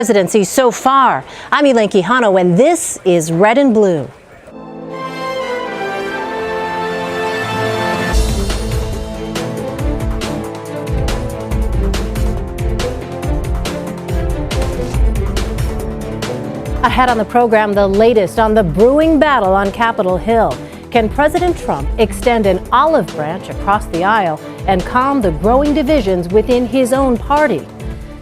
Presidency so far. I'm Elaine Quijano, and this is Red and Blue. Ahead on the program, the latest on the brewing battle on Capitol Hill. Can President Trump extend an olive branch across the aisle and calm the growing divisions within his own party?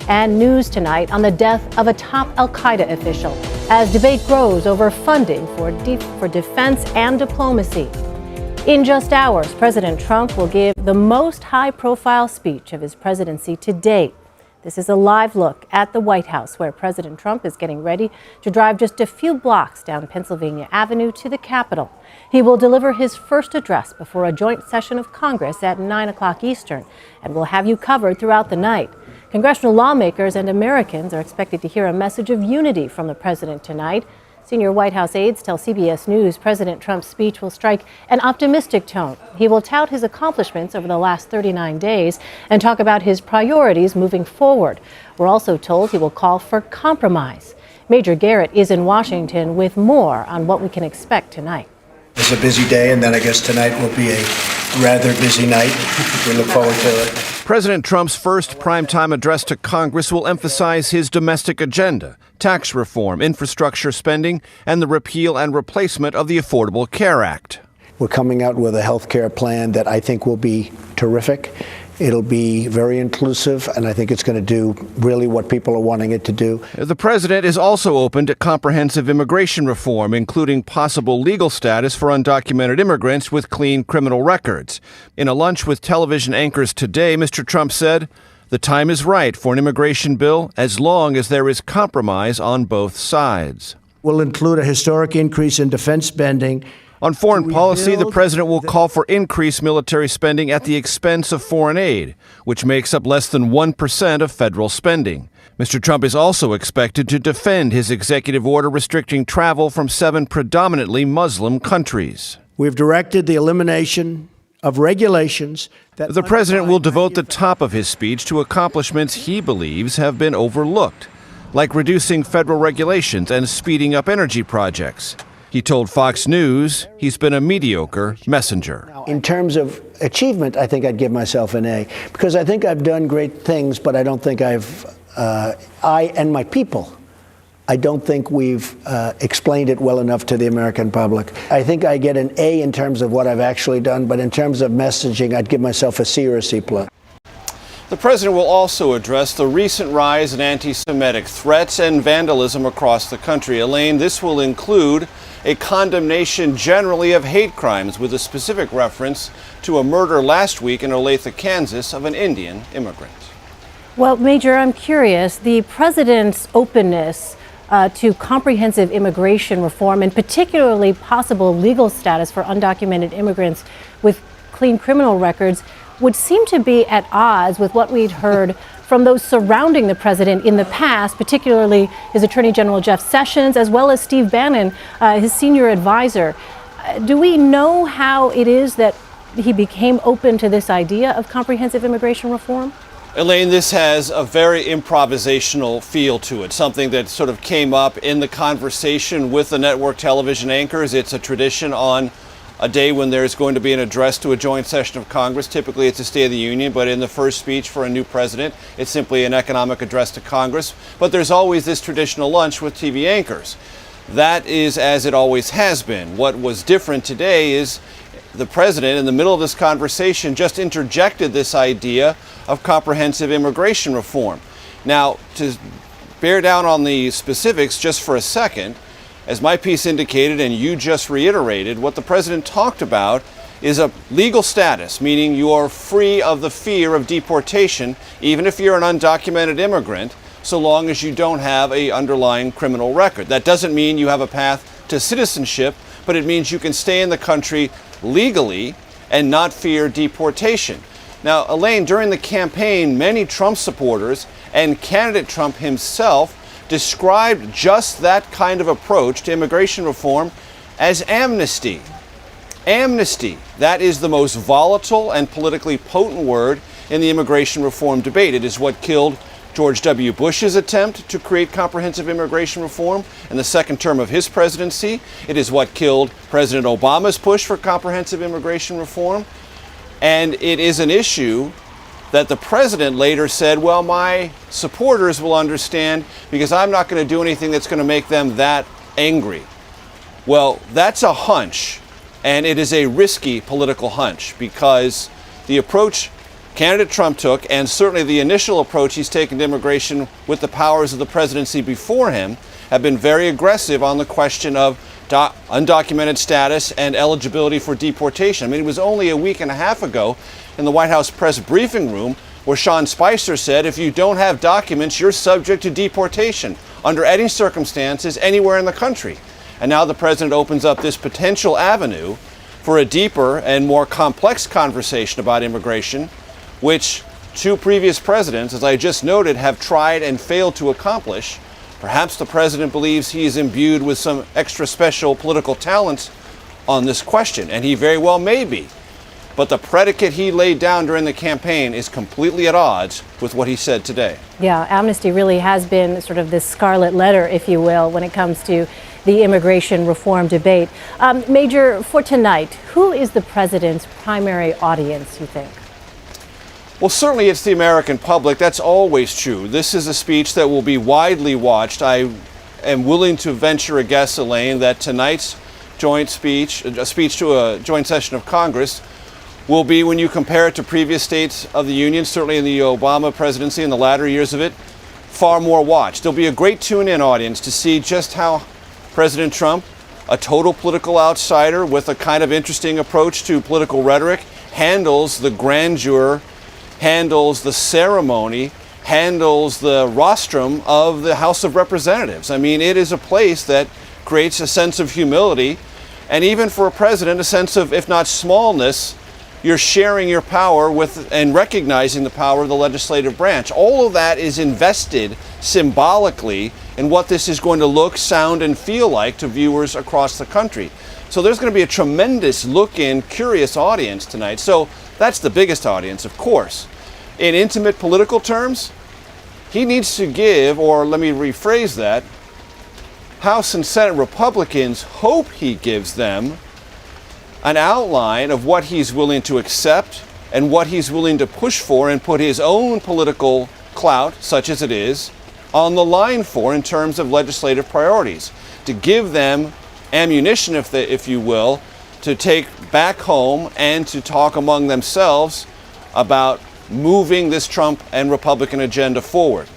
And news tonight on the death of a top al-Qaeda official as debate grows over funding for defense and diplomacy. In just hours, President Trump will give the most high-profile speech of his presidency to date. This is a live look at the White House, where President Trump is getting ready to drive just a few blocks down Pennsylvania Avenue to the Capitol. He will deliver his first address before a joint session of Congress at 9 o'clock Eastern, and will have you covered throughout the night. Congressional lawmakers and Americans are expected to hear a message of unity from the president tonight. Senior White House aides tell CBS News President Trump's speech will strike an optimistic tone. He will tout his accomplishments over the last 39 days and talk about his priorities moving forward. We're also told he will call for compromise. Major Garrett is in Washington with more on what we can expect tonight. It's a busy day, and then I guess tonight will be a rather busy night. We look forward to it. President Trump's first primetime address to Congress will emphasize his domestic agenda, tax reform, infrastructure spending, and the repeal and replacement of the Affordable Care Act. We're coming out with a health care plan that I think will be terrific. It'll be very inclusive, and I think it's going to do really what people are wanting it to do. The president is also open to comprehensive immigration reform, including possible legal status for undocumented immigrants with clean criminal records. In a lunch with television anchors today, Mr. Trump said, "The time is right for an immigration bill as long as there is compromise on both sides." We'll include a historic increase in defense spending. On foreign policy, the president will call for increased military spending at the expense of foreign aid, which makes up less than 1% of federal spending. Mr. Trump is also expected to defend his executive order restricting travel from 7 predominantly Muslim countries. We've directed the elimination of regulations that the president will devote the top of his speech to accomplishments he believes have been overlooked, like reducing federal regulations and speeding up energy projects. He told Fox News he's been a mediocre messenger. In terms of achievement, I think I'd give myself an A, because I think I've done great things, but I don't think I and my people, I don't think we've explained it well enough to the American public. I think I get an A in terms of what I've actually done, but in terms of messaging, I'd give myself a C or a C+. The president will also address the recent rise in anti-Semitic threats and vandalism across the country. Elaine, this will include a condemnation generally of hate crimes, with a specific reference to a murder last week in Olathe, Kansas, of an Indian immigrant. Well, Major, I'm curious, the president's openness to comprehensive immigration reform, and particularly possible legal status for undocumented immigrants with clean criminal records, would seem to be at odds with what we'd heard from those surrounding the president in the past, particularly his Attorney General Jeff Sessions, as well as Steve Bannon, his senior advisor. Do we know how it is that he became open to this idea of comprehensive immigration reform? Elaine, this has a very improvisational feel to it, something that sort of came up in the conversation with the network television anchors. It's a tradition on a day when there's going to be an address to a joint session of Congress. Typically it's a State of the Union, but in the first speech for a new president, it's simply an economic address to Congress. But there's always this traditional lunch with TV anchors. That is as it always has been. What was different today is the president, in the middle of this conversation, just interjected this idea of comprehensive immigration reform. Now, to bear down on the specifics just for a second, as my piece indicated and you just reiterated, what the president talked about is a legal status, meaning you are free of the fear of deportation, even if you're an undocumented immigrant, so long as you don't have an underlying criminal record. That doesn't mean you have a path to citizenship, but it means you can stay in the country legally and not fear deportation. Now, Elaine, during the campaign, many Trump supporters and candidate Trump himself described just that kind of approach to immigration reform as amnesty. Amnesty, that is the most volatile and politically potent word in the immigration reform debate. It is what killed George W. Bush's attempt to create comprehensive immigration reform in the second term of his presidency. It is what killed President Obama's push for comprehensive immigration reform. And it is an issue that the president later said, well, my supporters will understand because I'm not going to do anything that's going to make them that angry. Well, that's a hunch, and it is a risky political hunch because the approach candidate Trump took, and certainly the initial approach he's taken to immigration with the powers of the presidency before him, have been very aggressive on the question of undocumented status and eligibility for deportation. I mean, it was only a week and a half ago in the White House press briefing room where Sean Spicer said, if you don't have documents, you're subject to deportation under any circumstances anywhere in the country. And now the president opens up this potential avenue for a deeper and more complex conversation about immigration, which two previous presidents, as I just noted, have tried and failed to accomplish. Perhaps the president believes he is imbued with some extra special political talents on this question, and he very well may be. But the predicate he laid down during the campaign is completely at odds with what he said today. Yeah, amnesty really has been sort of this scarlet letter, if you will, when it comes to the immigration reform debate. Major, for tonight, who is the president's primary audience, you think? Well, certainly it's the American public. That's always true. This is a speech that will be widely watched. I am willing to venture a guess, Elaine, that tonight's joint speech, a speech to a joint session of Congress, will be, when you compare it to previous states of the Union, certainly in the Obama presidency in the latter years of it, far more watched. There'll be a great tune-in audience to see just how President Trump, a total political outsider with a kind of interesting approach to political rhetoric, handles the grandeur, handles the ceremony, handles the rostrum of the House of Representatives. I mean, it is a place that creates a sense of humility, and even for a president, a sense of, if not smallness, you're sharing your power with and recognizing the power of the legislative branch. All of that is invested symbolically in what this is going to look, sound, and feel like to viewers across the country. So there's going to be a tremendous look-in, curious audience tonight. So that's the biggest audience, of course. In intimate political terms, he needs to give, or let me rephrase that, House and Senate Republicans hope he gives them an outline of what he's willing to accept and what he's willing to push for and put his own political clout, such as it is, on the line for in terms of legislative priorities, to give them ammunition, if you will, to take back home and to talk among themselves about moving this Trump and Republican agenda forward.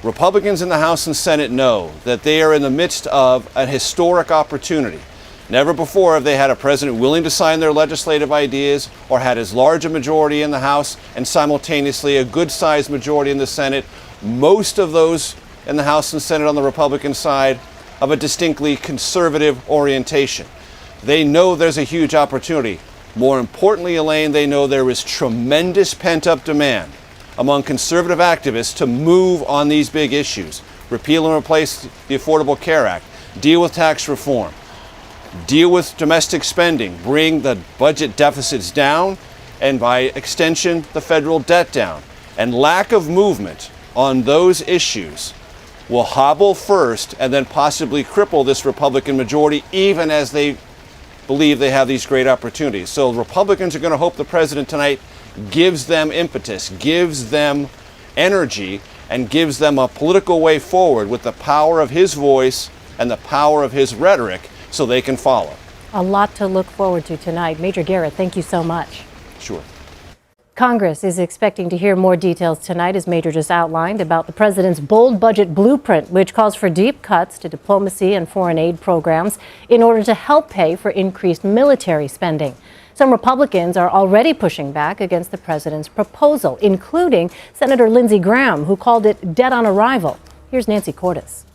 Republicans in the House and Senate know that they are in the midst of a historic opportunity. Never before have they had a president willing to sign their legislative ideas or had as large a majority in the House and simultaneously a good-sized majority in the Senate. Most of those in the House and Senate on the Republican side of a distinctly conservative orientation. They know there's a huge opportunity. More importantly, Elaine, they know there is tremendous pent-up demand among conservative activists to move on these big issues. Repeal and replace the Affordable Care Act, deal with tax reform, deal with domestic spending, bring the budget deficits down, and by extension, the federal debt down. And lack of movement on those issues will hobble first and then possibly cripple this Republican majority, even as they believe they have these great opportunities. So Republicans are going to hope the president tonight gives them impetus, gives them energy, and gives them a political way forward with the power of his voice and the power of his rhetoric so they can follow. A lot to look forward to tonight. Major Garrett, thank you so much. Sure. Congress is expecting to hear more details tonight, as Major just outlined, about the president's bold budget blueprint, which calls for deep cuts to diplomacy and foreign aid programs in order to help pay for increased military spending. Some Republicans are already pushing back against the president's proposal, including Senator Lindsey Graham, who called it dead on arrival. Here's Nancy Cordes.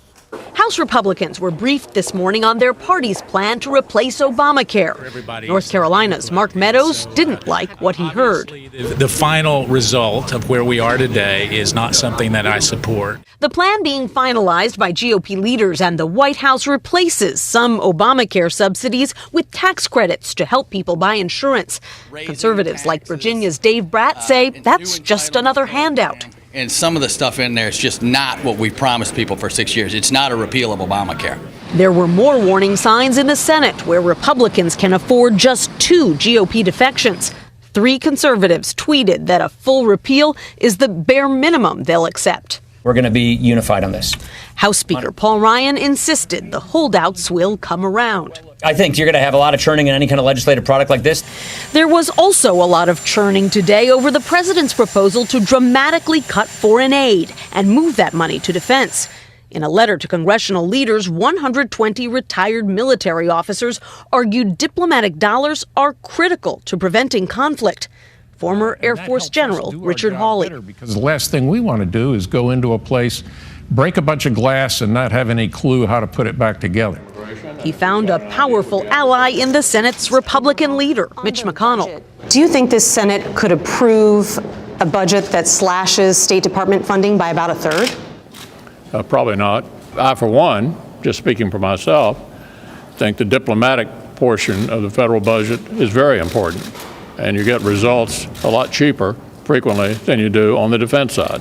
House Republicans were briefed this morning on their party's plan to replace Obamacare. North Carolina's Mark Meadows didn't like what he heard. The final result of where we are today is not something that I support. The plan being finalized by GOP leaders and the White House replaces some Obamacare subsidies with tax credits to help people buy insurance. Conservatives like Virginia's Dave Bratt say that's just another handout. And some of the stuff in there is just not what we promised people for 6 years. It's not a repeal of Obamacare. There were more warning signs in the Senate, where Republicans can afford just 2 GOP defections. 3 conservatives tweeted that a full repeal is the bare minimum they'll accept. We're going to be unified on this. House Speaker Paul Ryan insisted the holdouts will come around. I think you're going to have a lot of churning in any kind of legislative product like this. There was also a lot of churning today over the president's proposal to dramatically cut foreign aid and move that money to defense. In a letter to congressional leaders, 120 retired military officers argued diplomatic dollars are critical to preventing conflict. Former Air Force General Richard Hawley. Because the last thing we want to do is go into a place, break a bunch of glass, and not have any clue how to put it back together. He found a powerful ally in the Senate's Republican leader, Mitch McConnell. Do you think this Senate could approve a budget that slashes State Department funding by about a third? Probably not. I, for one, just speaking for myself, think the diplomatic portion of the federal budget is very important. And you get results a lot cheaper, frequently, than you do on the defense side.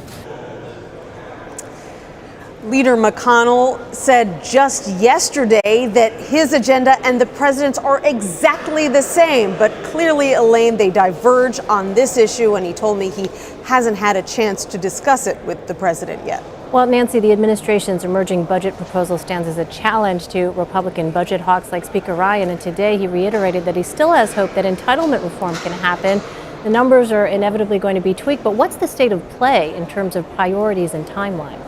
Leader McConnell said just yesterday that his agenda and the president's are exactly the same, but clearly, Elaine, they diverge on this issue, and he told me he hasn't had a chance to discuss it with the president yet. Well, Nancy, the administration's emerging budget proposal stands as a challenge to Republican budget hawks like Speaker Ryan, and today he reiterated that he still has hope that entitlement reform can happen. The numbers are inevitably going to be tweaked, but what's the state of play in terms of priorities and timeline?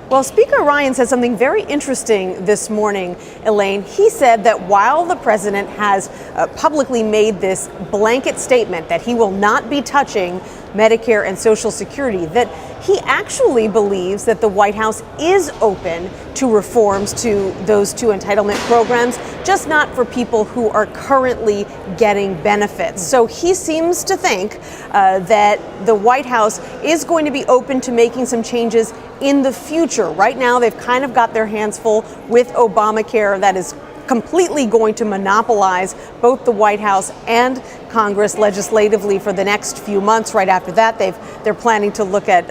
Well, Speaker Ryan said something very interesting this morning, Elaine. He said that while the president has publicly made this blanket statement that he will not be touching Medicare and Social Security, that he actually believes that the White House is open to reforms to those 2 entitlement programs, just not for people who are currently getting benefits. So he seems to think that the White House is going to be open to making some changes in the future. Right now, they've kind of got their hands full with Obamacare. That is completely going to monopolize both the White House and Congress legislatively for the next few months. Right after that, they're planning to look at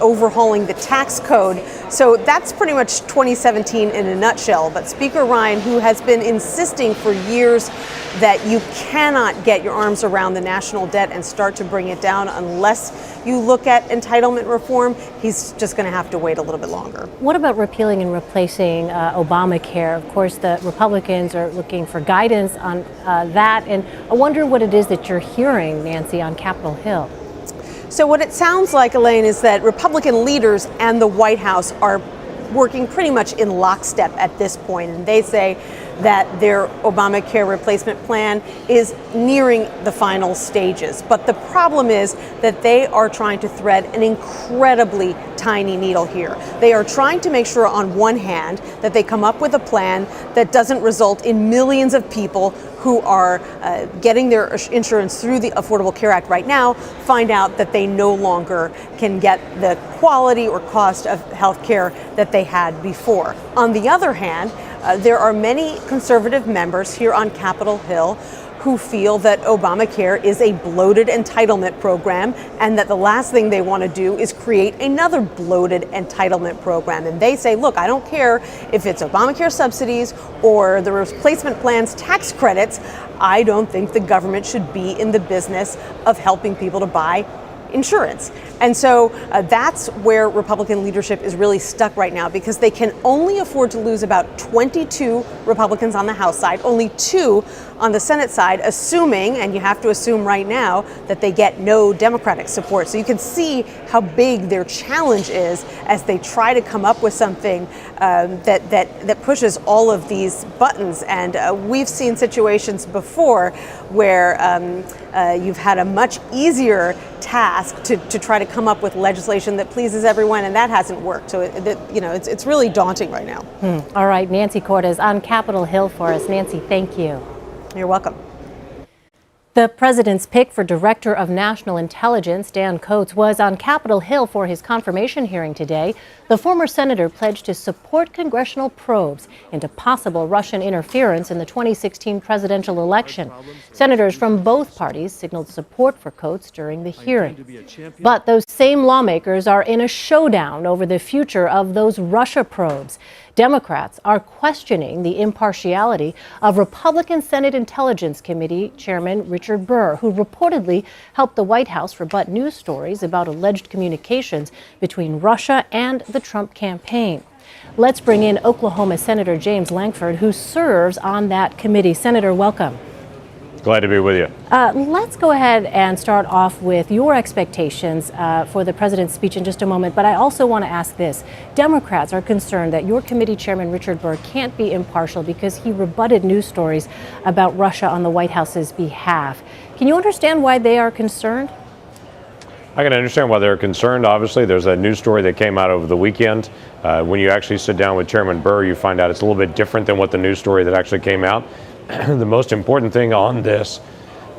overhauling the tax code. So that's pretty much 2017 in a nutshell. But Speaker Ryan, who has been insisting for years that you cannot get your arms around the national debt and start to bring it down unless you look at entitlement reform, he's just going to have to wait a little bit longer. What about repealing and replacing Obamacare? Of course, the Republicans are looking for guidance on that, and I wonder what it is that you're hearing, Nancy, on Capitol Hill. So what it sounds like, Elaine, is that Republican leaders and the White House are working pretty much in lockstep at this point, and they say that their Obamacare replacement plan is nearing the final stages. But the problem is that they are trying to thread an incredibly tiny needle here. They are trying to make sure, on one hand, that they come up with a plan that doesn't result in millions of people who are getting their insurance through the Affordable Care Act right now find out that they no longer can get the quality or cost of health care that they had before. On the other hand, there are many conservative members here on Capitol Hill who feel that Obamacare is a bloated entitlement program and that the last thing they want to do is create another bloated entitlement program. And they say, look, I don't care if it's Obamacare subsidies or the replacement plan's tax credits. I don't think the government should be in the business of helping people to buy insurance. And so that's where Republican leadership is really stuck right now, because they can only afford to lose about 22 Republicans on the House side, only 2 on the Senate side, assuming, and you have to assume right now, that they get no Democratic support. So you can see how big their challenge is as they try to come up with something that pushes all of these buttons. And we've seen situations before where you've had a much easier task to try to come up with legislation that pleases everyone, and that hasn't worked. So it's really daunting right now. All right, Nancy Cortez on Capitol Hill for us. Nancy, thank you. You're welcome. The president's pick for Director of National Intelligence, Dan Coats, was on Capitol Hill for his confirmation hearing today. The former senator pledged to support congressional probes into possible Russian interference in the 2016 presidential election. Senators from both parties signaled support for Coats during the hearing. But those same lawmakers are in a showdown over the future of those Russia probes. Democrats are questioning the impartiality of Republican Senate Intelligence Committee Chairman Richard Burr, who reportedly helped the White House rebut news stories about alleged communications between Russia and the Trump campaign. Let's bring in Oklahoma Senator James Lankford, who serves on that committee. Senator, welcome. Glad to be with you. Let's go ahead and start off with your expectations for the president's speech in just a moment. But I also want to ask this. Democrats are concerned that your committee chairman, Richard Burr, can't be impartial because he rebutted news stories about Russia on the White House's behalf. Can you understand why they are concerned? I can understand why they're concerned. Obviously, there's a news story that came out over the weekend. When you actually sit down with Chairman Burr, you find out it's a little bit different than what the news story that actually came out. The most important thing on this,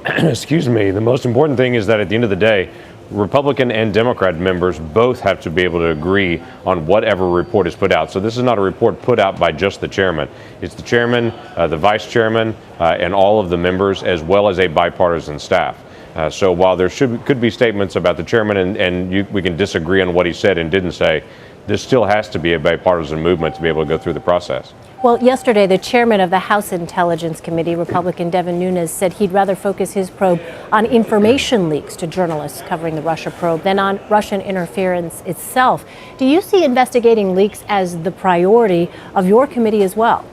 the most important thing is that at the end of the day, Republican and Democrat members both have to be able to agree on whatever report is put out. So this is not a report put out by just the chairman. It's the chairman, the vice chairman, and all of the members, as well as a bipartisan staff. So while there could be statements about the chairman we can disagree on what he said and didn't say, this still has to be a bipartisan movement to be able to go through the process. Well, yesterday, the chairman of the House Intelligence Committee, Republican Devin Nunes, said he'd rather focus his probe on information leaks to journalists covering the Russia probe than on Russian interference itself. Do you see investigating leaks as the priority of your committee as well?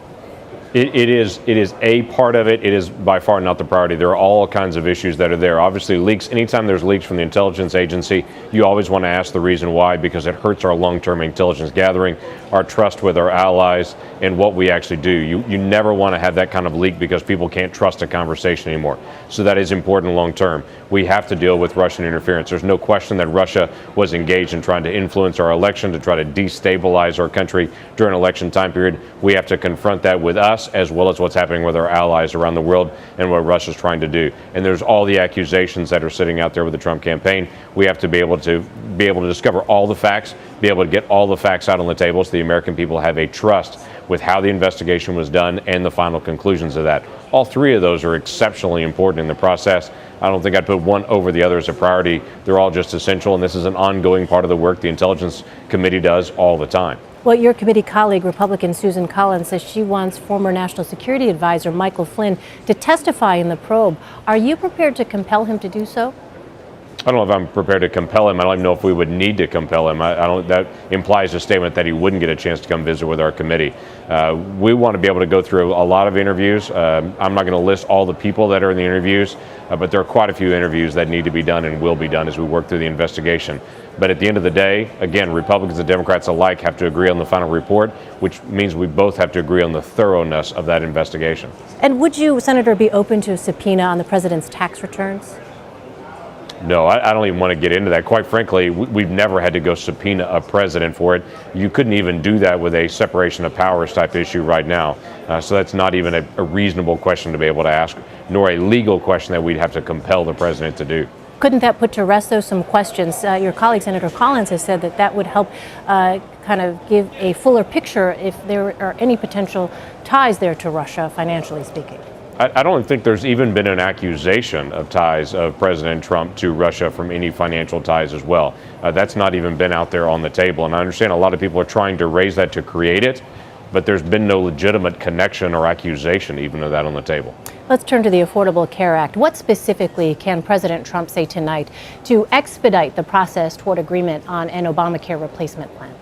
It is a part of it. It is by far not the priority. There are all kinds of issues that are there. Obviously, leaks, anytime there's leaks from the intelligence agency, you always want to ask the reason why, because it hurts our long-term intelligence gathering, our trust with our allies, and what we actually do. You never want to have that kind of leak because people can't trust a conversation anymore. So that is important long-term. We have to deal with Russian interference. There's no question that Russia was engaged in trying to influence our election, to try to destabilize our country during an election time period. We have to confront that with us, as well as what's happening with our allies around the world and what Russia's trying to do. And there's all the accusations that are sitting out there with the Trump campaign. We have to be able to discover all the facts, be able to get all the facts out on the table so the American people have a trust with how the investigation was done and the final conclusions of that. All three of those are exceptionally important in the process. I don't think I'd put one over the other as a priority. They're all just essential, and this is an ongoing part of the work the Intelligence Committee does all the time. Well, your committee colleague, Republican Susan Collins, says she wants former National Security Advisor Michael Flynn to testify in the probe. Are you prepared to compel him to do so? I don't know if I'm prepared to compel him. I don't even know if we would need to compel him. That implies a statement that he wouldn't get a chance to come visit with our committee. We want to be able to go through a lot of interviews. I'm not going to list all the people that are in the interviews, but there are quite a few interviews that need to be done and will be done as we work through the investigation. But at the end of the day, again, Republicans and Democrats alike have to agree on the final report, which means we both have to agree on the thoroughness of that investigation. And would you, Senator, be open to a subpoena on the president's tax returns? No, I don't even want to get into that. Quite frankly, we've never had to go subpoena a president for it. You couldn't even do that with a separation of powers type issue right now. So that's not even a reasonable question to be able to ask, nor a legal question that we'd have to compel the president to do. Couldn't that put to rest, though, some questions? Your colleague, Senator Collins, has said that would help kind of give a fuller picture if there are any potential ties there to Russia, financially speaking. I don't think there's even been an accusation of ties of President Trump to Russia from any financial ties as well. That's not even been out there on the table. And I understand a lot of people are trying to raise that to create it, but there's been no legitimate connection or accusation even of that on the table. Let's turn to the Affordable Care Act. What specifically can President Trump say tonight to expedite the process toward agreement on an Obamacare replacement plan?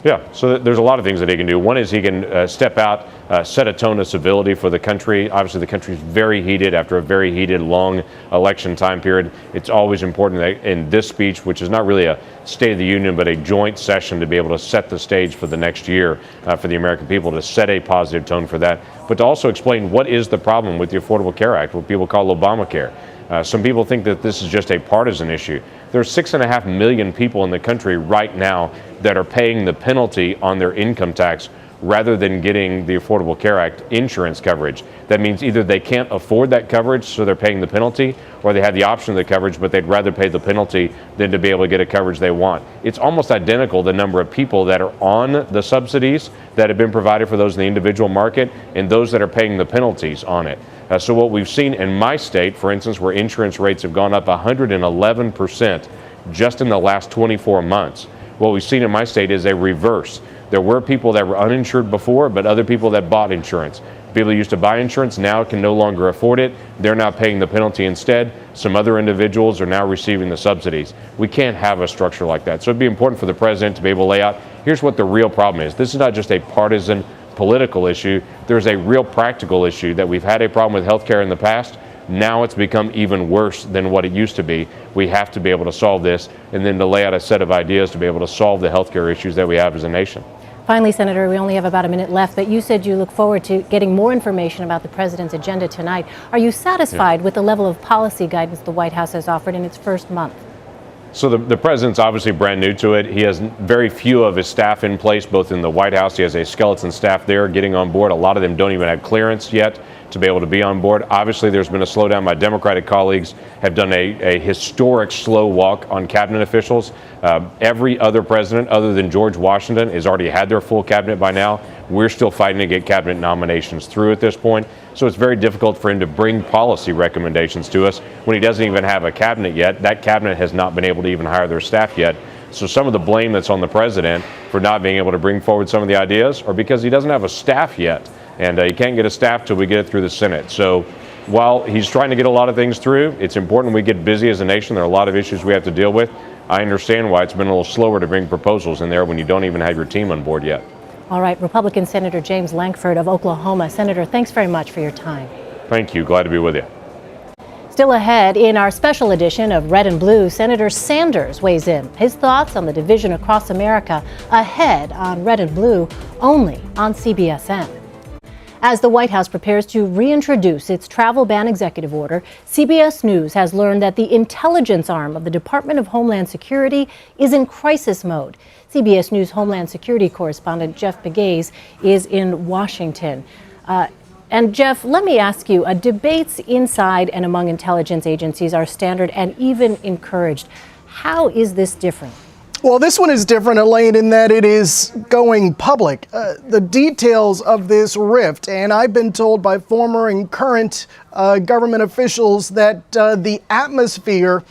Yeah, so there's a lot of things that he can do. One is he can step out, set a tone of civility for the country. Obviously, the country's very heated after a very heated, long election time period. It's always important that in this speech, which is not really a State of the Union, but a joint session to be able to set the stage for the next year for the American people, to set a positive tone for that, but to also explain what is the problem with the Affordable Care Act, what people call Obamacare. Some people think that this is just a partisan issue. There's 6.5 million people in the country right now that are paying the penalty on their income tax rather than getting the Affordable Care Act insurance coverage. That means either they can't afford that coverage, so they're paying the penalty, or they have the option of the coverage, but they'd rather pay the penalty than to be able to get a coverage they want. It's almost identical, the number of people that are on the subsidies that have been provided for those in the individual market and those that are paying the penalties on it. So what we've seen in my state, for instance, where insurance rates have gone up 111% just in the last 24 months, what we've seen in my state is a reverse. There were people that were uninsured before, but other people that bought insurance. People who used to buy insurance now can no longer afford it. They're now paying the penalty instead. Some other individuals are now receiving the subsidies. We can't have a structure like that. So it'd be important for the president to be able to lay out, here's what the real problem is. This is not just a partisan political issue. There's a real practical issue that we've had a problem with healthcare in the past. Now it's become even worse than what it used to be. We have to be able to solve this, and then to lay out a set of ideas to be able to solve the healthcare issues that we have as a nation. Finally, Senator, we only have about a minute left, but you said you look forward to getting more information about the president's agenda tonight. Are you satisfied with the level of policy guidance the White House has offered in its first month? So the president's obviously brand new to it. He has very few of his staff in place, both in the White House. He has a skeleton staff there getting on board. A lot of them don't even have clearance yet to be able to be on board. Obviously, there's been a slowdown. My Democratic colleagues have done a historic slow walk on cabinet officials. Every other president other than George Washington has already had their full cabinet by now. We're still fighting to get cabinet nominations through at this point. So it's very difficult for him to bring policy recommendations to us when he doesn't even have a cabinet yet. That cabinet has not been able to even hire their staff yet. So some of the blame that's on the president for not being able to bring forward some of the ideas are because he doesn't have a staff yet. And he can't get a staff till we get it through the Senate. So while he's trying to get a lot of things through, it's important we get busy as a nation. There are a lot of issues we have to deal with. I understand why it's been a little slower to bring proposals in there when you don't even have your team on board yet. All right, Republican Senator James Lankford of Oklahoma. Senator, thanks very much for your time. Thank you. Glad to be with you. Still ahead, in our special edition of Red and Blue, Senator Sanders weighs in. His thoughts on the division across America ahead on Red and Blue, only on CBSN. As the White House prepares to reintroduce its travel ban executive order, CBS News has learned that the intelligence arm of the Department of Homeland Security is in crisis mode. CBS News Homeland Security correspondent Jeff Pegues is in Washington. And Jeff, let me ask you, debates inside and among intelligence agencies are standard and even encouraged. How is this different? Well, this one is different, Elaine, in that it is going public. The details of this rift, and I've been told by former and current government officials that the atmosphere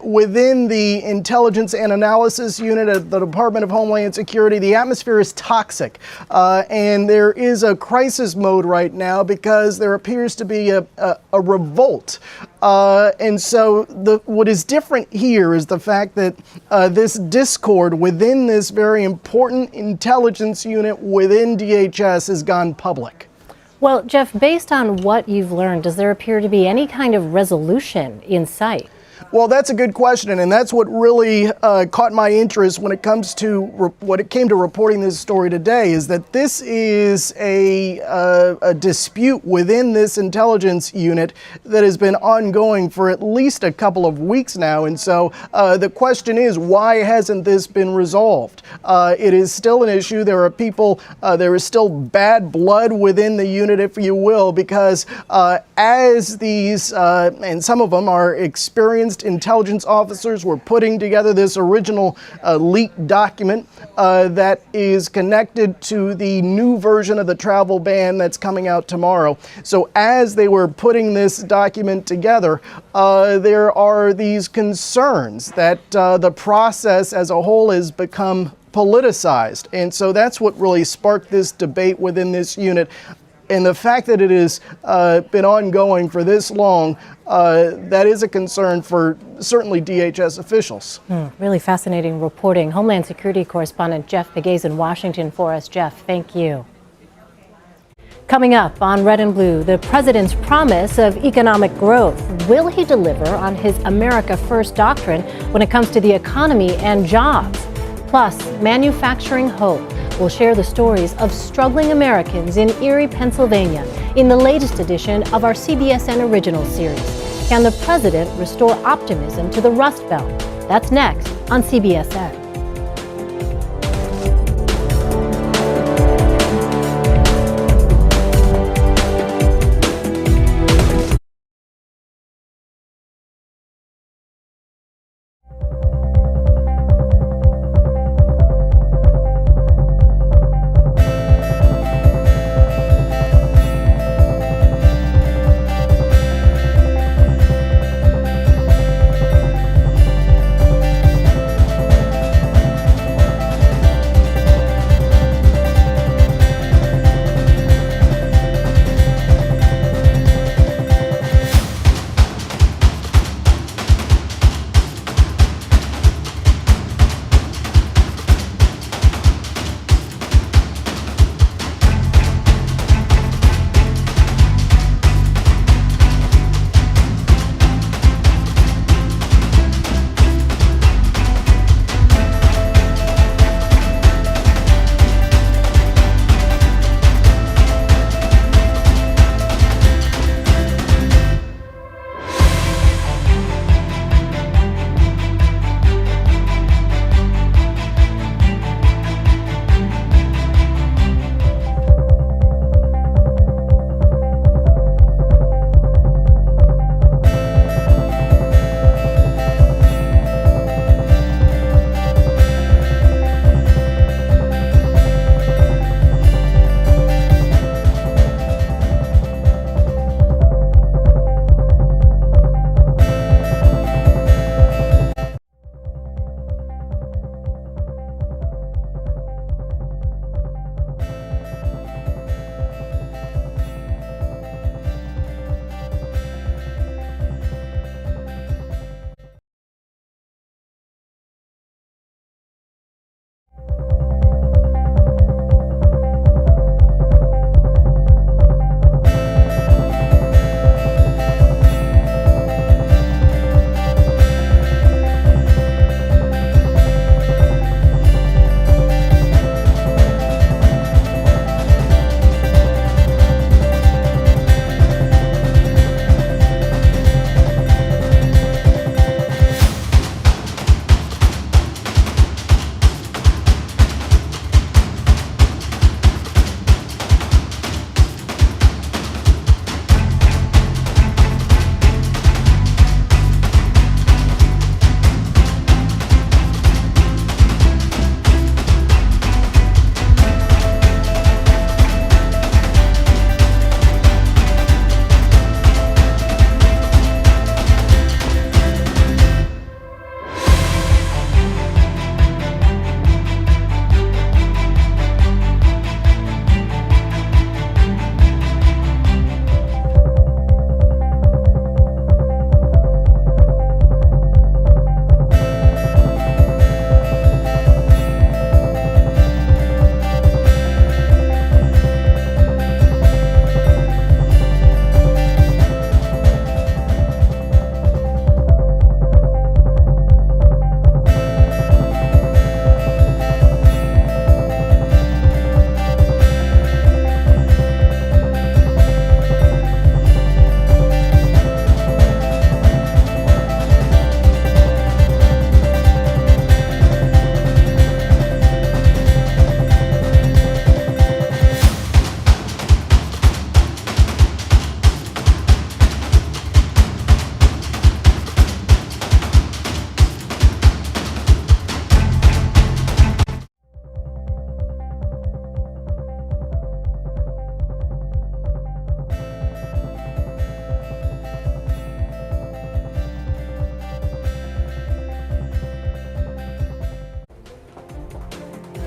within the Intelligence and Analysis Unit at the Department of Homeland Security, the atmosphere is toxic. And there is a crisis mode right now because there appears to be a revolt. And so what is different here is the fact that this discord within this very important intelligence unit within DHS has gone public. Well, Jeff, based on what you've learned, does there appear to be any kind of resolution in sight? Well, that's a good question, and that's what really caught my interest when it comes to what it came to reporting this story today, is that this is a dispute within this intelligence unit that has been ongoing for at least a couple of weeks now. And so the question is, why hasn't this been resolved? It is still an issue. There are people, there is still bad blood within the unit, if you will, because as these, and some of them are experienced intelligence officers, were putting together this original leaked document that is connected to the new version of the travel ban that's coming out tomorrow. So as they were putting this document together, there are these concerns that the process as a whole has become politicized. And so that's what really sparked this debate within this unit. And the fact that it has been ongoing for this long, that is a concern for certainly DHS officials. Really fascinating reporting. Homeland Security correspondent Jeff Pegues in Washington for us. Jeff, thank you. Coming up on Red and Blue, the president's promise of economic growth. Will he deliver on his America First doctrine when it comes to the economy and jobs? Plus, manufacturing hope. We'll share the stories of struggling Americans in Erie, Pennsylvania, in the latest edition of our CBSN Original series. Can the president restore optimism to the Rust Belt? That's next on CBSN.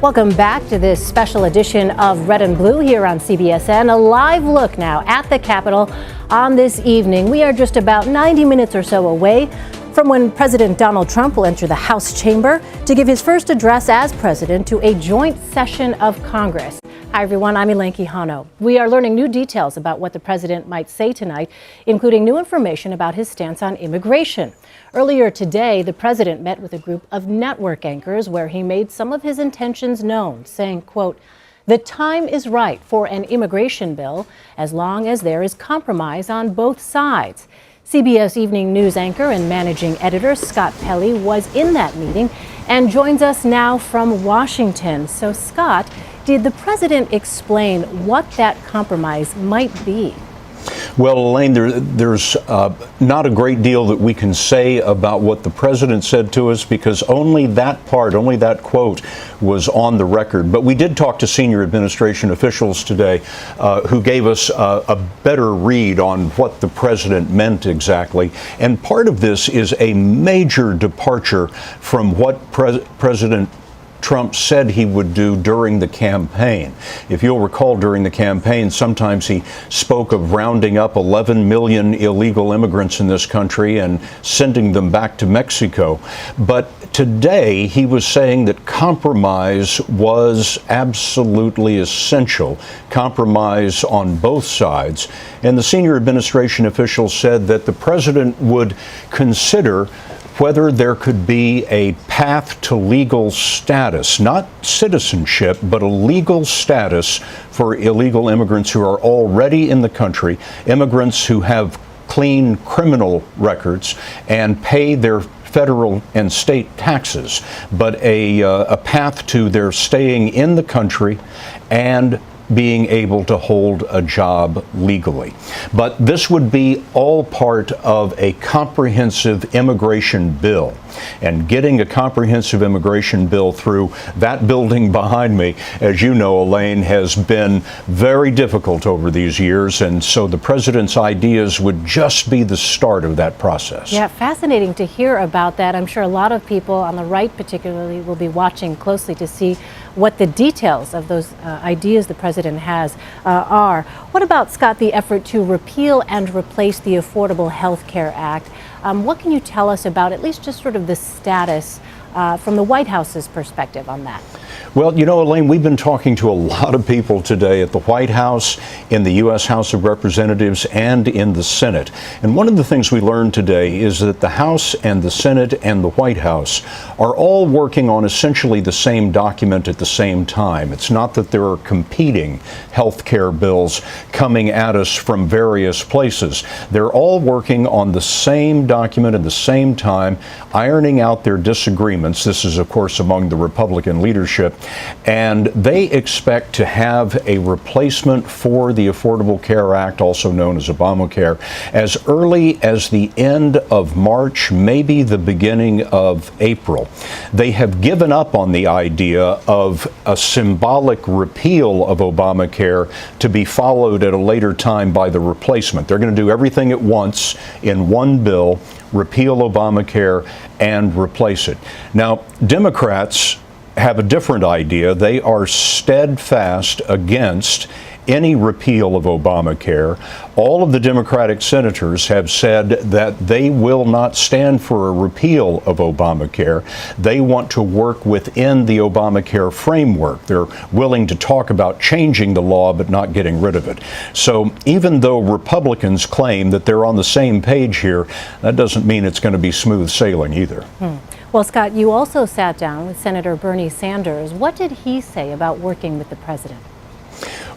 Welcome back to this special edition of Red and Blue here on CBSN. A live look now at the Capitol on this evening. We are just about 90 minutes or so away from when President Donald Trump will enter the House chamber to give his first address as president to a joint session of Congress. Hi, everyone. I'm Elaine Quijano. We are learning new details about what the president might say tonight, including new information about his stance on immigration. Earlier today, the president met with a group of network anchors where he made some of his intentions known, saying, quote, "The time is right for an immigration bill as long as there is compromise on both sides." CBS Evening News anchor and managing editor Scott Pelley was in that meeting and joins us now from Washington. So, Scott, did the president explain what that compromise might be? Well, Elaine, there's not a great deal that we can say about what the president said to us because only that quote was on the record. But we did talk to senior administration officials today who gave us a better read on what the president meant exactly. And part of this is a major departure from what President Trump said he would do during the campaign. If you'll recall, during the campaign, sometimes he spoke of rounding up 11 million illegal immigrants in this country and sending them back to Mexico. But today he was saying that compromise was absolutely essential, compromise on both sides. And the senior administration official said that the president would consider whether there could be a path to legal status, not citizenship, but a legal status for illegal immigrants who are already in the country, immigrants who have clean criminal records and pay their federal and state taxes, but a path to their staying in the country and being able to hold a job legally. But this would be all part of a comprehensive immigration bill. And getting a comprehensive immigration bill through that building behind me, as you know, Elaine, has been very difficult over these years. And so the president's ideas would just be the start of that process. Yeah, fascinating to hear about that. I'm sure a lot of people on the right particularly will be watching closely to see what the details of those ideas the president has are. What about, Scott, the effort to repeal and replace the Affordable Health Care Act? What can you tell us about at least just sort of the status from the White House's perspective on that? Well, you know, Elaine, we've been talking to a lot of people today at the White House, in the U.S. House of Representatives, and in the Senate. And one of the things we learned today is that the House and the Senate and the White House are all working on essentially the same document at the same time. It's not that there are competing health care bills coming at us from various places. They're all working on the same document at the same time, ironing out their disagreements. This is, of course, among the Republican leadership. And they expect to have a replacement for the Affordable Care Act, also known as Obamacare, as early as the end of March, maybe the beginning of April. They have given up on the idea of a symbolic repeal of Obamacare to be followed at a later time by the replacement. They're going to do everything at once in one bill, repeal Obamacare and replace it. Now, Democrats have a different idea. They are steadfast against any repeal of Obamacare. All of the Democratic senators have said that they will not stand for a repeal of Obamacare. They want to work within the Obamacare framework. They're willing to talk about changing the law but not getting rid of it. So even though Republicans claim that they're on the same page here, that doesn't mean it's going to be smooth sailing either. Well, Scott, you also sat down with Senator Bernie Sanders. What did he say about working with the president?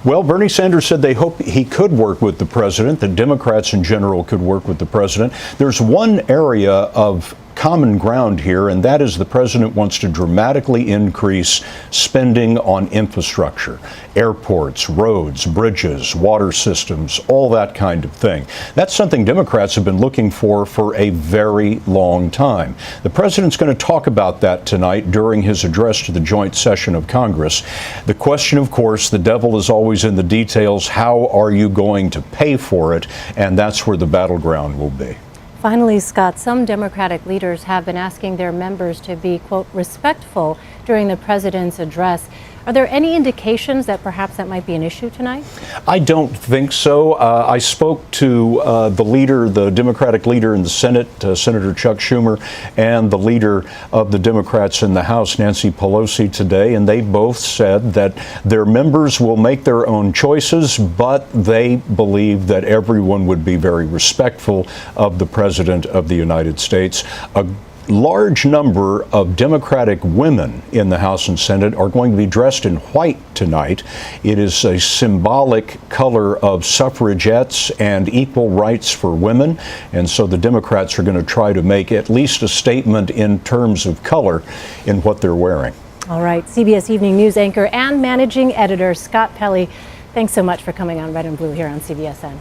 Well, Bernie Sanders said they hope he could work with the president, that Democrats in general could work with the president. There's one area of common ground here, and that is the president wants to dramatically increase spending on infrastructure, airports, roads, bridges, water systems, all that kind of thing. That's something Democrats have been looking for a very long time. The president's going to talk about that tonight during his address to the joint session of Congress. The question, of course, the devil is always in the details. How are you going to pay for it? And that's where the battleground will be. Finally, Scott, some Democratic leaders have been asking their members to be, quote, respectful during the president's address. Are there any indications that perhaps that might be an issue tonight? I don't think so. I spoke to the Democratic leader in the Senate, Senator Chuck Schumer, and the leader of the Democrats in the House, Nancy Pelosi, today, and they both said that their members will make their own choices, but they believe that everyone would be very respectful of the President of the United States. A large number of Democratic women in the House and Senate are going to be dressed in white tonight. It is a symbolic color of suffragettes and equal rights for women, and so the Democrats are going to try to make at least a statement in terms of color in what they're wearing. All right, CBS Evening News anchor and managing editor Scott Pelley, thanks so much for coming on Red and Blue here on CBSN.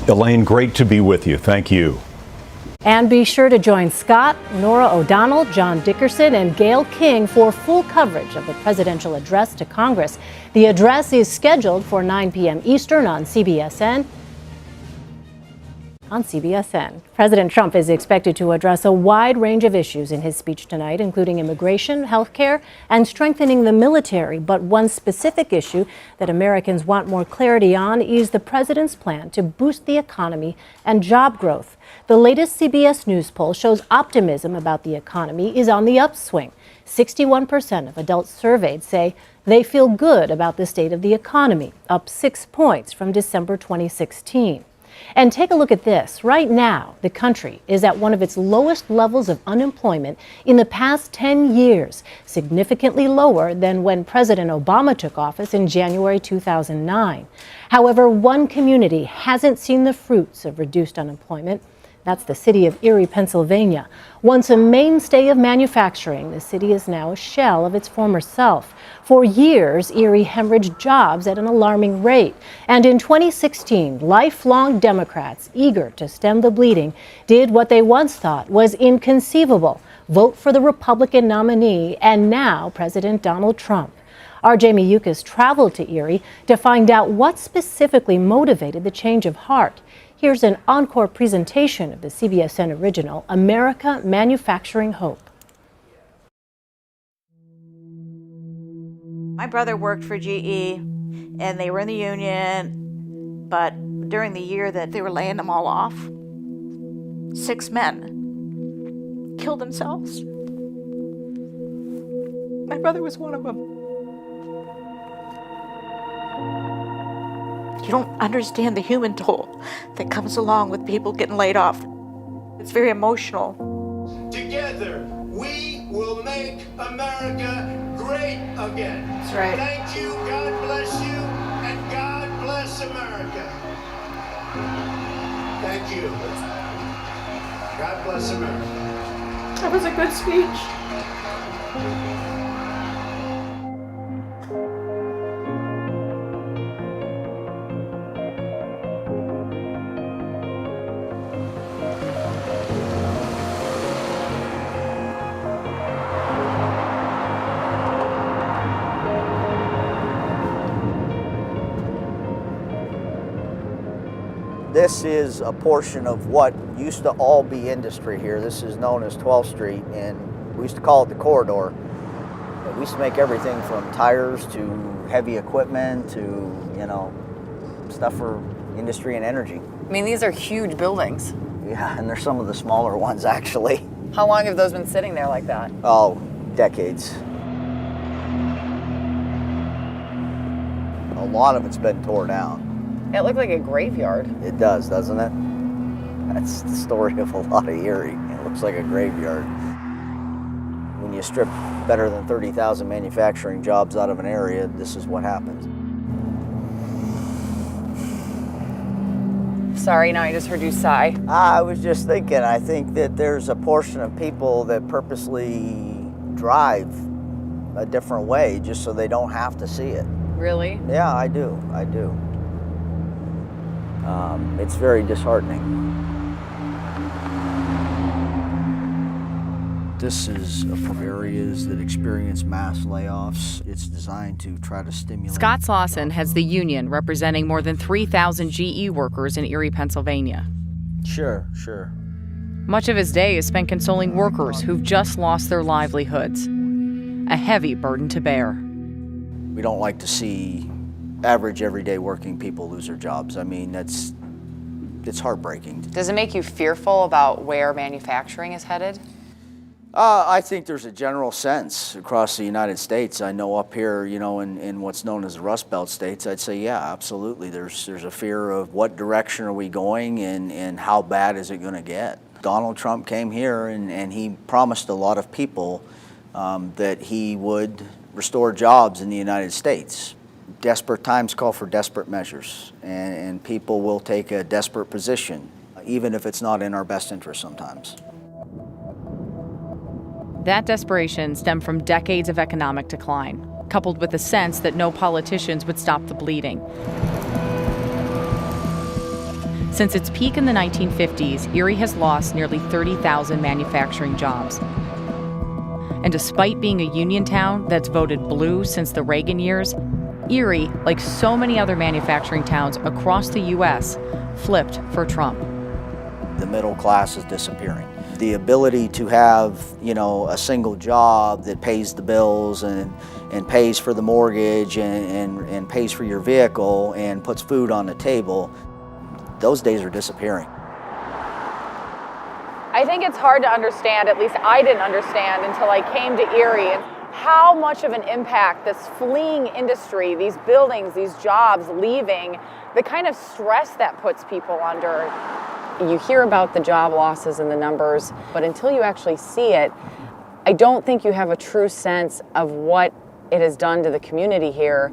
Elaine, great to be with you. Thank you. And be sure to join Scott, Nora O'Donnell, John Dickerson, and Gail King for full coverage of the presidential address to Congress. The address is scheduled for 9 p.m. Eastern on CBSN. President Trump is expected to address a wide range of issues in his speech tonight, including immigration, health care, and strengthening the military. But one specific issue that Americans want more clarity on is the president's plan to boost the economy and job growth. The latest CBS News poll shows optimism about the economy is on the upswing. 61% of adults surveyed say they feel good about the state of the economy, up 6 points from December 2016. And take a look at this. Right now, the country is at one of its lowest levels of unemployment in the past 10 years, significantly lower than when President Obama took office in January 2009. However, one community hasn't seen the fruits of reduced unemployment. That's the city of Erie, Pennsylvania. Once a mainstay of manufacturing, the city is now a shell of its former self. For years, Erie hemorrhaged jobs at an alarming rate. And in 2016, lifelong Democrats eager to stem the bleeding did what they once thought was inconceivable: vote for the Republican nominee and now President Donald Trump. Our Jamie Yukas traveled to Erie to find out what specifically motivated the change of heart. Here's an encore presentation of the CBSN original, America Manufacturing Hope. My brother worked for GE, and they were in the union, but during the year that they were laying them all off, 6 men killed themselves. My brother was one of them. You don't understand the human toll that comes along with people getting laid off. It's very emotional. Together, we will make America great again. That's right. Thank you, God bless you, and God bless America. Thank you. God bless America. That was a good speech. This is a portion of what used to all be industry here. This is known as 12th Street, and we used to call it the corridor. We used to make everything from tires to heavy equipment to, stuff for industry and energy. I mean, these are huge buildings. Yeah, and they're some of the smaller ones, actually. How long have those been sitting there like that? Oh, decades. A lot of it's been torn down. It looked like a graveyard. It does, doesn't it? That's the story of a lot of Erie. It looks like a graveyard. When you strip better than 30,000 manufacturing jobs out of an area, this is what happens. Sorry, now I just heard you sigh. I was just thinking, I think that there's a portion of people that purposely drive a different way just so they don't have to see it. Really? Yeah, I do. It's very disheartening. This is from areas that experience mass layoffs. It's designed to try to stimulate. Scott Slauson heads the union representing more than 3,000 GE workers in Erie, Pennsylvania. Sure. Much of his day is spent consoling workers who've just lost their livelihoods. A heavy burden to bear. We don't like to see average, everyday working people lose their jobs. I mean, it's heartbreaking. Does it make you fearful about where manufacturing is headed? I think there's a general sense across the United States. I know up here, you know, in what's known as the Rust Belt states, I'd say, yeah, absolutely. There's a fear of what direction are we going and how bad is it going to get. Donald Trump came here and he promised a lot of people that he would restore jobs in the United States. Desperate times call for desperate measures, and people will take a desperate position, even if it's not in our best interest sometimes. That desperation stemmed from decades of economic decline, coupled with the sense that no politicians would stop the bleeding. Since its peak in the 1950s, Erie has lost nearly 30,000 manufacturing jobs. And despite being a union town that's voted blue since the Reagan years, Erie, like so many other manufacturing towns across the U.S., flipped for Trump. The middle class is disappearing. The ability to have, you know, a single job that pays the bills and pays for the mortgage and pays for your vehicle and puts food on the table, those days are disappearing. I think it's hard to understand, at least I didn't understand until I came to Erie, and how much of an impact this fleeing industry, these buildings, these jobs leaving, the kind of stress that puts people under. You hear about the job losses and the numbers, but until you actually see it, I don't think you have a true sense of what it has done to the community here.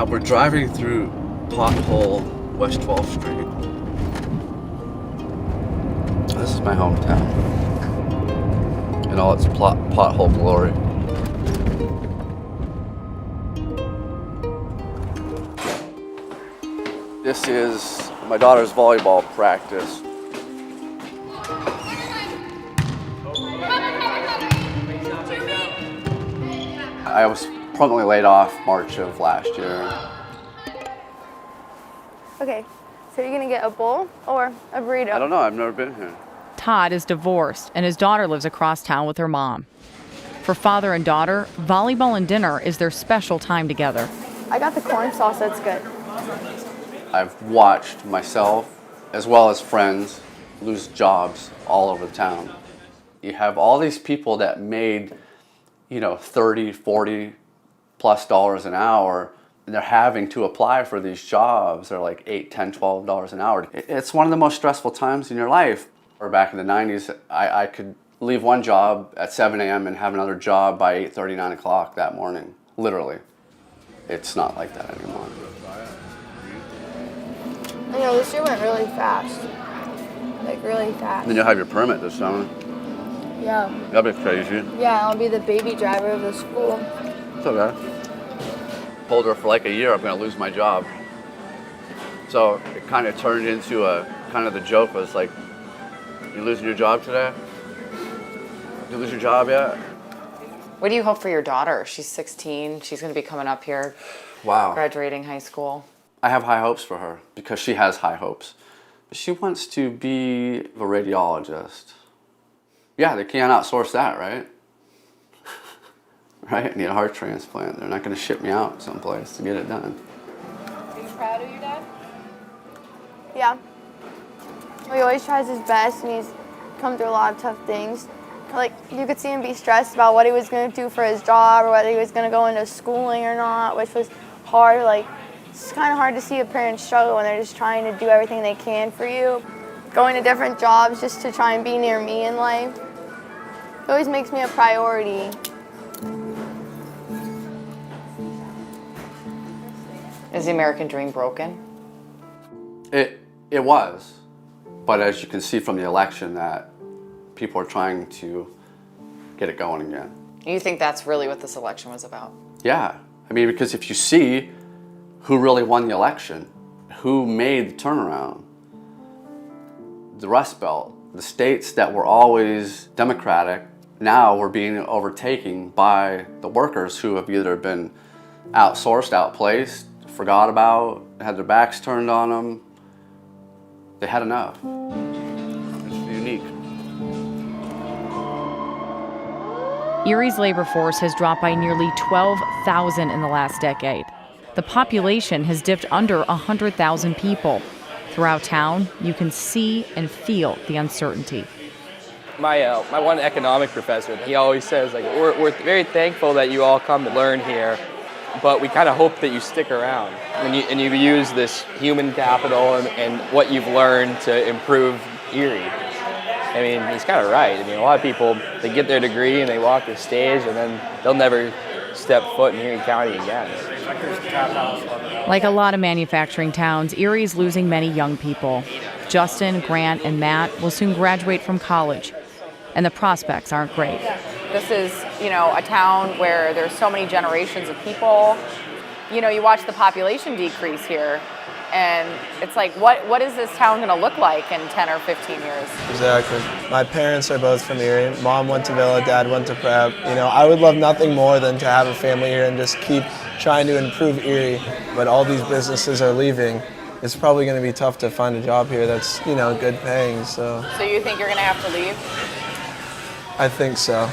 We're driving through pothole West 12th Street. This is my hometown in all its pothole glory. This is my daughter's volleyball practice. I was permanently laid off March of last year. Okay, so you're gonna get a bowl or a burrito? I don't know, I've never been here. Todd is divorced, and his daughter lives across town with her mom. For father and daughter, volleyball and dinner is their special time together. I got the corn sauce, that's good. I've watched myself, as well as friends, lose jobs all over the town. You have all these people that made, you know, $30, $40+ an hour, and they're having to apply for these jobs. They're like $8, $10, $12 an hour. It's one of the most stressful times in your life. Or back in the 90s, I could leave one job at 7 a.m. and have another job by 8:30, 9 o'clock that morning, literally. It's not like that anymore. I know, this year went really fast. Like, really fast. Then you'll have your permit this summer. Yeah. That'll be crazy. Yeah, I'll be the baby driver of the school. It's okay. Told her for like a year I'm going to lose my job. So it kind of turned into a kind of the joke was like, you losing your job today? You lose your job yet? What do you hope for your daughter? She's 16. She's going to be coming up here. Wow. Graduating high school. I have high hopes for her because she has high hopes. She wants to be a radiologist. Yeah, they can't outsource that, right? Right? I need a heart transplant. They're not going to ship me out someplace to get it done. Are you proud of your dad? Yeah. He always tries his best, and he's come through a lot of tough things. Like, you could see him be stressed about what he was going to do for his job or whether he was going to go into schooling or not, which was hard. Like, it's kind of hard to see a parent struggle when they're just trying to do everything they can for you. Going to different jobs just to try and be near me in life. It always makes me a priority. Is the American dream broken? It was. But as you can see from the election that people are trying to get it going again. You think that's really what this election was about? Yeah. I mean, because if you see who really won the election, who made the turnaround, the Rust Belt, the states that were always Democratic, Now we're being overtaken by the workers who have either been outsourced, outplaced, forgot about, had their backs turned on them. They had enough. It's unique. Erie's labor force has dropped by nearly 12,000 in the last decade. The population has dipped under 100,000 people. Throughout town, you can see and feel the uncertainty. My one economic professor, he always says, like, we're very thankful that you all come to learn here, but we kind of hope that you stick around. And you use this human capital and what you've learned to improve Erie. I mean, he's kind of right. I mean, a lot of people, they get their degree and they walk the stage and then they'll never step foot in Erie County again. Like a lot of manufacturing towns, Erie's losing many young people. Justin, Grant, and Matt will soon graduate from college, and the prospects aren't great. This is, a town where there's so many generations of people. You watch the population decrease here, and it's like, what is this town going to look like in 10 or 15 years? Exactly. My parents are both from Erie. Mom went to Villa, Dad went to prep. I would love nothing more than to have a family here and just keep trying to improve Erie, but all these businesses are leaving. It's probably going to be tough to find a job here that's, good paying, so. So you think you're going to have to leave? I think so.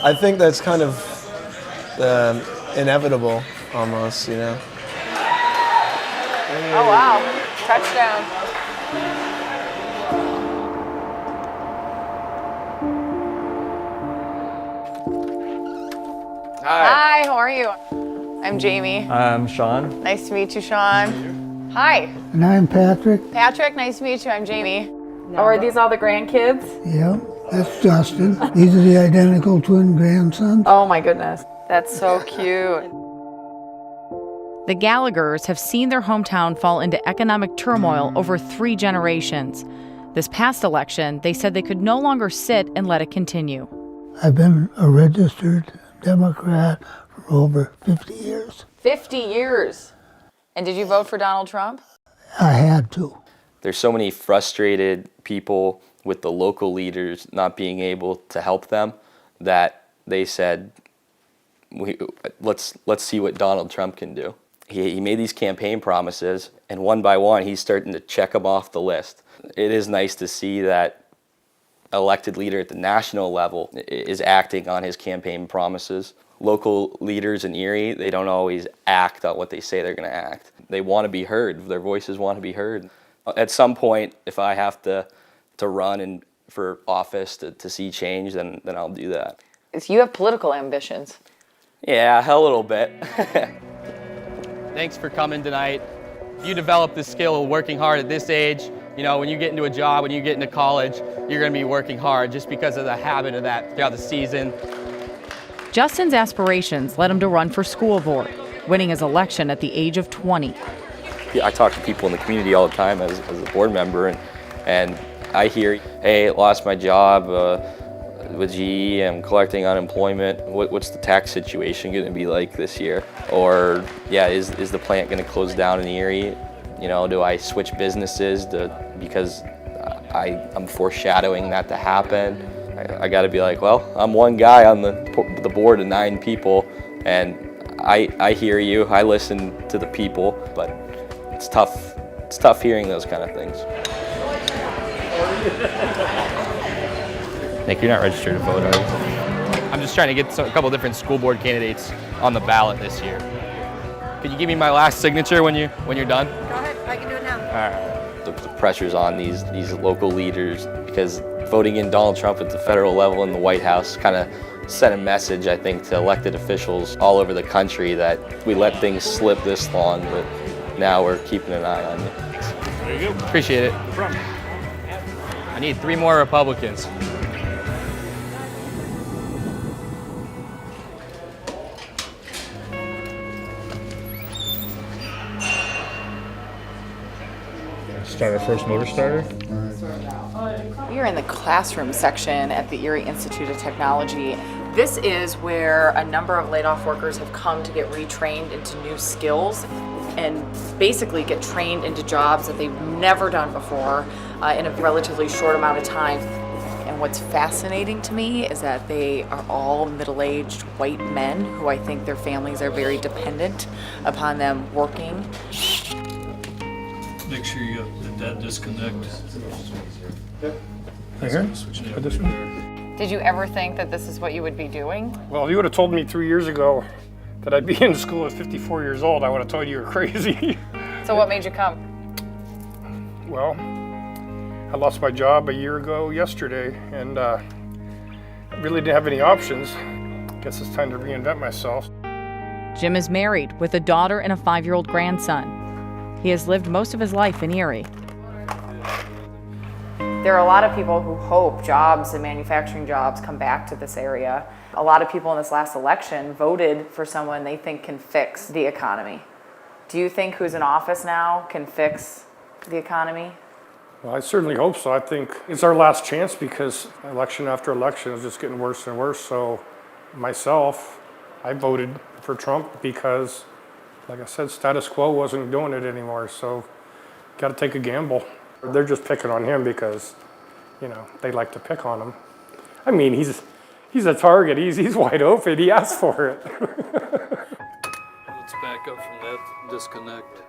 I think that's kind of inevitable, almost, Oh, wow. Touchdown. Hi, how are you? I'm Jamie. I'm Sean. Nice to meet you, Sean. Hi. And I'm Patrick. Patrick, nice to meet you. I'm Jamie. Oh, are these all the grandkids? Yep, that's Justin. These are the identical twin grandsons. Oh my goodness. That's so cute. The Gallaghers have seen their hometown fall into economic turmoil over 3 generations. This past election, they said they could no longer sit and let it continue. I've been a registered Democrat for over 50 years. 50 years. And did you vote for Donald Trump? I had to. There's so many frustrated people with the local leaders not being able to help them that they said, let's see what Donald Trump can do. He made these campaign promises, and one by one, he's starting to check them off the list. It is nice to see that elected leader at the national level is acting on his campaign promises. Local leaders in Erie, they don't always act on what they say they're going to act. They want to be heard. Their voices want to be heard. At some point, if I have to run for office to see change, then I'll do that. You have political ambitions. Yeah, a little bit. Thanks for coming tonight. You develop the skill of working hard at this age. When you get into a job, when you get into college, you're going to be working hard just because of the habit of that throughout the season. Justin's aspirations led him to run for school board, winning his election at the age of 20. Yeah, I talk to people in the community all the time as a board member, and I hear, hey, lost my job with GE, I'm collecting unemployment. What's the tax situation going to be like this year? Or, yeah, is the plant going to close down in Erie? Do I switch businesses because I'm foreshadowing that to happen? I got to be like, well, I'm one guy on the board of 9 people, and I hear you. I listen to the people, but it's tough. It's tough hearing those kind of things. Nick, you're not registered to vote, are you? I'm just trying to get a couple different school board candidates on the ballot this year. Could you give me my last signature when you're done? Go ahead, I can do it now. All right. The pressure's on these local leaders because voting in Donald Trump at the federal level in the White House kind of sent a message, I think, to elected officials all over the country that we let things slip this long, but now we're keeping an eye on you. There you go. Appreciate it. No problem. I need 3 more Republicans. Start our first motor starter. We are in the classroom section at the Erie Institute of Technology. This is where a number of laid-off workers have come to get retrained into new skills and basically get trained into jobs that they've never done before in a relatively short amount of time. And what's fascinating to me is that they are all middle-aged white men who I think their families are very dependent upon them working. Make sure you get that disconnect. Right here? This one? Did you ever think that this is what you would be doing? Well, if you would have told me 3 years ago that I'd be in school at 54 years old, I would have told you were crazy. So what made you come? Well, I lost my job a year ago yesterday, and I really didn't have any options. Guess it's time to reinvent myself. Jim is married with a daughter and a 5-year-old grandson. He has lived most of his life in Erie. There are a lot of people who hope jobs and manufacturing jobs come back to this area. A lot of people in this last election voted for someone they think can fix the economy. Do you think who's in office now can fix the economy? Well, I certainly hope so. I think it's our last chance because election after election is just getting worse and worse. So myself, I voted for Trump because, like I said, status quo wasn't doing it anymore. So got to take a gamble. They're just picking on him because, you know, they like to pick on him. I mean, he's a target. He's wide open. He asked for it. Let's back up from that disconnect.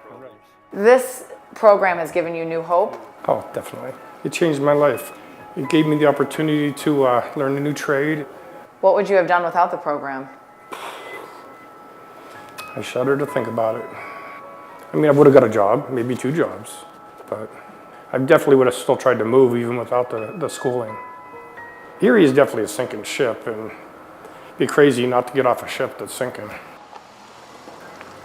This program has given you new hope? Oh, definitely. It changed my life. It gave me the opportunity to learn a new trade. What would you have done without the program? I shudder to think about it. I mean, I would have got a job, maybe 2 jobs, but I definitely would have still tried to move even without the schooling. Erie is definitely a sinking ship, and it'd be crazy not to get off a ship that's sinking.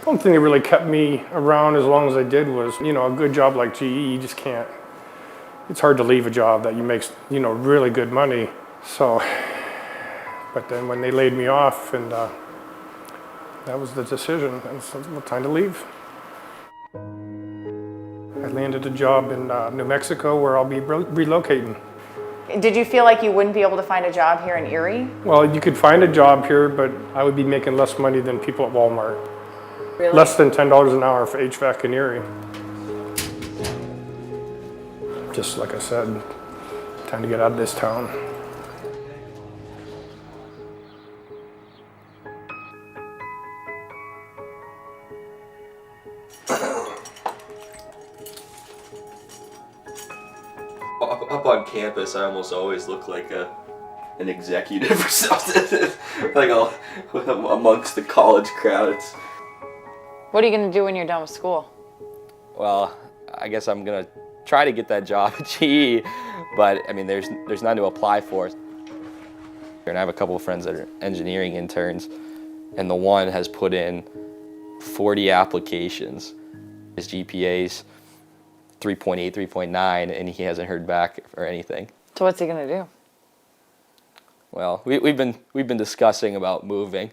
The only thing that really kept me around as long as I did was, you know, a good job like GE, you just can't, it's hard to leave a job that you make, you know, really good money. So, but then when they laid me off, and that was the decision, and so it was time to leave. I landed a job in New Mexico where I'll be relocating. Did you feel like you wouldn't be able to find a job here in Erie? Well, you could find a job here, but I would be making less money than people at Walmart. Really? Less than $10 an hour for HVAC in Erie. Just like I said, time to get out of this town. Up on campus, I almost always look like an executive or something, like amongst the college crowd. What are you going to do when you're done with school? Well, I guess I'm gonna try to get that job at GE, but I mean, there's none to apply for. And I have a couple of friends that are engineering interns, and the one has put in 40 applications. His GPA's 3.8, 3.9, and he hasn't heard back or anything. So what's he going to do? Well, we've been discussing about moving.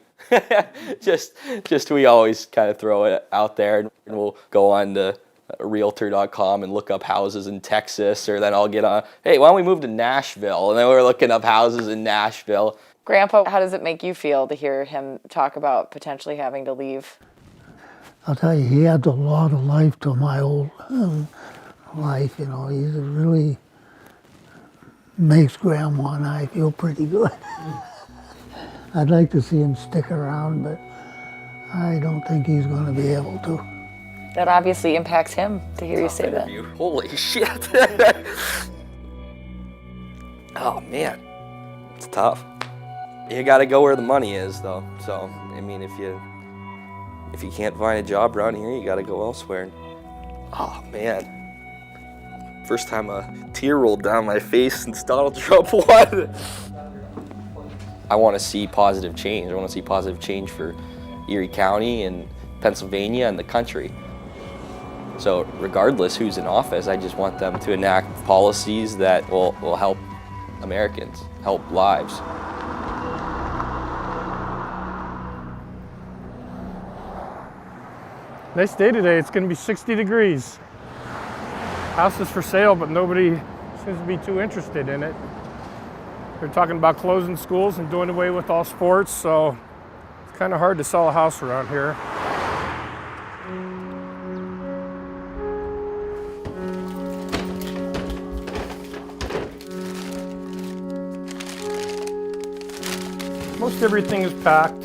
just we always kind of throw it out there, and we'll go on to realtor.com and look up houses in Texas, or then I'll get on, hey, why don't we move to Nashville? And then we're looking up houses in Nashville. Grandpa, how does it make you feel to hear him talk about potentially having to leave? I'll tell you, he adds a lot of life to my old life. You know, he really makes Grandma and I feel pretty good. I'd like to see him stick around, but I don't think he's going to be able to. That obviously impacts him to hear you say that. Holy shit. Oh man, it's tough. You gotta go where the money is though. So, I mean, if you can't find a job around here, you gotta go elsewhere. Oh man. First time a tear rolled down my face since Donald Trump won. I want to see positive change. I want to see positive change for Erie County and Pennsylvania and the country. So regardless who's in office, I just want them to enact policies that will help Americans, help lives. Nice day today. It's going to be 60 degrees. House is for sale, but nobody seems to be too interested in it. They're talking about closing schools and doing away with all sports, so it's kind of hard to sell a house around here. Most everything is packed,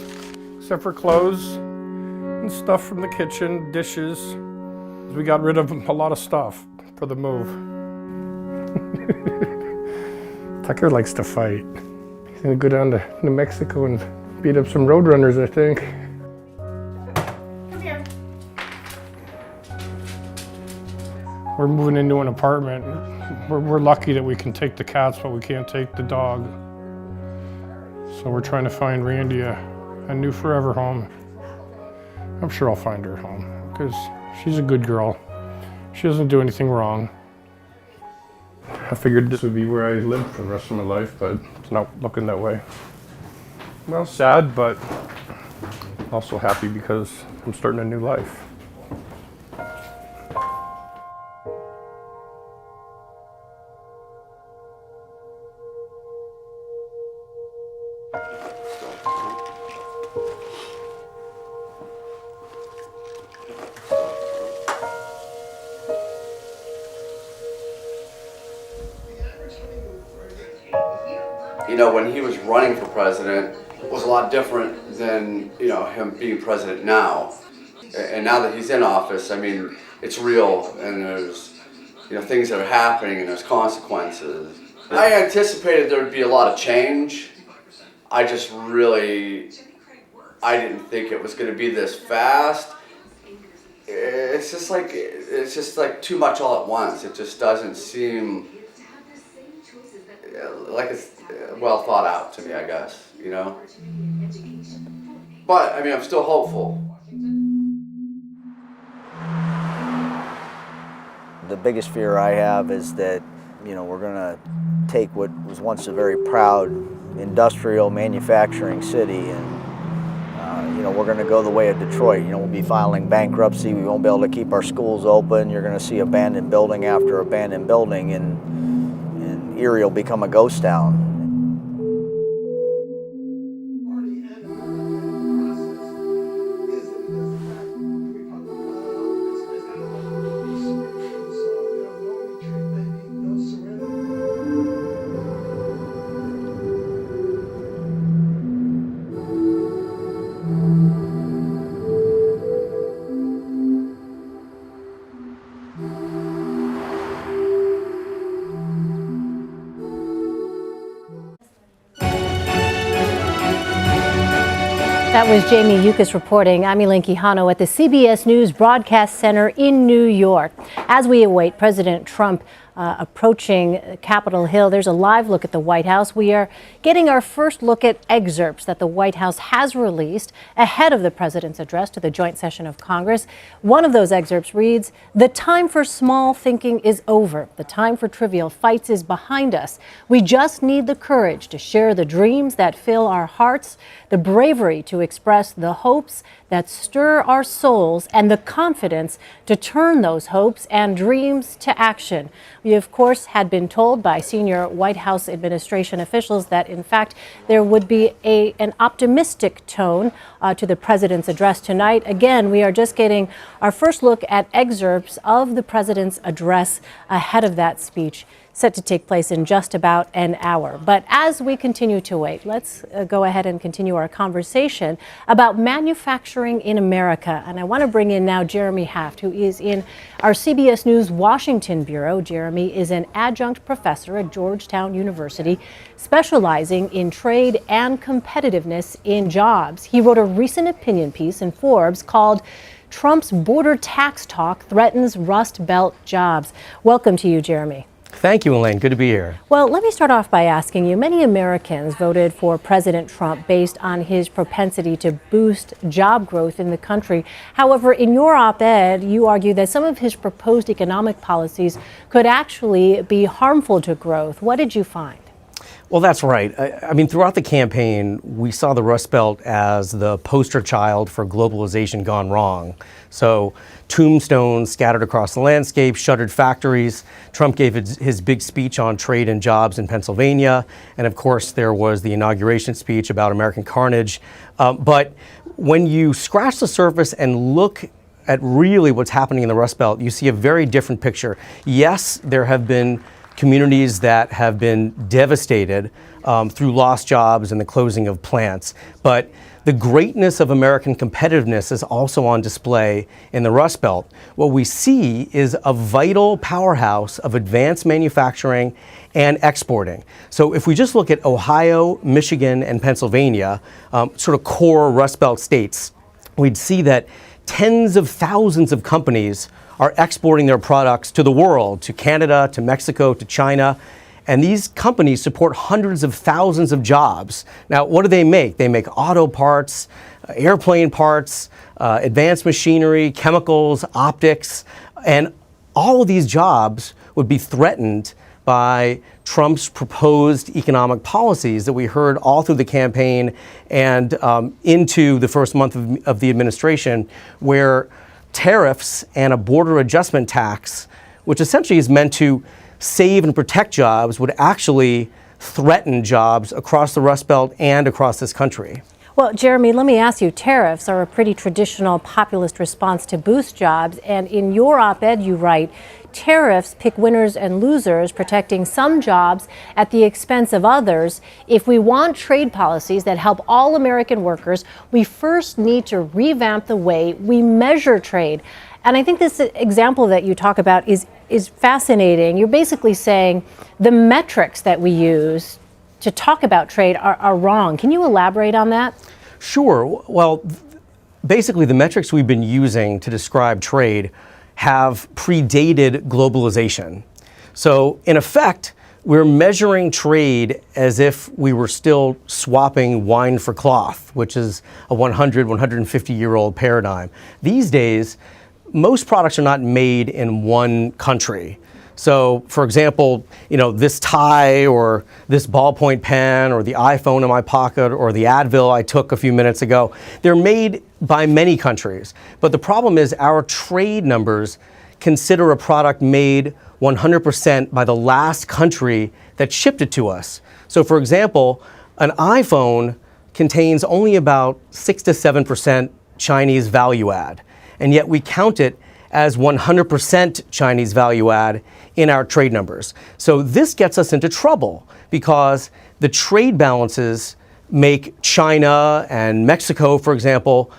except for clothes and stuff from the kitchen, dishes. We got rid of a lot of stuff for the move. Tucker likes to fight. He's gonna go down to New Mexico and beat up some roadrunners, I think. Come here. We're moving into an apartment. We're lucky that we can take the cats, but we can't take the dog. So we're trying to find Randy a new forever home. I'm sure I'll find her a home, because she's a good girl. She doesn't do anything wrong. I figured this would be where I lived for the rest of my life, but it's not looking that way. Well, sad, but also happy because I'm starting a new life. You know, when he was running for president, it was a lot different than, you know, him being president now. And now that he's in office, I mean, it's real, and there's, you know, things that are happening, and there's consequences. I anticipated there would be a lot of change. I just really, I didn't think it was going to be this fast. It's just like too much all at once. It just doesn't seem like it's well thought out to me, I guess, you know? But, I mean, I'm still hopeful. The biggest fear I have is that, you know, we're gonna take what was once a very proud industrial manufacturing city and, you know, we're gonna go the way of Detroit. You know, we'll be filing bankruptcy, we won't be able to keep our schools open, you're gonna see abandoned building after abandoned building, and Erie will become a ghost town. That was Jamie Yukas reporting. I'm Elaine Quijano at the CBS News Broadcast Center in New York. As we await President Trump approaching Capitol Hill, there's a live look at the White House. We are getting our first look at excerpts that the White House has released ahead of the president's address to the joint session of Congress. One of those excerpts reads, "The time for small thinking is over. The time for trivial fights is behind us. We just need the courage to share the dreams that fill our hearts, the bravery to express the hopes that stir our souls, and the confidence to turn those hopes and dreams to action." We, of course, had been told by senior White House administration officials that, in fact, there would be an optimistic tone to the president's address tonight. Again, we are just getting our first look at excerpts of the president's address ahead of that speech, set to take place in just about an hour. But as we continue to wait, let's go ahead and continue our conversation about manufacturing in America. And I want to bring in now Jeremy Haft, who is in our CBS News Washington Bureau. Jeremy is an adjunct professor at Georgetown University, specializing in trade and competitiveness in jobs. He wrote a recent opinion piece in Forbes called "Trump's Border Tax Talk Threatens Rust Belt Jobs." Welcome to you, Jeremy. Thank you, Elaine. Good to be here. Well, let me start off by asking you, many Americans voted for President Trump based on his propensity to boost job growth in the country. However, in your op-ed, you argue that some of his proposed economic policies could actually be harmful to growth. What did you find? Well, that's right. I mean, throughout the campaign, we saw the Rust Belt as the poster child for globalization gone wrong. So tombstones scattered across the landscape, shuttered factories. Trump gave his big speech on trade and jobs in Pennsylvania. And of course, there was the inauguration speech about American carnage. But when you scratch the surface and look at really what's happening in the Rust Belt, you see a very different picture. Yes, there have been communities that have been devastated through lost jobs and the closing of plants. But the greatness of American competitiveness is also on display in the Rust Belt. What we see is a vital powerhouse of advanced manufacturing and exporting. So if we just look at Ohio, Michigan, and Pennsylvania, sort of core Rust Belt states, we'd see that tens of thousands of companies are exporting their products to the world, to Canada, to Mexico, to China. And these companies support hundreds of thousands of jobs. Now, what do they make? They make auto parts, airplane parts, advanced machinery, chemicals, optics, and all of these jobs would be threatened by Trump's proposed economic policies that we heard all through the campaign and into the first month of the administration, where tariffs and a border adjustment tax, which essentially is meant to save and protect jobs, would actually threaten jobs across the Rust Belt and across this country. Well, Jeremy, let me ask you, tariffs are a pretty traditional populist response to boost jobs. And in your op-ed, you write, tariffs pick winners and losers, protecting some jobs at the expense of others. If we want trade policies that help all American workers, we first need to revamp the way we measure trade. And I think this example that you talk about is fascinating. You're basically saying the metrics that we use to talk about trade are wrong. Can you elaborate on that? Sure. Well, basically the metrics we've been using to describe trade have predated globalization. So in effect, we're measuring trade as if we were still swapping wine for cloth, which is a 150-year-old paradigm. These days, most products are not made in one country. So, for example, this tie or this ballpoint pen or the iPhone in my pocket or the Advil I took a few minutes ago, they're made by many countries. But the problem is our trade numbers consider a product made 100% by the last country that shipped it to us. So, for example, an iPhone contains only about 6 to 7% Chinese value add. And yet we count it as 100% Chinese value add in our trade numbers. So this gets us into trouble because the trade balances make China and Mexico, for example,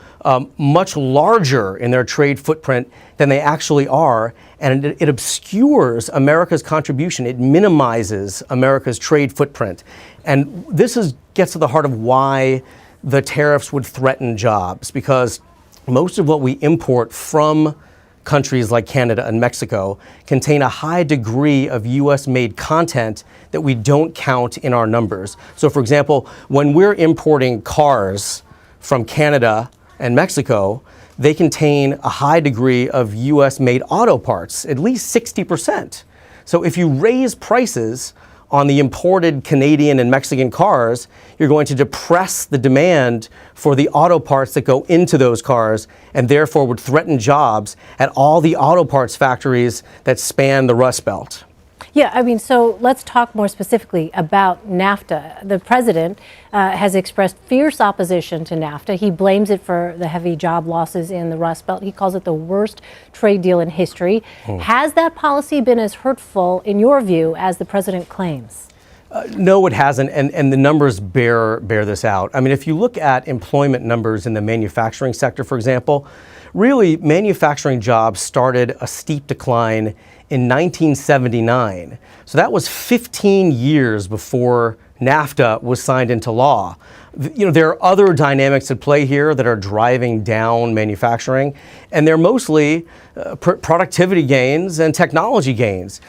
much larger in their trade footprint than they actually are, and it obscures America's contribution. It minimizes America's trade footprint. And this gets to the heart of why the tariffs would threaten jobs, because most of what we import from countries like Canada and Mexico contain a high degree of US-made content that we don't count in our numbers. So for example, when we're importing cars from Canada and Mexico, they contain a high degree of US-made auto parts, at least 60%. So if you raise prices on the imported Canadian and Mexican cars, you're going to depress the demand for the auto parts that go into those cars, and therefore would threaten jobs at all the auto parts factories that span the Rust Belt. Yeah, I mean, so let's talk more specifically about NAFTA. The president has expressed fierce opposition to NAFTA. He blames it for the heavy job losses in the Rust Belt. He calls it the worst trade deal in history. Has that policy been as hurtful, in your view, as the president claims? No, it hasn't, and the numbers bear this out. I mean, if you look at employment numbers in the manufacturing sector, for example, really manufacturing jobs started a steep decline in 1979. So that was 15 years before NAFTA was signed into law. There are other dynamics at play here that are driving down manufacturing, and they're mostly productivity gains and technology gains.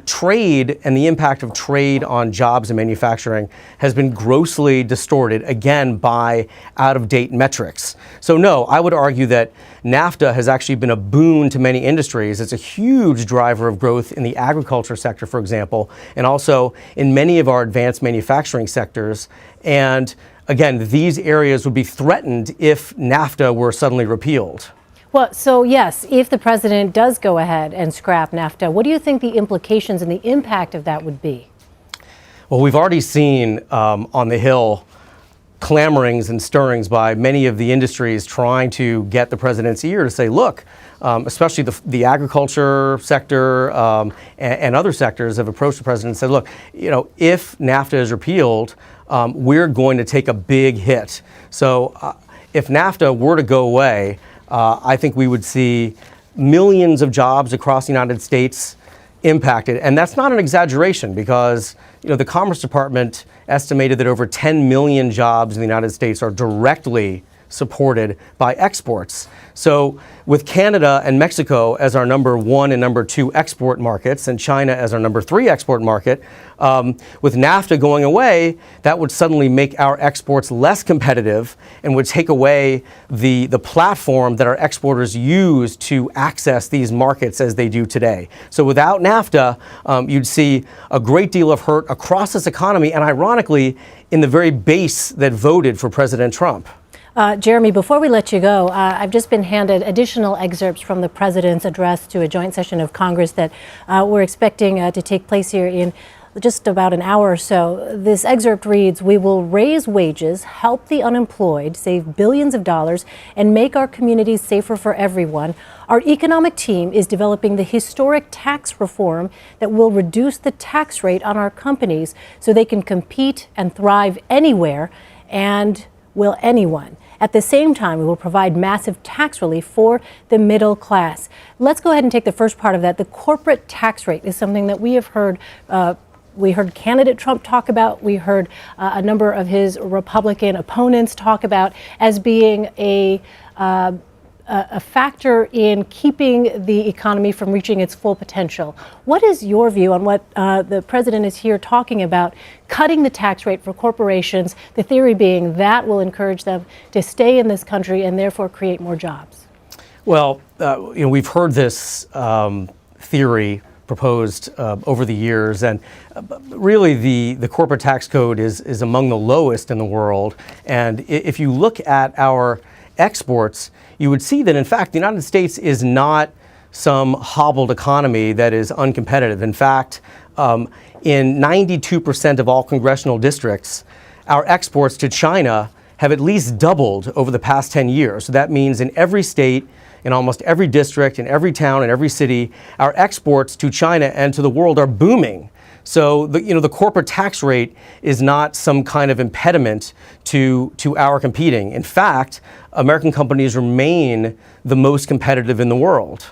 Trade and the impact of trade on jobs and manufacturing has been grossly distorted, again, by out-of-date metrics. So no, I would argue that NAFTA has actually been a boon to many industries. It's a huge driver of growth in the agriculture sector, for example, and also in many of our advanced manufacturing sectors. And again, these areas would be threatened if NAFTA were suddenly repealed. Well, so yes, if the president does go ahead and scrap NAFTA, what do you think the implications and the impact of that would be? Well, we've already seen on the Hill clamorings and stirrings by many of the industries trying to get the president's ear to say, look, especially the agriculture sector and other sectors have approached the president and said, look, if NAFTA is repealed, we're going to take a big hit. So if NAFTA were to go away, I think we would see millions of jobs across the United States impacted. And that's not an exaggeration because the Commerce Department estimated that over 10 million jobs in the United States are directly supported by exports. So with Canada and Mexico as our number 1 and number 2 export markets and China as our number 3 export market, with NAFTA going away, that would suddenly make our exports less competitive and would take away the platform that our exporters use to access these markets as they do today. So without NAFTA, you'd see a great deal of hurt across this economy and ironically in the very base that voted for President Trump. Jeremy, before we let you go, I've just been handed additional excerpts from the president's address to a joint session of Congress that we're expecting to take place here in just about an hour or so. This excerpt reads, "We will raise wages, help the unemployed, save billions of dollars, and make our communities safer for everyone. Our economic team is developing the historic tax reform that will reduce the tax rate on our companies so they can compete and thrive anywhere, and will anyone. At the same time, we will provide massive tax relief for the middle class." Let's go ahead and take the first part of that. The corporate tax rate is something that we have heard. We heard candidate Trump talk about. We heard a number of his Republican opponents talk about as being a factor in keeping the economy from reaching its full potential. What is your view on what the president is here talking about, cutting the tax rate for corporations, the theory being that will encourage them to stay in this country and therefore create more jobs? Well, we've heard this theory proposed over the years, and really the corporate tax code is among the lowest in the world. And if you look at our exports, you would see that, in fact, the United States is not some hobbled economy that is uncompetitive. In fact, in 92% of all congressional districts, our exports to China have at least doubled over the past 10 years. So that means in every state, in almost every district, in every town, in every city, our exports to China and to the world are booming. So the corporate tax rate is not some kind of impediment to our competing. In fact, American companies remain the most competitive in the world.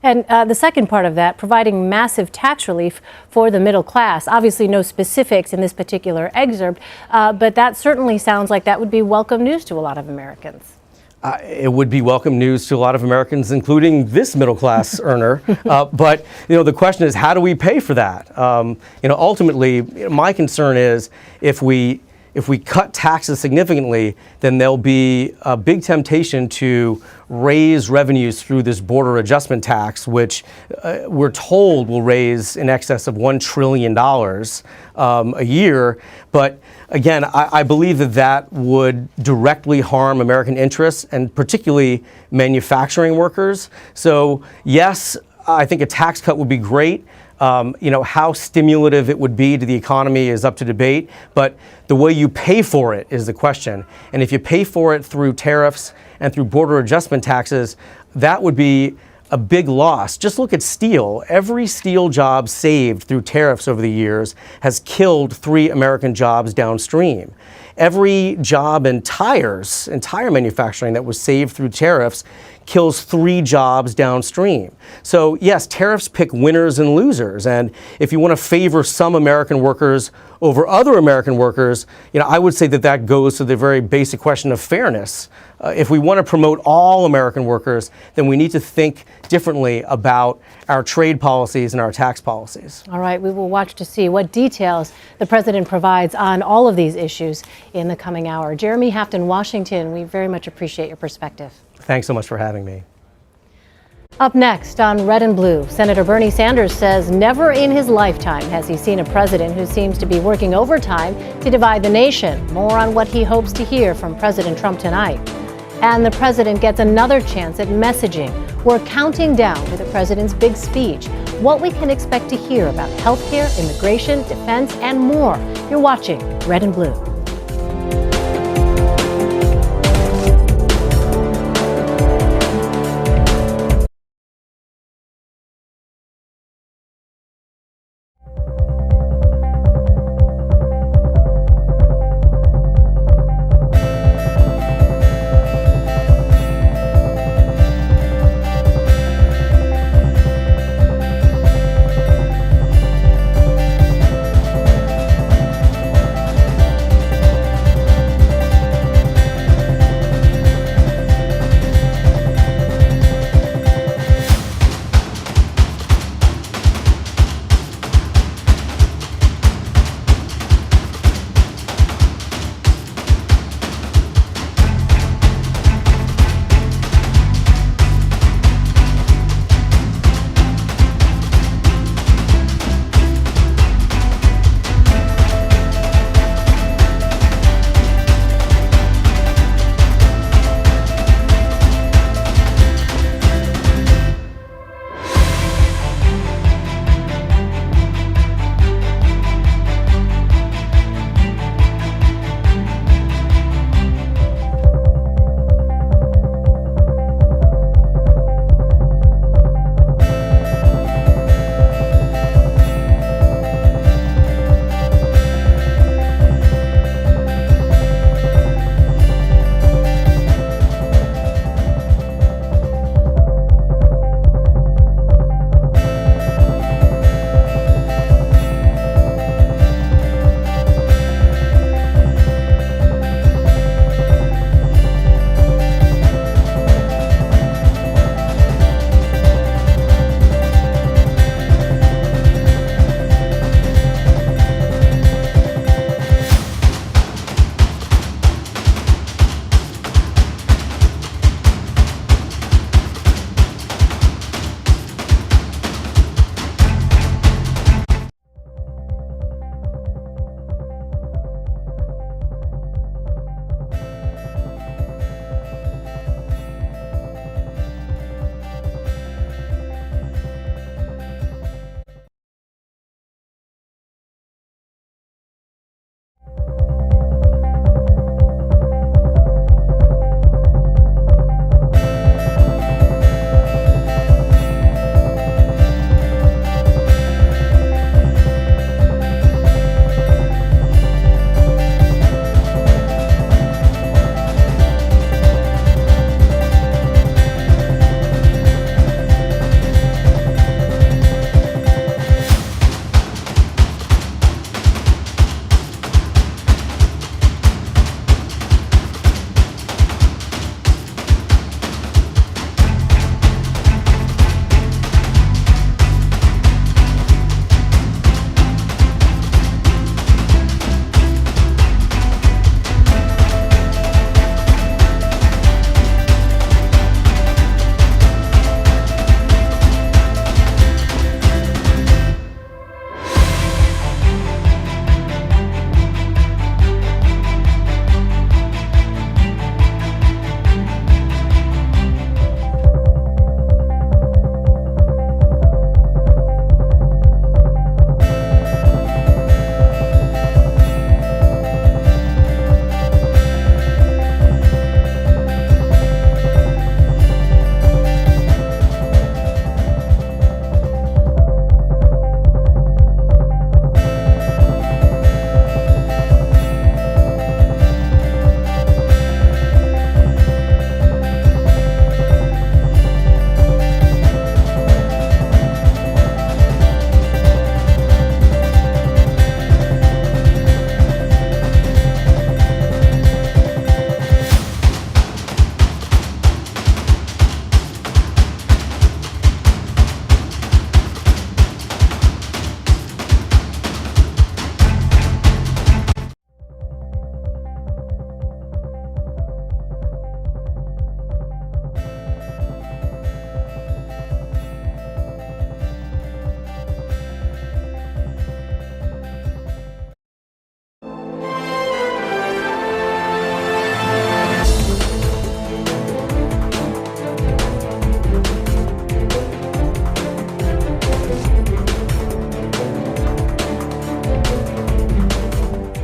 And the second part of that, providing massive tax relief for the middle class. Obviously, no specifics in this particular excerpt, but that certainly sounds like that would be welcome news to a lot of Americans. It would be welcome news to a lot of Americans, including this middle class earner. But the question is, how do we pay for that? Ultimately, my concern is if we cut taxes significantly, then there'll be a big temptation to raise revenues through this border adjustment tax, which we're told will raise in excess of $1 trillion a year. But again, I believe that would directly harm American interests and particularly manufacturing workers. So yes, I think a tax cut would be great. How stimulative it would be to the economy is up to debate, but the way you pay for it is the question. And if you pay for it through tariffs and through border adjustment taxes, that would be a big loss. Just look at steel. Every steel job saved through tariffs over the years has killed 3 American jobs downstream. Every job in tires, in tire manufacturing that was saved through tariffs kills 3 jobs downstream. So yes, tariffs pick winners and losers. And if you want to favor some American workers over other American workers, I would say that goes to the very basic question of fairness. If we want to promote all American workers, then we need to think differently about our trade policies and our tax policies. All right, we will watch to see what details the president provides on all of these issues in the coming hour. Jeremy Hafton, Washington, we very much appreciate your perspective. Thanks so much for having me. Up next on Red and Blue, Senator Bernie Sanders says never in his lifetime has he seen a president who seems to be working overtime to divide the nation. More on what he hopes to hear from President Trump tonight. And the president gets another chance at messaging. We're counting down to the president's big speech. What we can expect to hear about healthcare, immigration, defense, and more. You're watching Red and Blue.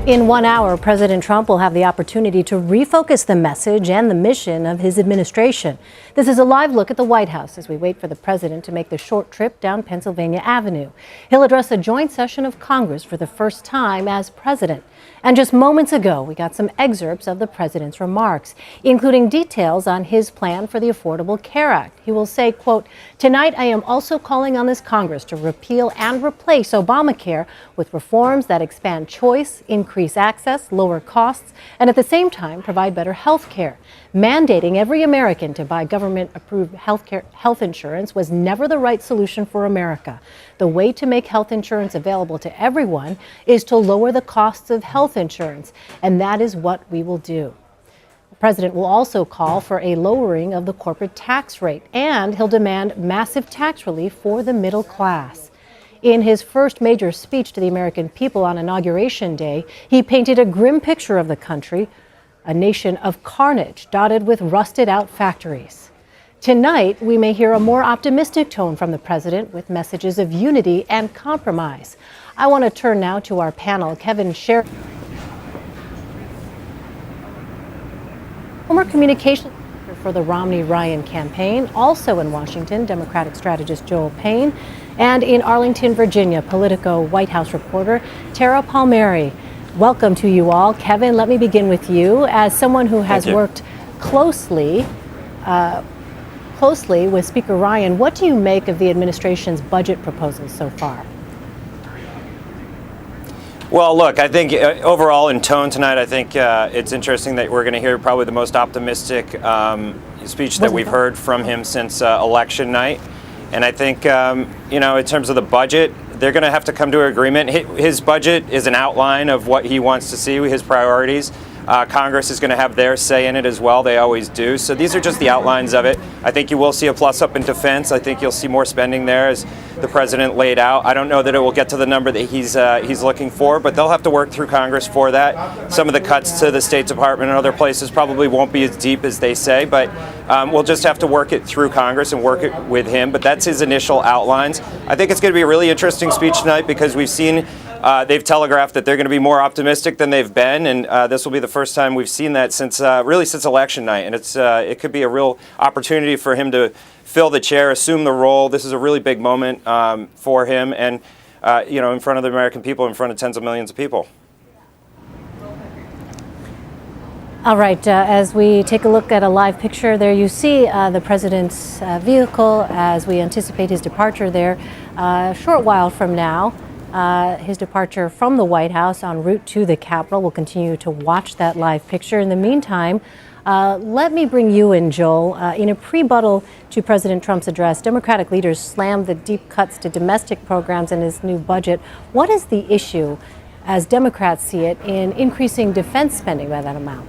In 1 hour, President Trump will have the opportunity to refocus the message and the mission of his administration. This is a live look at the White House as we wait for the president to make the short trip down Pennsylvania Avenue. He'll address a joint session of Congress for the first time as president. And just moments ago, we got some excerpts of the president's remarks, including details on his plan for the Affordable Care Act. He will say, quote, "Tonight I am also calling on this Congress to repeal and replace Obamacare with reforms that expand choice, increase access, lower costs, and at the same time provide better health care. Mandating every American to buy government-approved health insurance was never the right solution for America. The way to make health insurance available to everyone is to lower the costs of health insurance, and that is what we will do." The president will also call for a lowering of the corporate tax rate, and he'll demand massive tax relief for the middle class. In his first major speech to the American people on Inauguration Day, he painted a grim picture of the country, a nation of carnage dotted with rusted-out factories. Tonight, we may hear a more optimistic tone from the president with messages of unity and compromise. I want to turn now to our panel. Kevin Sher, former communications director for the Romney-Ryan campaign, also in Washington, Democratic strategist Joel Payne, and in Arlington, Virginia, Politico White House reporter Tara Palmieri. Welcome to you all. Kevin, let me begin with you. As someone who has worked closely with Speaker Ryan, what do you make of the administration's budget proposals so far? Well, look, I think overall in tone tonight, I think it's interesting that we're going to hear probably the most optimistic speech that we've heard from him since election night. And I think, in terms of the budget, they're going to have to come to an agreement. His budget is an outline of what he wants to see, his priorities. Congress is going to have their say in it as well. They always do. So these are just the outlines of it. I think you will see a plus up in defense. I think you'll see more spending there as the president laid out. I don't know that it will get to the number that he's looking for, but they'll have to work through Congress for that. Some of the cuts to the State Department and other places probably won't be as deep as they say, but we'll just have to work it through Congress and work it with him. But that's his initial outlines. I think it's going to be a really interesting speech tonight because we've seen they've telegraphed that they're going to be more optimistic than they've been, and this will be the first time we've seen that since election night. And it could be a real opportunity for him to fill the chair, assume the role. This is a really big moment for him, and in front of the American people, in front of tens of millions of people. All right, as we take a look at a live picture, there you see the president's vehicle as we anticipate his departure there a short while from now. His departure from the White House en route to the Capitol. We'll continue to watch that live picture. In the meantime, let me bring you in, Joel. In a pre-buttal to President Trump's address, Democratic leaders slammed the deep cuts to domestic programs in his new budget. What is the issue, as Democrats see it, in increasing defense spending by that amount?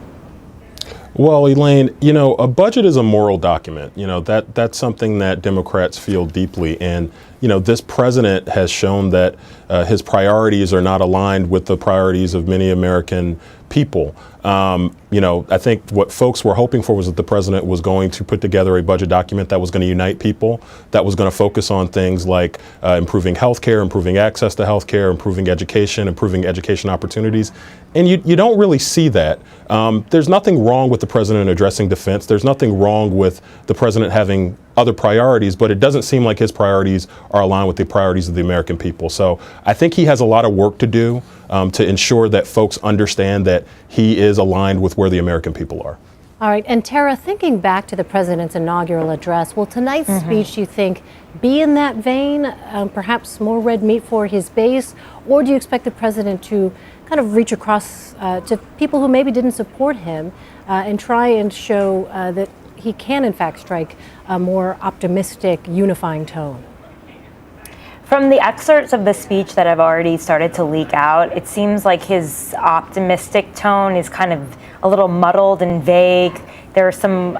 Well, Elaine, a budget is a moral document. That's something that Democrats feel deeply. And, this president has shown that his priorities are not aligned with the priorities of many American people. I think what folks were hoping for was that the president was going to put together a budget document that was going to unite people, that was going to focus on things like improving health care, improving access to health care, improving education opportunities. And you don't really see that. There's nothing wrong with the president addressing defense. There's nothing wrong with the president having other priorities, but it doesn't seem like his priorities are aligned with the priorities of the American people. So I think he has a lot of work to do to ensure that folks understand that he is aligned with where the American people are. All right, and Tara, thinking back to the president's inaugural address, will tonight's speech, you think, be in that vein, perhaps more red meat for his base, or do you expect the president to kind of reach across to people who maybe didn't support him and try and show that he can, in fact, strike a more optimistic, unifying tone? From the excerpts of the speech that have already started to leak out, it seems like his optimistic tone is kind of a little muddled and vague. There are some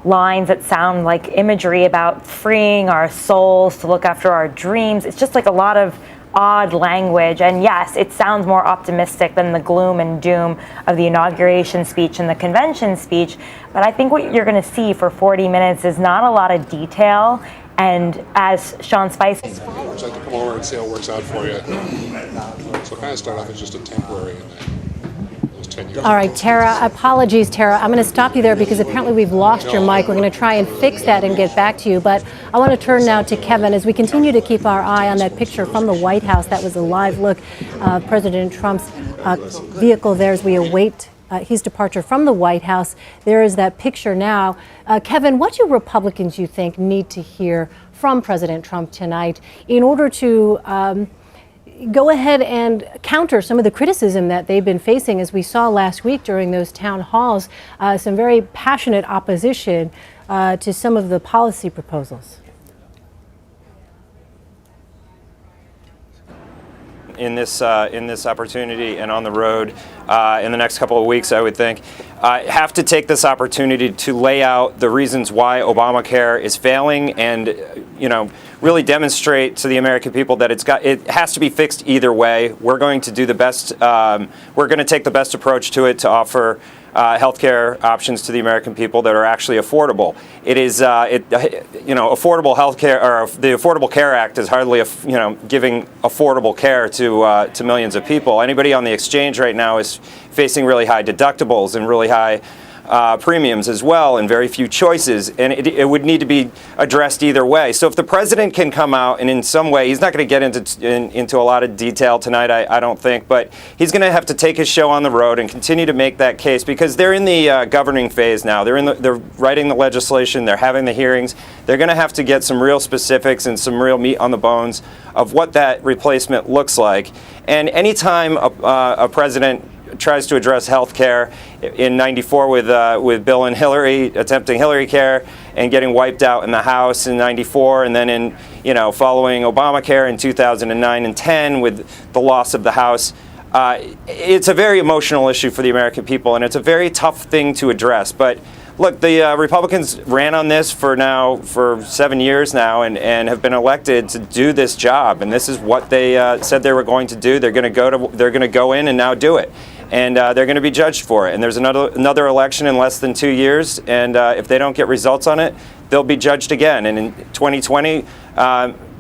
lines that sound like imagery about freeing our souls to look after our dreams. It's just like a lot of odd language. And yes, it sounds more optimistic than the gloom and doom of the inauguration speech and the convention speech. But I think what you're going to see for 40 minutes is not a lot of detail. And as Sean Spicer, I'd like to come over and see how it works out for you. So kind of start off as just a temporary, and then continue. All right, Tara, apologies, Tara. I'm going to stop you there because apparently we've lost your mic. We're going to try and fix that and get back to you. But I want to turn now to Kevin as we continue to keep our eye on that picture from the White House. That was a live look of President Trump's vehicle there as we await his departure from the White House. There is that picture now. Kevin, what do Republicans, you think, need to hear from President Trump tonight in order to go ahead and counter some of the criticism that they've been facing, as we saw last week during those town halls, some very passionate opposition to some of the policy proposals? In this opportunity and on the road in the next couple of weeks, I would think, have to take this opportunity to lay out the reasons why Obamacare is failing, and really demonstrate to the American people that it has to be fixed either way. We're going to do the best. We're going to take the best approach to it to offer healthcare options to the American people that are actually affordable. It is, affordable healthcare, or the Affordable Care Act is hardly, giving affordable care to millions of people. Anybody on the exchange right now is facing really high deductibles and really high premiums as well, and very few choices, and it would need to be addressed either way. So if the president can come out and in some way, he's not going to get into a lot of detail tonight, I don't think, but he's going to have to take his show on the road and continue to make that case, because they're in the governing phase now. They're writing the legislation, they're having the hearings. They're going to have to get some real specifics and some real meat on the bones of what that replacement looks like. And anytime a president tries to address health care in '94 with Bill and Hillary attempting Hillary care and getting wiped out in the House in '94, and then in following Obamacare in 2009 and 10 with the loss of the House. It's a very emotional issue for the American people, and it's a very tough thing to address. But look, the Republicans ran on this for 7 years now, and have been elected to do this job, and this is what they said they were going to do. They're going to go in and now do it. And they're going to be judged for it. And there's another election in less than 2 years, and if they don't get results on it, they'll be judged again. And in 2020,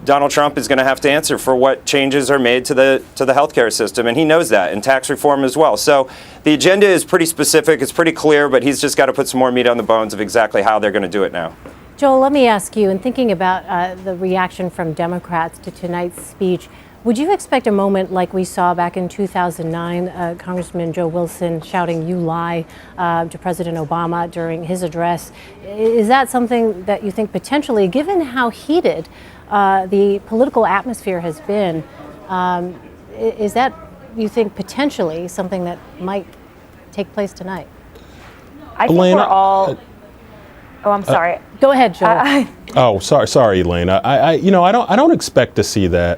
Donald Trump is going to have to answer for what changes are made to the healthcare system, and he knows that, and tax reform as well. So the agenda is pretty specific, it's pretty clear, but he's just got to put some more meat on the bones of exactly how they're going to do it now. Joel, let me ask you, in thinking about the reaction from Democrats to tonight's speech, would you expect a moment like we saw back in 2009, Congressman Joe Wilson shouting, "You lie," to President Obama during his address? Is that something that you think potentially, given how heated the political atmosphere has been, is that, you think, potentially something that might take place tonight? I think we're all... Oh, I'm sorry. Go ahead, Joel. Sorry, Elaine. I don't expect to see that,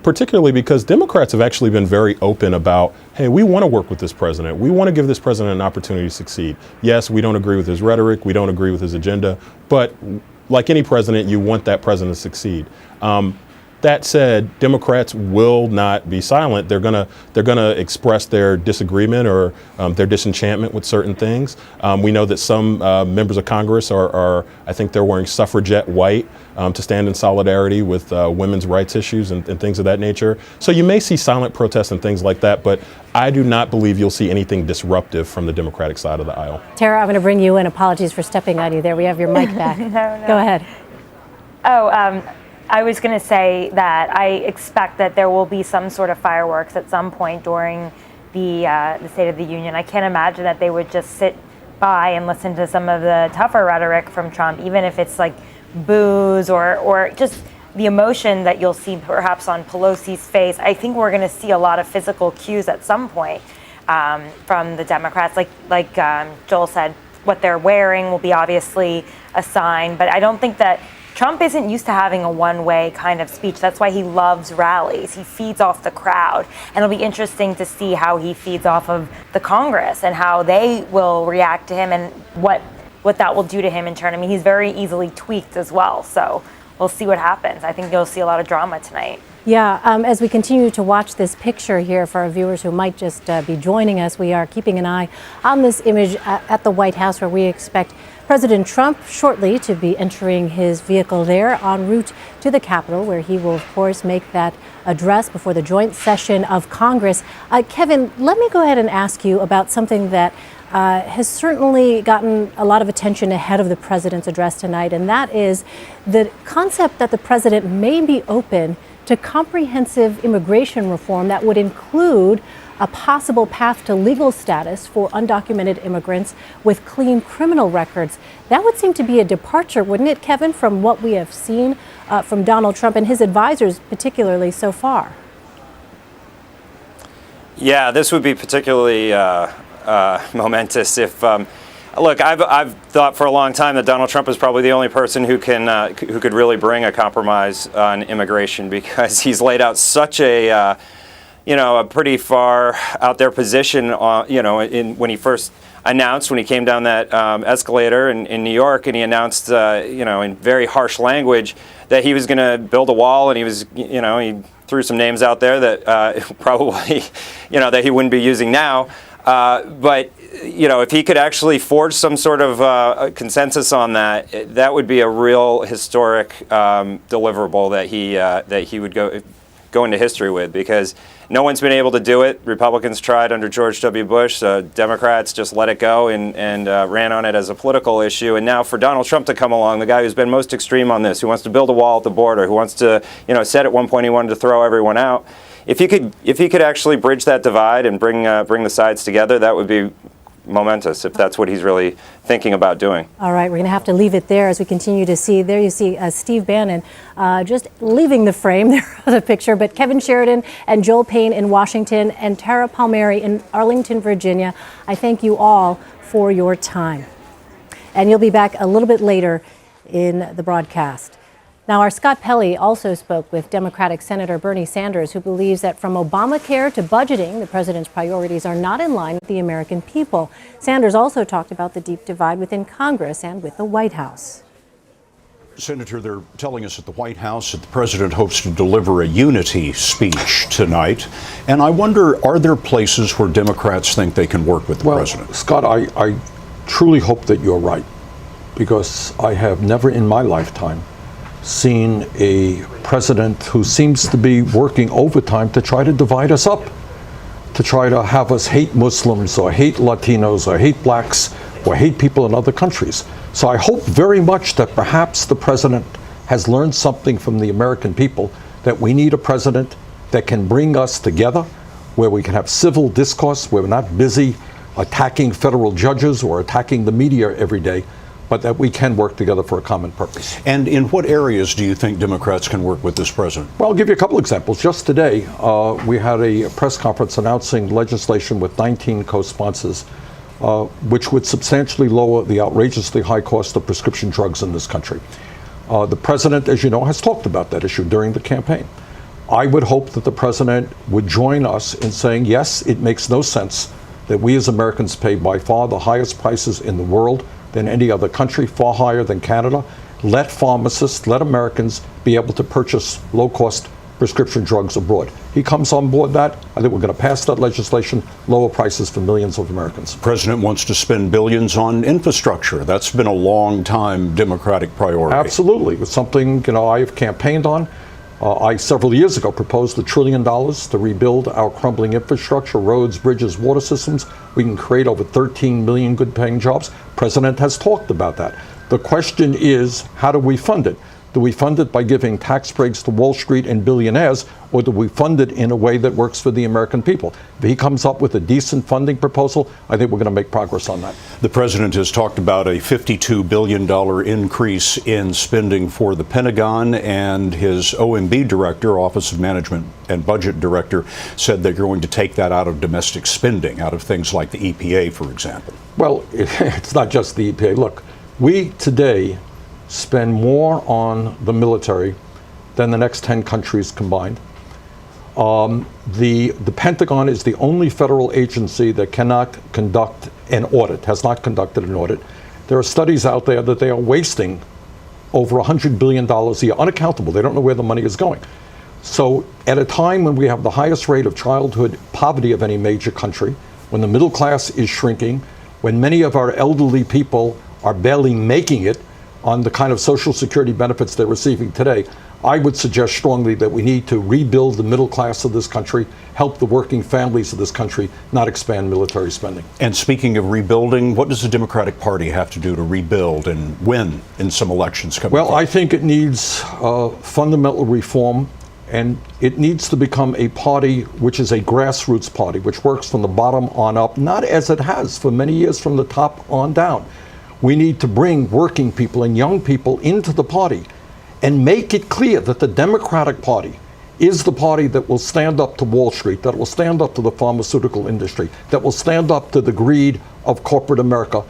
particularly because Democrats have actually been very open about, hey, we want to work with this president. We want to give this president an opportunity to succeed. Yes, we don't agree with his rhetoric. We don't agree with his agenda. But like any president, you want that president to succeed. That said, Democrats will not be silent. They're gonna express their disagreement or their disenchantment with certain things. We know that some members of Congress are I think they're wearing suffragette white to stand in solidarity with women's rights issues and things of that nature. So you may see silent protests and things like that, but I do not believe you'll see anything disruptive from the Democratic side of the aisle. Tara, I'm going to bring you in. Apologies for stepping on you there. We have your mic back. No. Go ahead. I was going to say that I expect that there will be some sort of fireworks at some point during the State of the Union. I can't imagine that they would just sit by and listen to some of the tougher rhetoric from Trump, even if it's like boos or just the emotion that you'll see perhaps on Pelosi's face. I think we're going to see a lot of physical cues at some point from the Democrats. Like Joel said, what they're wearing will be obviously a sign, but I don't think that Trump isn't used to having a one-way kind of speech. That's why he loves rallies. He feeds off the crowd. And it'll be interesting to see how he feeds off of the Congress and how they will react to him and what that will do to him in turn. I mean, he's very easily tweaked as well. So we'll see what happens. I think you'll see a lot of drama tonight. Yeah, as we continue to watch this picture here for our viewers who might just be joining us, we are keeping an eye on this image at the White House, where we expect President Trump shortly to be entering his vehicle there en route to the Capitol, where he will, of course, make that address before the joint session of Congress. Kevin, let me go ahead and ask you about something that has certainly gotten a lot of attention ahead of the president's address tonight, and that is the concept that the president may be open to comprehensive immigration reform that would include a possible path to legal status for undocumented immigrants with clean criminal records. That would seem to be a departure, wouldn't it, Kevin, from what we have seen from Donald Trump and his advisors, particularly so far? Yeah, this would be particularly momentous if. Look, I've thought for a long time that Donald Trump is probably the only person who could really bring a compromise on immigration, because he's laid out such a a pretty far out there position when he first announced, when he came down that escalator in New York, and he announced in very harsh language that he was going to build a wall, and he threw some names out there that probably that he wouldn't be using now. But if he could actually forge some sort of consensus on that, that would be a real historic deliverable that he would go into history with, because no one's been able to do it. Republicans tried under George W. Bush. Democrats just let it go and ran on it as a political issue. And now for Donald Trump to come along, the guy who's been most extreme on this, who wants to build a wall at the border, who wants to, said at one point he wanted to throw everyone out. If he could actually bridge that divide and bring the sides together, that would be momentous, if that's what he's really thinking about doing. All right, we're going to have to leave it there as we continue to see. There you see Steve Bannon just leaving the frame there of the picture, but Kevin Sheridan and Joel Payne in Washington and Tara Palmieri in Arlington, Virginia, I thank you all for your time. And you'll be back a little bit later in the broadcast. Now, our Scott Pelley also spoke with Democratic Senator Bernie Sanders, who believes that from Obamacare to budgeting, the president's priorities are not in line with the American people. Sanders also talked about the deep divide within Congress and with the White House. Senator, they're telling us at the White House that the president hopes to deliver a unity speech tonight. And I wonder, are there places where Democrats think they can work with the president? Scott, I truly hope that you're right, because I have never in my lifetime seen a president who seems to be working overtime to try to divide us up, to try to have us hate Muslims or hate Latinos or hate blacks or hate people in other countries. So I hope very much that perhaps the president has learned something from the American people, that we need a president that can bring us together, where we can have civil discourse, where we're not busy attacking federal judges or attacking the media every day, but that we can work together for a common purpose. And in what areas do you think Democrats can work with this president? Well, I'll give you a couple examples. Just today, we had a press conference announcing legislation with 19 co-sponsors, which would substantially lower the outrageously high cost of prescription drugs in this country. The president, as you know, has talked about that issue during the campaign. I would hope that the president would join us in saying, yes, it makes no sense that we as Americans pay by far the highest prices in the world than any other country, far higher than Canada. Let pharmacists, let Americans be able to purchase low-cost prescription drugs abroad. He comes on board that. I think we're going to pass that legislation, lower prices for millions of Americans. The president wants to spend billions on infrastructure. That's been a long time Democratic priority. Absolutely. It's something I have campaigned on. I, several years ago, proposed $1 trillion to rebuild our crumbling infrastructure, roads, bridges, water systems. We can create over 13 million good-paying jobs. President has talked about that. The question is, how do we fund it? Do we fund it by giving tax breaks to Wall Street and billionaires, or do we fund it in a way that works for the American people? If he comes up with a decent funding proposal, I think we're going to make progress on that. The president has talked about a $52 billion increase in spending for the Pentagon, and his OMB director, Office of Management and Budget Director, said they're going to take that out of domestic spending, out of things like the EPA, for example. Well, it's not just the EPA. Look, we today spend more on the military than the next 10 countries combined. The Pentagon is the only federal agency that cannot conduct an audit, has not conducted an audit. There are studies out there that they are wasting over $100 billion a year, unaccountable. They don't know where the money is going. So at a time when we have the highest rate of childhood poverty of any major country, when the middle class is shrinking, when many of our elderly people are barely making it on the kind of Social Security benefits they're receiving today, I would suggest strongly that we need to rebuild the middle class of this country, help the working families of this country, not expand military spending. And speaking of rebuilding, what does the Democratic Party have to do to rebuild and win in some elections coming Well, forward? I think it needs fundamental reform, and it needs to become a party which is a grassroots party, which works from the bottom on up, not as it has for many years from the top on down. We need to bring working people and young people into the party and make it clear that the Democratic Party is the party that will stand up to Wall Street, that will stand up to the pharmaceutical industry, that will stand up to the greed of corporate America,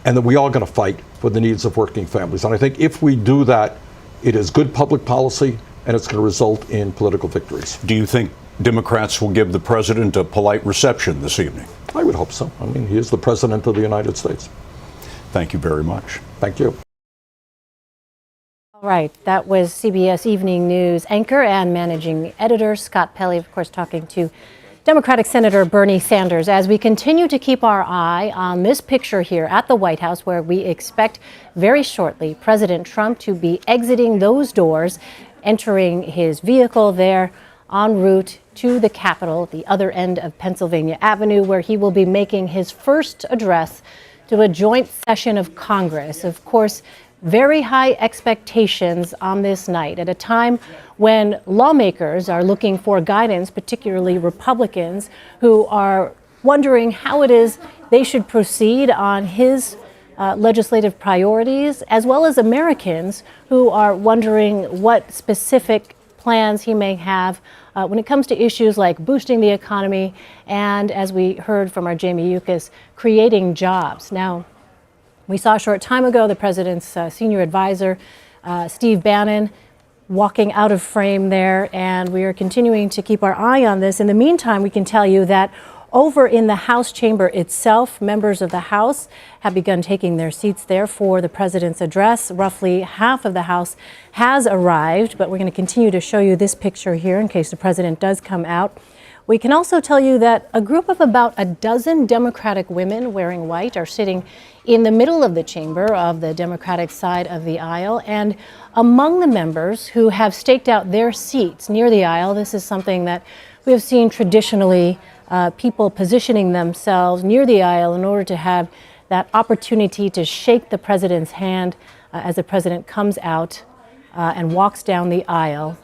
and that we are going to fight for the needs of working families. And I think if we do that, it is good public policy, and it's going to result in political victories. Do you think Democrats will give the president a polite reception this evening? I would hope so. I mean, he is the president of the United States. Thank you very much. Thank you. All right, that was CBS Evening News anchor and managing editor Scott Pelley, of course, talking to Democratic Senator Bernie Sanders as we continue to keep our eye on this picture here at the White House, where we expect very shortly President Trump to be exiting those doors, entering his vehicle there en route to the Capitol, the other end of Pennsylvania Avenue, where he will be making his first address to a joint session of Congress. Of course, very high expectations on this night at a time when lawmakers are looking for guidance, particularly Republicans who are wondering how it is they should proceed on his legislative priorities, as well as Americans who are wondering what specific plans he may have when it comes to issues like boosting the economy and, as we heard from our Jamie Yuccas, creating jobs. Now, we saw a short time ago the president's senior advisor, Steve Bannon, walking out of frame there, and we are continuing to keep our eye on this. In the meantime, we can tell you that over in the House chamber itself, members of the House have begun taking their seats there for the president's address. Roughly half of the House has arrived, but we're going to continue to show you this picture here in case the president does come out. We can also tell you that a group of about a dozen Democratic women wearing white are sitting in the middle of the chamber of the Democratic side of the aisle. And among the members who have staked out their seats near the aisle, this is something that we have seen traditionally, people positioning themselves near the aisle in order to have that opportunity to shake the president's hand as the president comes out and walks down the aisle.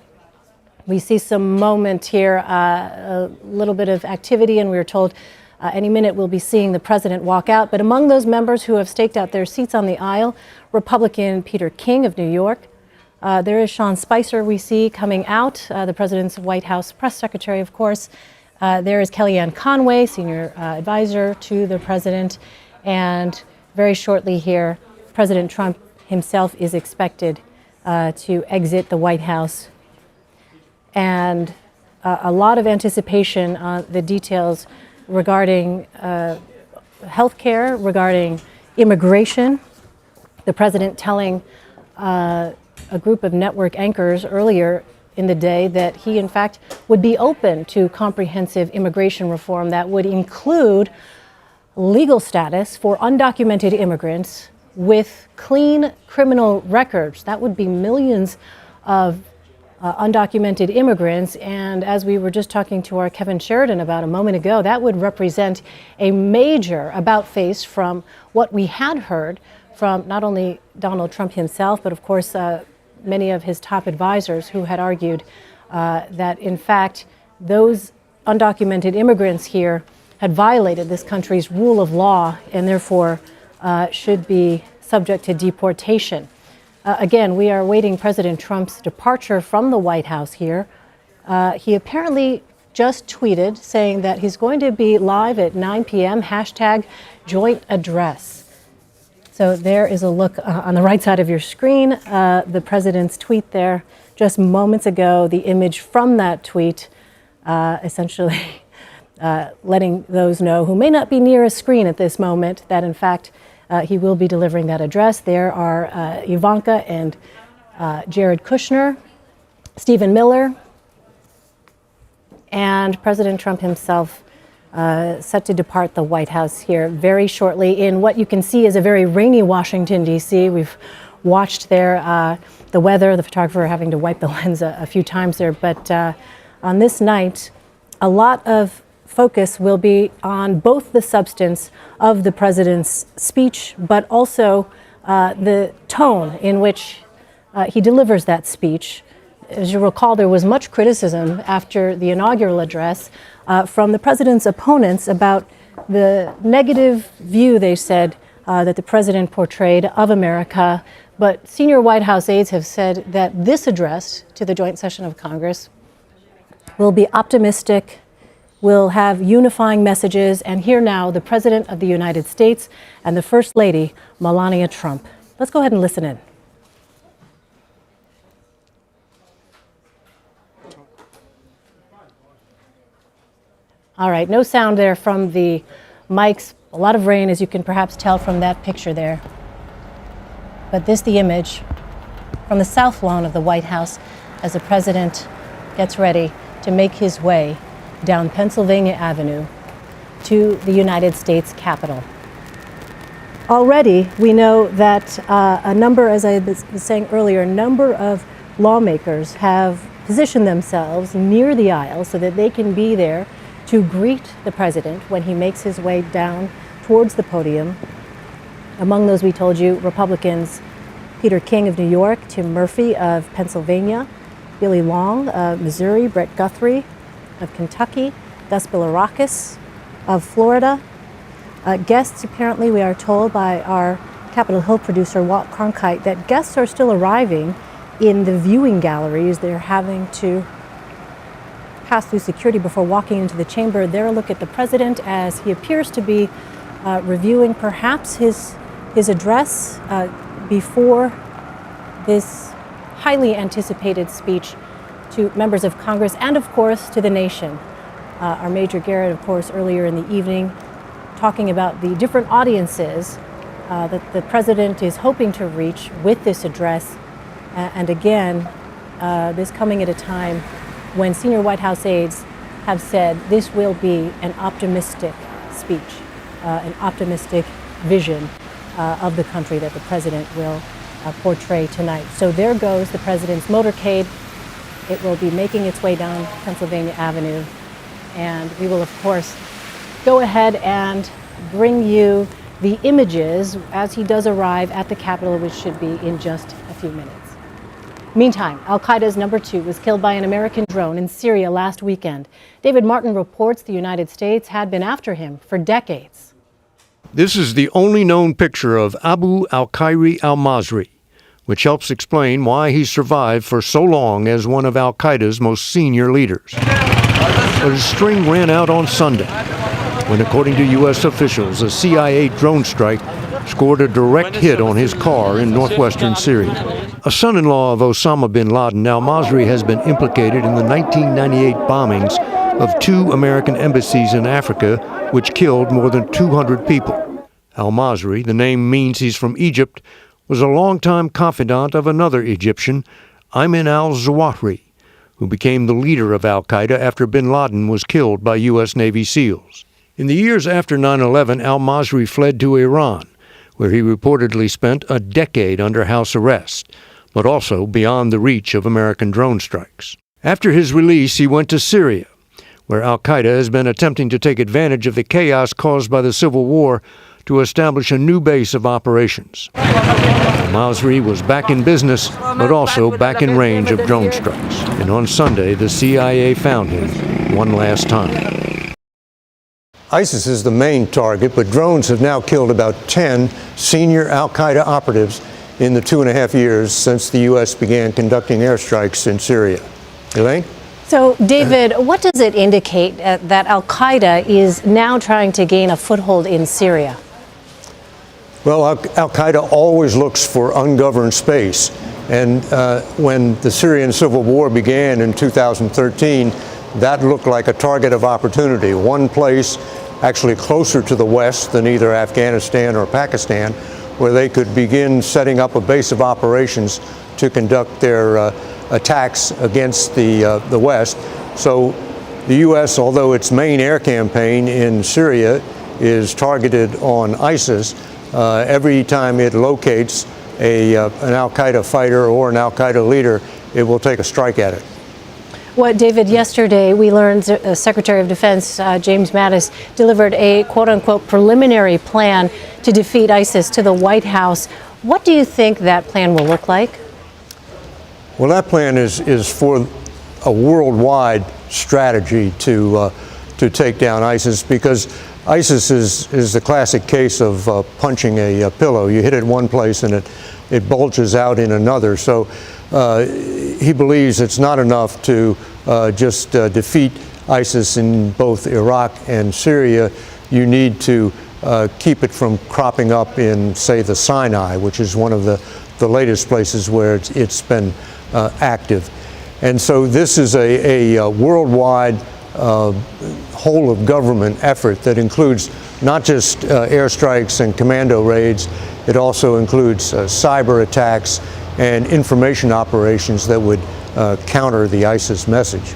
We see some moment here, a little bit of activity, and we were told any minute we'll be seeing the president walk out. But among those members who have staked out their seats on the aisle, Republican Peter King of New York. There is Sean Spicer we see coming out, the president's White House press secretary, of course. There is Kellyanne Conway, senior advisor to the president. And very shortly here, President Trump himself is expected to exit the White House. And a lot of anticipation on the details regarding health care, regarding immigration. The president telling a group of network anchors earlier in the day that he, in fact, would be open to comprehensive immigration reform that would include legal status for undocumented immigrants with clean criminal records. That would be millions of undocumented immigrants, and as we were just talking to our Kevin Sheridan about a moment ago, that would represent a major about-face from what we had heard from not only Donald Trump himself, but of course many of his top advisors who had argued that in fact those undocumented immigrants here had violated this country's rule of law and therefore should be subject to deportation. Again, we are awaiting President Trump's departure from the White House here. He apparently just tweeted saying that he's going to be live at 9 p.m., hashtag joint address. So there is a look on the right side of your screen, the president's tweet there just moments ago, the image from that tweet, essentially letting those know who may not be near a screen at this moment that in fact he will be delivering that address. There are Ivanka and Jared Kushner, Stephen Miller, and President Trump himself set to depart the White House here very shortly in what you can see is a very rainy Washington, D.C. We've watched there the weather, the photographer having to wipe the lens a few times there. But on this night, a lot of focus will be on both the substance of the president's speech, but also the tone in which he delivers that speech. As you recall, there was much criticism after the inaugural address from the president's opponents about the negative view, they said, that the president portrayed of America. But senior White House aides have said that this address to the joint session of Congress will be optimistic, will have unifying messages, and here now the President of the United States and the First Lady, Melania Trump. Let's go ahead and listen in. All right, no sound there from the mics. A lot of rain, as you can perhaps tell from that picture there. But this, the image from the south lawn of the White House as the president gets ready to make his way down Pennsylvania Avenue to the United States Capitol. Already, we know that a number, as I was saying earlier, a number of lawmakers have positioned themselves near the aisle so that they can be there to greet the president when he makes his way down towards the podium. Among those, we told you, Republicans Peter King of New York, Tim Murphy of Pennsylvania, Billy Long of Missouri, Brett Guthrie of Kentucky, Gus Bilirakis of Florida. Guests, apparently, we are told by our Capitol Hill producer, Walt Cronkite, that guests are still arriving in the viewing galleries. They're having to pass through security before walking into the chamber. There, a look at the president as he appears to be reviewing perhaps his address before this highly anticipated speech to members of Congress and, of course, to the nation. Our Major Garrett, of course, earlier in the evening, talking about the different audiences that the president is hoping to reach with this address. And again, this coming at a time when senior White House aides have said this will be an optimistic speech, an optimistic vision of the country that the president will portray tonight. So there goes the president's motorcade. It will be making its way down Pennsylvania Avenue. And we will, of course, go ahead and bring you the images as he does arrive at the Capitol, which should be in just a few minutes. Meantime, Al-Qaeda's number 2 was killed by an American drone in Syria last weekend. David Martin reports the United States had been after him for decades. This is the only known picture of Abu al-Khairi al-Masri, which helps explain why he survived for so long as one of al-Qaeda's most senior leaders. But his string ran out on Sunday, when, according to U.S. officials, a CIA drone strike scored a direct hit on his car in northwestern Syria. A son-in-law of Osama bin Laden, al-Masri has been implicated in the 1998 bombings of 2 American embassies in Africa, which killed more than 200 people. Al-Masri, the name means he's from Egypt, was a longtime confidant of another Egyptian, Ayman al-Zawahiri, who became the leader of al-Qaeda after bin Laden was killed by U.S. Navy SEALs. In the years after 9/11, al-Masri fled to Iran, where he reportedly spent a decade under house arrest, but also beyond the reach of American drone strikes. After his release, he went to Syria, where al-Qaeda has been attempting to take advantage of the chaos caused by the civil war to establish a new base of operations. Al-Masri was back in business, but also back in range of drone strikes. And on Sunday, the CIA found him one last time. ISIS is the main target, but drones have now killed about 10 senior al-Qaeda operatives in the 2.5 years since the U.S. began conducting airstrikes in Syria. Elaine? So, David, what does it indicate that al-Qaeda is now trying to gain a foothold in Syria? Well, al-Qaeda always looks for ungoverned space. And when the Syrian civil war began in 2013, that looked like a target of opportunity. One place actually closer to the west than either Afghanistan or Pakistan, where they could begin setting up a base of operations to conduct their attacks against the West. So the U.S., although its main air campaign in Syria is targeted on ISIS, every time it locates an al-Qaeda fighter or an al-Qaeda leader, it will take a strike at it. What, David, yesterday we learned Secretary of Defense James Mattis delivered a quote-unquote preliminary plan to defeat ISIS to the White House. What do you think that plan will look like? Well, that plan is for a worldwide strategy to take down ISIS, because ISIS is the classic case of punching a pillow. You hit it one place and it bulges out in another. So he believes it's not enough to just defeat ISIS in both Iraq and Syria. You need to keep it from cropping up in, say, the Sinai, which is one of the latest places where it's been active. And so this is a worldwide whole of government effort that includes not just airstrikes and commando raids. It also includes cyber attacks and information operations that would counter the ISIS message.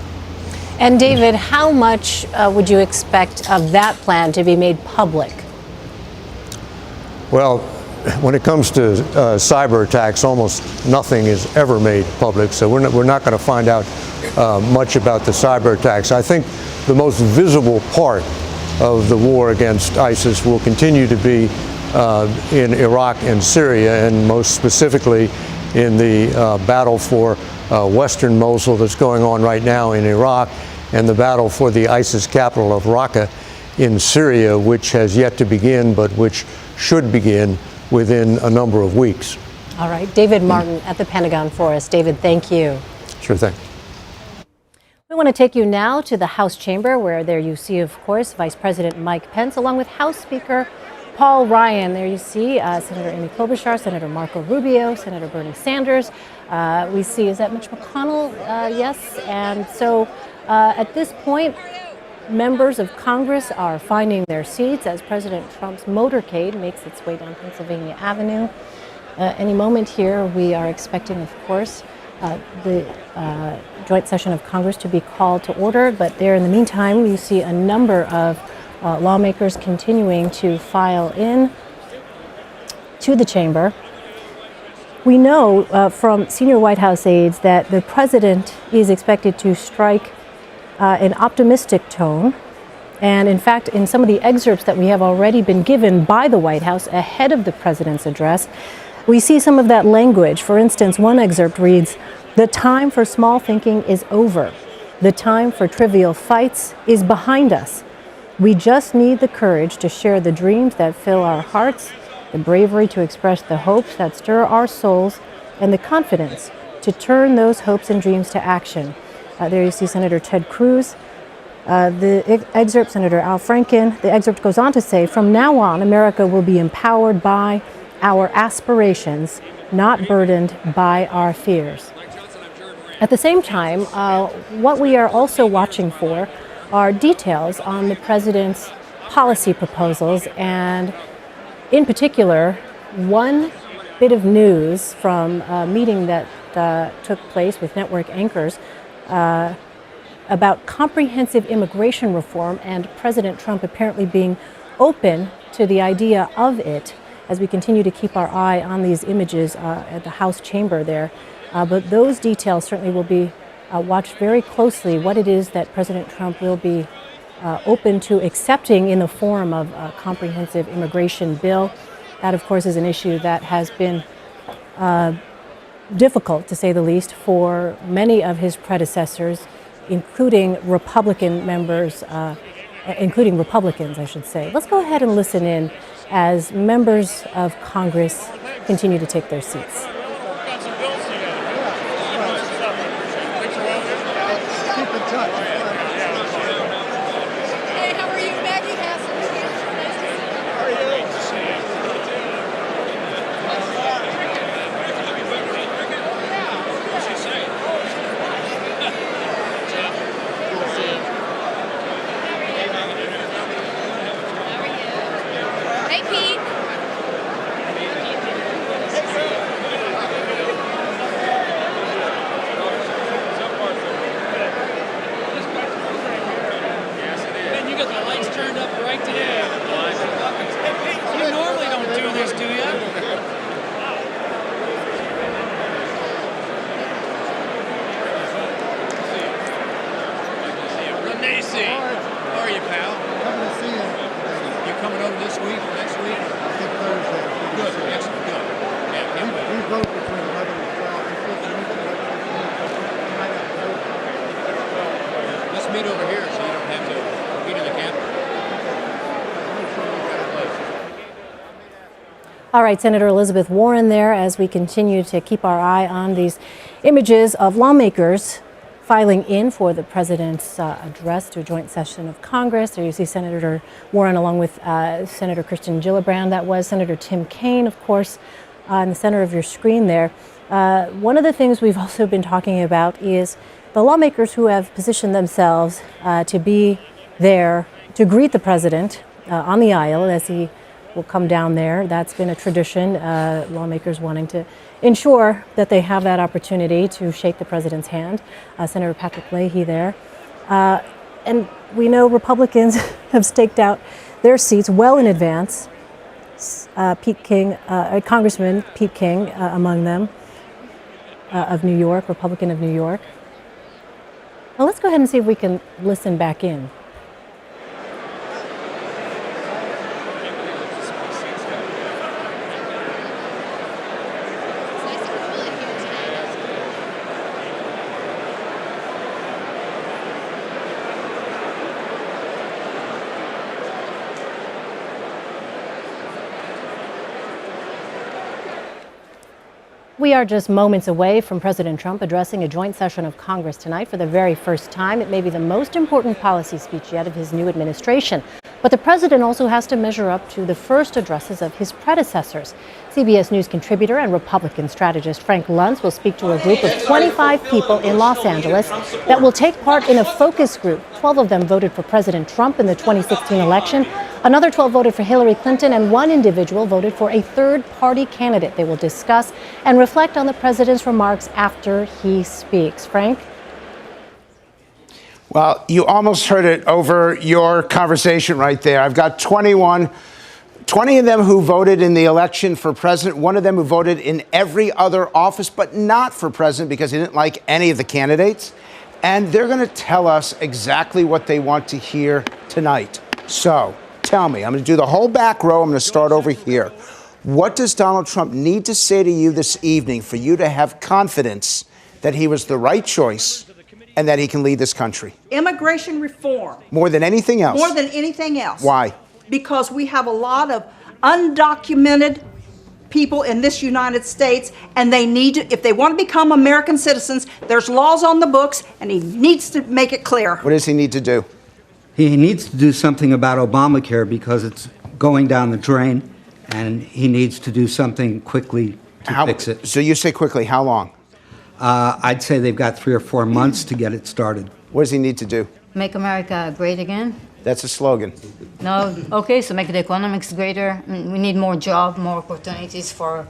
And David, how much would you expect of that plan to be made public? Well, when it comes to cyber attacks, almost nothing is ever made public, so we're not going to find out much about the cyber attacks. I think the most visible part of the war against ISIS will continue to be in Iraq and Syria, and most specifically in the battle for western Mosul that's going on right now in Iraq, and the battle for the ISIS capital of Raqqa in Syria, which has yet to begin, but which should begin within a number of weeks. All right, David Martin at the Pentagon for us. David, thank you. Sure thing. We want to take you now to the House chamber, where there you see, of course, Vice President Mike Pence, along with House Speaker Paul Ryan. There you see Senator Amy Klobuchar, Senator Marco Rubio, Senator Bernie Sanders. We see, is that Mitch McConnell? Yes. And so at this point, members of Congress are finding their seats as President Trump's motorcade makes its way down Pennsylvania Avenue. Any moment here, we are expecting, of course, the joint session of Congress to be called to order. But there, in the meantime, you see a number of lawmakers continuing to file in to the chamber. We know from senior White House aides that the president is expected to strike an optimistic tone. And in fact, in some of the excerpts that we have already been given by the White House ahead of the president's address, we see some of that language. For instance, one excerpt reads, "The time for small thinking is over. The time for trivial fights is behind us. We just need the courage to share the dreams that fill our hearts, the bravery to express the hopes that stir our souls, and the confidence to turn those hopes and dreams to action." There you see Senator Ted Cruz. The excerpt, Senator Al Franken, the excerpt goes on to say, "From now on, America will be empowered by our aspirations, not burdened by our fears." At the same time, what we are also watching for are details on the president's policy proposals, and in particular, one bit of news from a meeting that took place with network anchors about comprehensive immigration reform, and President Trump apparently being open to the idea of it, as we continue to keep our eye on these images at the House chamber there. But those details certainly will be watched very closely, what it is that President Trump will be open to accepting in the form of a comprehensive immigration bill. That, of course, is an issue that has been difficult, to say the least, for many of his predecessors, including Republican members, including Republicans, I should say. Let's go ahead and listen in as members of Congress continue to take their seats. coming over this week or next week? I think Thursday. Good, excellent, good. Yeah, him. We vote between 11 and 12. Let's meet over here so you don't have to meet in the camper. All right, Senator Elizabeth Warren there as we continue to keep our eye on these images of lawmakers filing in for the president's address to a joint session of Congress. There you see Senator Warren along with Senator Kirsten Gillibrand. That was Senator Tim Kaine, of course, in the center of your screen there. One of the things we've also been talking about is the lawmakers who have positioned themselves to be there to greet the president on the aisle as he will come down there. That's been a tradition, lawmakers wanting to ensure that they have that opportunity to shake the president's hand. Senator Patrick Leahy there. And we know Republicans have staked out their seats well in advance. Pete King, Congressman Pete King among them, of New York, Republican of New York. Well, let's go ahead and see if we can listen back in. We are just moments away from President Trump addressing a joint session of Congress tonight for the very first time. It may be the most important policy speech yet of his new administration. But the president also has to measure up to the first addresses of his predecessors. CBS News contributor and Republican strategist Frank Luntz will speak to a group of 25 people in Los Angeles that will take part in a focus group. 12 of them voted for President Trump in the 2016 election. Another 12 voted for Hillary Clinton, and one individual voted for a third-party candidate. They will discuss and reflect on the president's remarks after he speaks. Frank? Well, you almost heard it over your conversation right there. I've got 20 of them who voted in the election for president, one of them who voted in every other office, but not for president because he didn't like any of the candidates. And they're going to tell us exactly what they want to hear tonight. So tell me, I'm going to do the whole back row. I'm going to start over here. What does Donald Trump need to say to you this evening for you to have confidence that he was the right choice and that he can lead this country? Immigration reform. More than anything else? More than anything else. Why? Because we have a lot of undocumented people in this United States, and they need to, if they want to become American citizens, there's laws on the books, and he needs to make it clear. What does he need to do? He needs to do something about Obamacare because it's going down the drain, and he needs to do something quickly to fix it. So you say quickly, how long? I'd say they've got 3 or 4 months to get it started. What does he need to do? Make America great again? That's a slogan. No, okay, so make the economics greater. We need more jobs, more opportunities for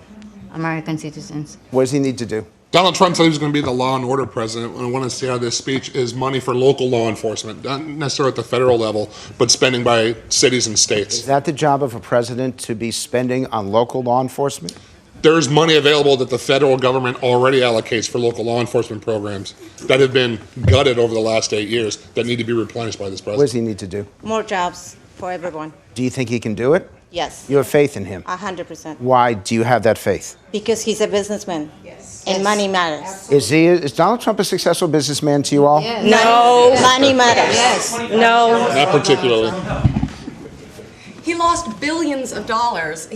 American citizens. What does he need to do? Donald Trump said he was going to be the law and order president. And I want to see how this speech is money for local law enforcement, not necessarily at the federal level, but spending by cities and states. Is that the job of a president, to be spending on local law enforcement? There's money available that the federal government already allocates for local law enforcement programs that have been gutted over the last 8 years that need to be replenished by this president. What does he need to do? More jobs for everyone. Do you think he can do it? Yes. You have faith in him? 100%. Why do you have that faith? Because he's a businessman. Yes. And money matters. Is Donald Trump a successful businessman to you all? Yes. No. Money matters. Yes. No. Not particularly. He lost billions of dollars.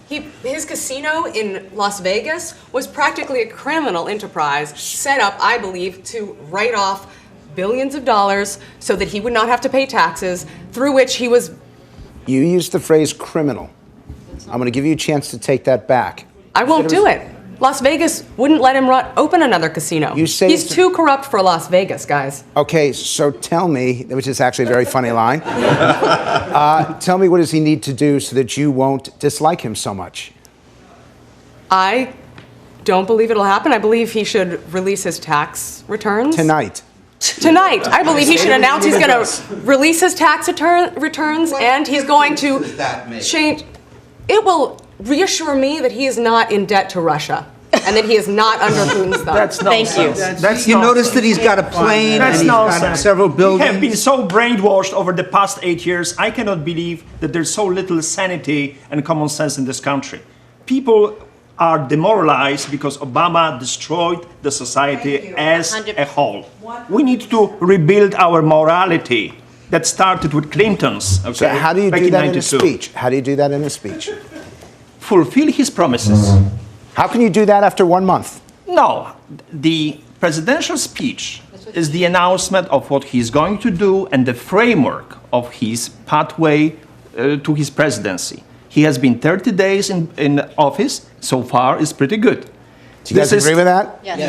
His casino in Las Vegas was practically a criminal enterprise set up, I believe, to write off billions of dollars so that he would not have to pay taxes, through which he was... You used the phrase criminal. I'm going to give you a chance to take that back. I won't do it. Las Vegas wouldn't let him open another casino. You say he's too corrupt for Las Vegas, guys. Okay, so tell me, which is actually a very funny line, tell me what does he need to do so that you won't dislike him so much? I don't believe it'll happen. I believe he should release his tax returns. Tonight. Tonight. I believe he should announce he's going to release his tax returns, and he's going to change. It will reassure me that he is not in debt to Russia. and that he is not under Putin's thumb. That's Thank you. nonsense. You notice that he's got a plane and That's he's got nonsense. several We buildings. have been so brainwashed over the past 8 years. I cannot believe that there's so little sanity and common sense in this country. People are demoralized because Obama destroyed the society as a whole. We need to rebuild our morality that started with Clinton's. Okay, So how do you back do that in a 92. speech? How do you do that in a speech? Fulfill his promises. How can you do that after 1 month? No, the presidential speech is the announcement of what he's going to do and the framework of his pathway to his presidency. He has been 30 days in office. So far, is pretty good. Do you guys agree with that? Yes.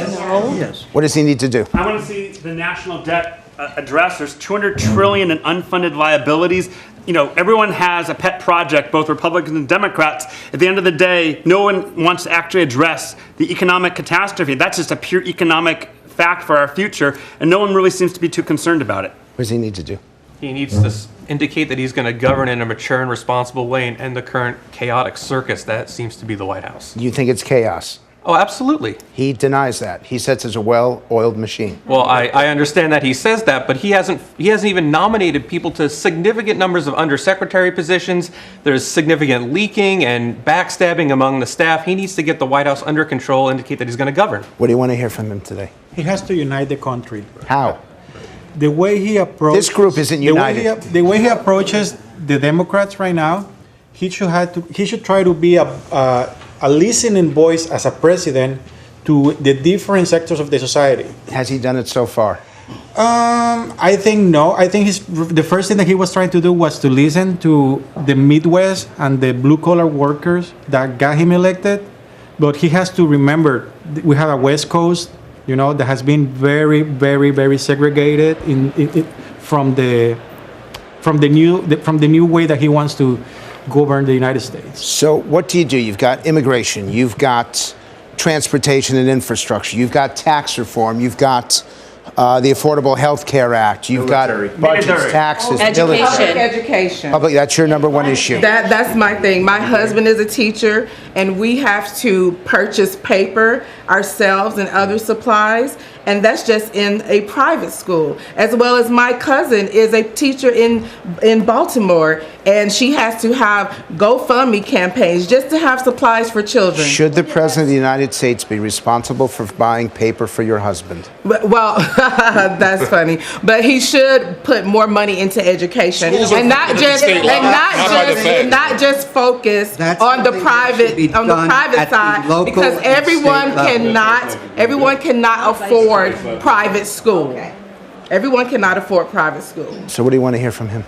Yes. What does he need to do? I want to see the national debt addressed. There's $200 trillion in unfunded liabilities. You know, everyone has a pet project, both Republicans and Democrats. At the end of the day, no one wants to actually address the economic catastrophe. That's just a pure economic fact for our future, and no one really seems to be too concerned about it. What does he need to do? He needs to indicate that he's going to govern in a mature and responsible way and end the current chaotic circus that seems to be the White House. You think it's chaos? Oh, absolutely. He denies that. He says it's a well-oiled machine. Well, I understand that he says that, but he hasn't even nominated people to significant numbers of undersecretary positions. There's significant leaking and backstabbing among the staff. He needs to get the White House under control, indicate that he's going to govern. What do you want to hear from him today? He has to unite the country. How? The way he approaches This group isn't united. The way he approaches the Democrats right now, he should try to be a listening voice as a president to the different sectors of the society. Has he done it so far? I think no. I think the first thing that he was trying to do was to listen to the Midwest and the blue-collar workers that got him elected. But he has to remember we have a West Coast, you know, that has been very, very, very segregated from the new way that he wants to govern the United States. So what do? You've got immigration, you've got transportation and infrastructure, you've got tax reform, you've got the Affordable Health Care Act, you've got budgets, taxes, Education. Public, that's your number one issue. That's my thing. My husband is a teacher, and we have to purchase paper ourselves and other supplies, and that's just in a private school. As well as my cousin is a teacher in Baltimore, and she has to have GoFundMe campaigns just to have supplies for children. Should the President of the United States be responsible for buying paper for your husband? Well, that's funny, but he should put more money into education and not just focus on the private side, because everyone cannot afford private school. Everyone cannot afford private school. So what do you want to hear from him?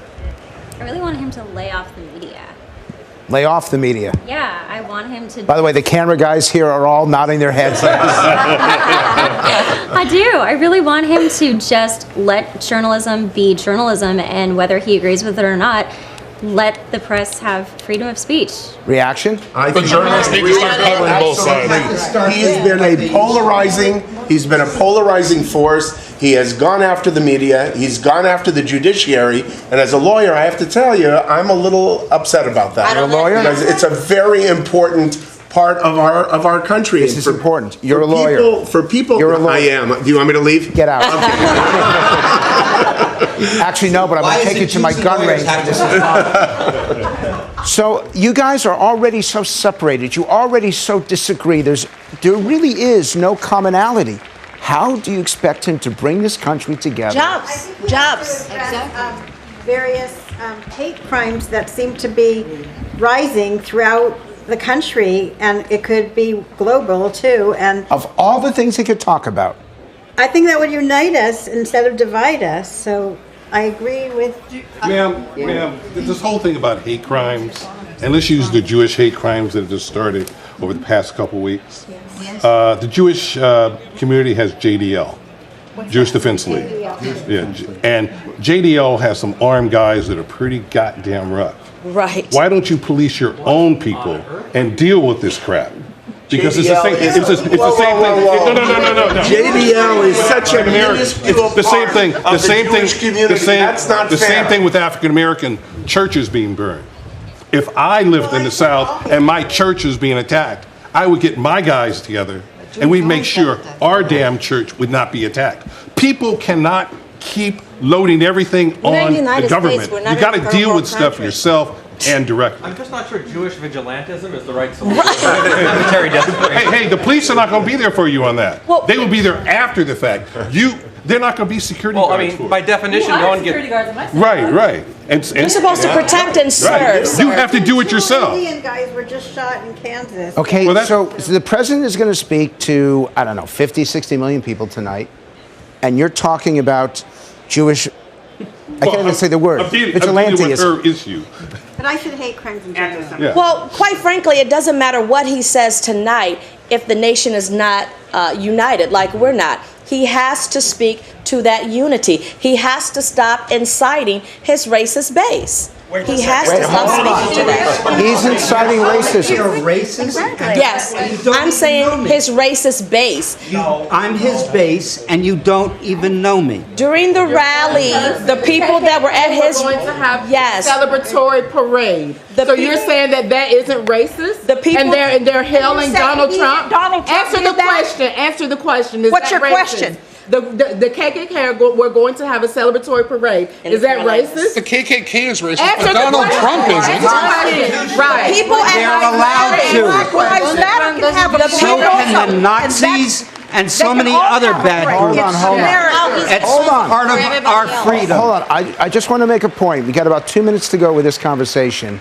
I really want him to lay off the media. Lay off the media. Yeah, I want him to. By the way, the camera guys here are all nodding their heads like this. I do. I really want him to just let journalism be journalism, and whether he agrees with it or not, let the press have freedom of speech. Reaction? I think journalists need to start covering both sides. He's been a polarizing force. He has gone after the media. He's gone after the judiciary. And as a lawyer, I have to tell you, I'm a little upset about that. You're a lawyer? Because it's a very important part of our country. This is important. You're a lawyer. For people, You're a lawyer. I am. Do you want me to leave? Get out. Actually, no, but I'm going to take you to my gun range. So you guys are already so separated. You already so disagree. There really is no commonality. How do you expect him to bring this country together? Jobs. Various hate crimes that seem to be rising throughout the country, and it could be global too. And of all the things he could talk about, I think that would unite us instead of divide us. So I agree with. Ma'am, this whole thing about hate crimes, and let's use the Jewish hate crimes that have just started over the past couple weeks. The Jewish community has JDL, Jewish Defense League. Yeah, and JDL has some armed guys that are pretty goddamn rough. Right. Why don't you police your own people and deal with this crap? Because it's the same. It's the same thing. No. JDL is such a minuscule It's the same thing. part of the Jewish community. That's not the fair. same thing with African American churches being burned. If I lived in the South and my church was being attacked, I would get my guys together and we'd make sure our damn church would not be attacked. People cannot keep loading everything We're in on the United the government. States. We're not You got in a to deal third with world stuff country. yourself and directly. I'm just not sure Jewish vigilantism is the right solution. Military desperation. Hey, the police are not going to be there for you on that. They will be there after the fact. They're not going to be security Well, I guards mean, for it. by definition, no one gets. Right. You're supposed to protect and serve. Right. sir. You have to do it yourself. Indian guys were just shot in Kansas. Okay, so the president is going to speak to, I don't know, 50, 60 million people tonight, and you're talking about Jewish, I can't even say the word, I'm dealing with her issue. But I should hate crimes in general. Yeah. Well, quite frankly, it doesn't matter what he says tonight if the nation is not united, like we're not. He has to speak to that unity. He has to stop inciting his racist base. He has to stop speaking to that. He's inciting racism. You're racist? Yes, I'm saying his racist base. I'm his base, and you don't even know me. During the rally, the people that were at his going to have yes, celebratory parade. So you're saying that isn't racist? The people and they're hailing Donald Trump. Answer the question. Answer the question. Is What's that your racist? question? The KKK we're going to have a celebratory parade. Is that racist? The KKK is racist, Answer but the Donald question. Trump isn't. Answer the question. Right. people at They're allowed to. Black Lives Matter can have a So can the Nazis and so many other bad groups. Hold on. It's Hold on. part of our freedom. Hold on. I just want to make a point. We got about 2 minutes to go with this conversation.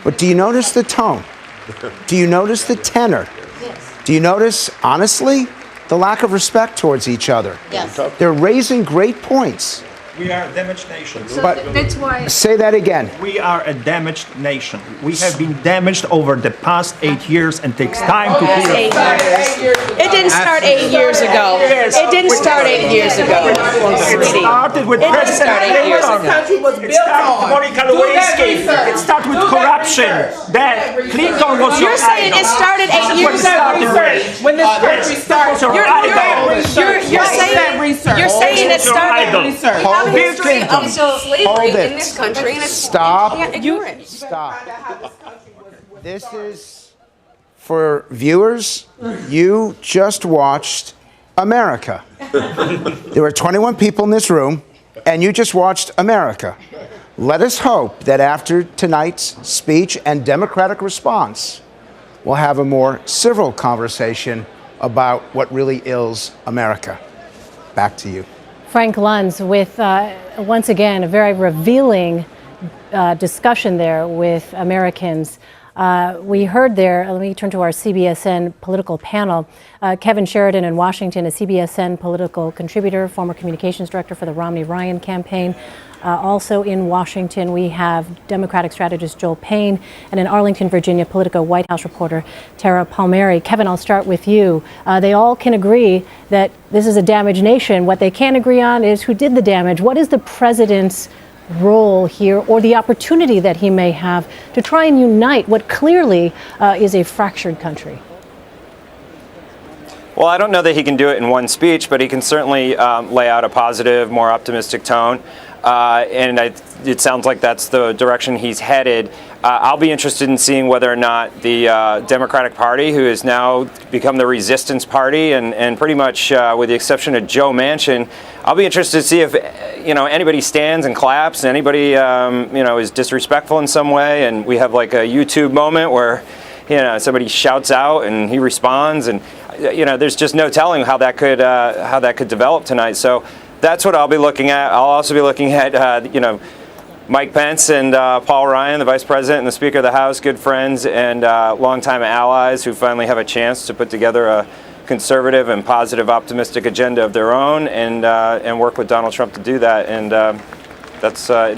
But do you notice the tone? Do you notice the tenor? Do you notice, honestly, the lack of respect towards each other? Yes. They're raising great points. We are a damaged nation. But That's why. say that again. We are a damaged nation. We have been damaged over the past 8 years and takes time to heal. 8 years. It didn't start 8 years ago. It didn't start 8 years ago. It started with It didn't President start 8 years Clinton. This country was It built started on. with Monica Do that Lewinsky. research. It started with Do that corruption. research. That Clinton was You're your saying idol. it started 8 That's years what it started ago. with. When this country That started, was your You're idol. saying it started. Hold Bill it. Clinton. Slavery Hold in it. this country, and it's Stop. you can't ignore it. Stop. This is for viewers. You just watched America. There were 21 people in this room, and you just watched America. Let us hope that after tonight's speech and democratic response, we'll have a more civil conversation about what really ails America. Back to you. Frank Luntz with, once again, a very revealing discussion there with Americans. We heard there, let me turn to our CBSN political panel. Kevin Sheridan in Washington, a CBSN political contributor, former communications director for the Romney-Ryan campaign. Also in Washington, we have Democratic strategist Joel Payne, and in Arlington, Virginia, Politico White House reporter Tara Palmieri. Kevin, I'll start with you. They all can agree that this is a damaged nation. What they can't agree on is who did the damage. What is the president's role here, or the opportunity that he may have to try and unite what clearly is a fractured country? Well, I don't know that he can do it in one speech, but he can certainly lay out a positive, more optimistic tone. It sounds like that's the direction he's headed. I'll be interested in seeing whether or not the Democratic Party, who has now become the resistance party, and pretty much with the exception of Joe Manchin, I'll be interested to see if anybody stands and claps, and anybody is disrespectful in some way, and we have like a YouTube moment where somebody shouts out and he responds, and there's just no telling how that could develop tonight. So that's what I'll be looking at. I'll also be looking at Mike Pence and Paul Ryan, the Vice President and the Speaker of the House, good friends and longtime allies who finally have a chance to put together a conservative and positive, optimistic agenda of their own, and work with Donald Trump to do that. And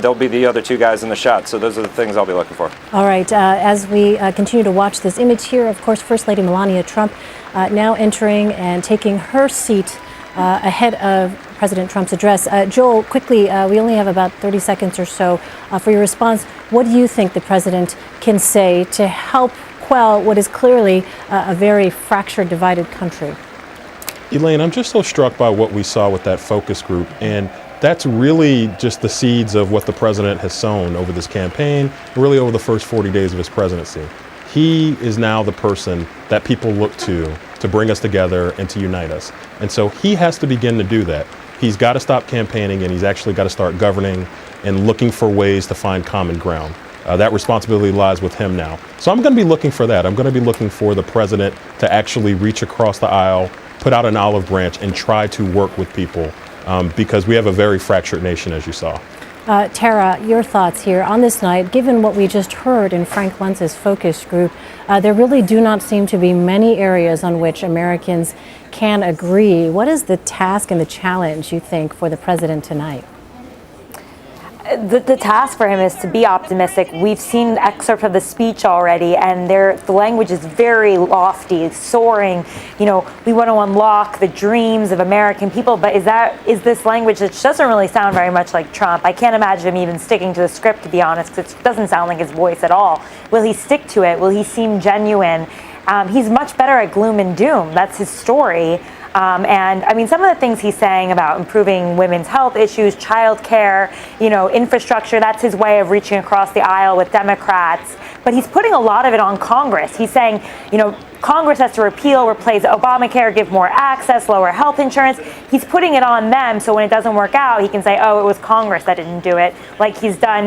they'll be the other two guys in the shot. So those are the things I'll be looking for. All right. As we continue to watch this image here, of course, First Lady Melania Trump now entering and taking her seat ahead of President Trump's address. Joel, quickly, we only have about 30 seconds or so for your response. What do you think the president can say to help quell what is clearly a very fractured, divided country? Elaine, I'm just so struck by what we saw with that focus group, and that's really just the seeds of what the president has sown over this campaign, really over the first 40 days of his presidency. He is now the person that people look to to bring us together and to unite us. And so he has to begin to do that. He's got to stop campaigning, and he's actually got to start governing and looking for ways to find common ground. That responsibility lies with him now. So I'm going to be looking for that. I'm going to be looking for the president to actually reach across the aisle, put out an olive branch, and try to work with people because we have a very fractured nation, as you saw. Tara, your thoughts here on this night, given what we just heard in Frank Lentz's focus group, there really do not seem to be many areas on which Americans can agree. What is the task and the challenge, you think, for the president tonight? The task for him is to be optimistic. We've seen excerpts of the speech already, and the language is very lofty, soaring. You know, we want to unlock the dreams of American people, but is this language that doesn't really sound very much like Trump? I can't imagine him even sticking to the script, to be honest, because it doesn't sound like his voice at all. Will he stick to it? Will he seem genuine? He's much better at gloom and doom. That's his story. And I mean, some of the things he's saying about improving women's health issues, child care, infrastructure, that's his way of reaching across the aisle with Democrats. But he's putting a lot of it on Congress. He's saying, Congress has to replace Obamacare, give more access, lower health insurance. He's putting it on them, so when it doesn't work out, he can say, oh, it was Congress that didn't do it, like he's done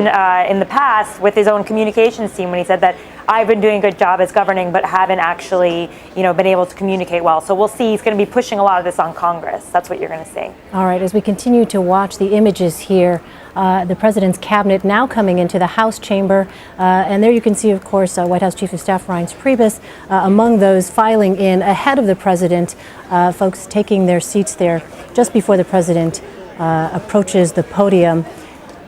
in the past with his own communications team when he said that I've been doing a good job as governing, but haven't actually, been able to communicate well. So we'll see. He's going to be pushing a lot of this on Congress. That's what you're going to see. All right. As we continue to watch the images here, the president's cabinet now coming into the House chamber. And there you can see, of course, White House Chief of Staff Reince Priebus among those filing in ahead of the president, folks taking their seats there just before the president approaches the podium.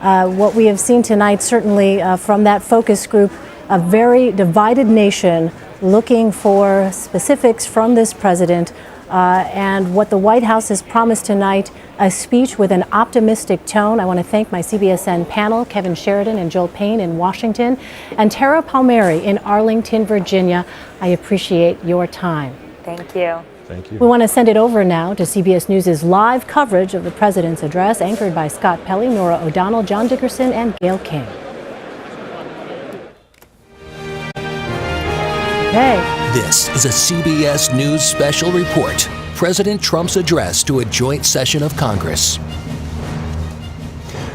What we have seen tonight, certainly from that focus group, a very divided nation looking for specifics from this president. And what the White House has promised tonight, a speech with an optimistic tone. I want to thank my CBSN panel, Kevin Sheridan and Joel Payne in Washington, and Tara Palmieri in Arlington, Virginia. I appreciate your time. Thank you. Thank you. We want to send it over now to CBS News' live coverage of the president's address, anchored by Scott Pelley, Nora O'Donnell, John Dickerson, and Gail King. This is a CBS News special report. President Trump's address to a joint session of Congress.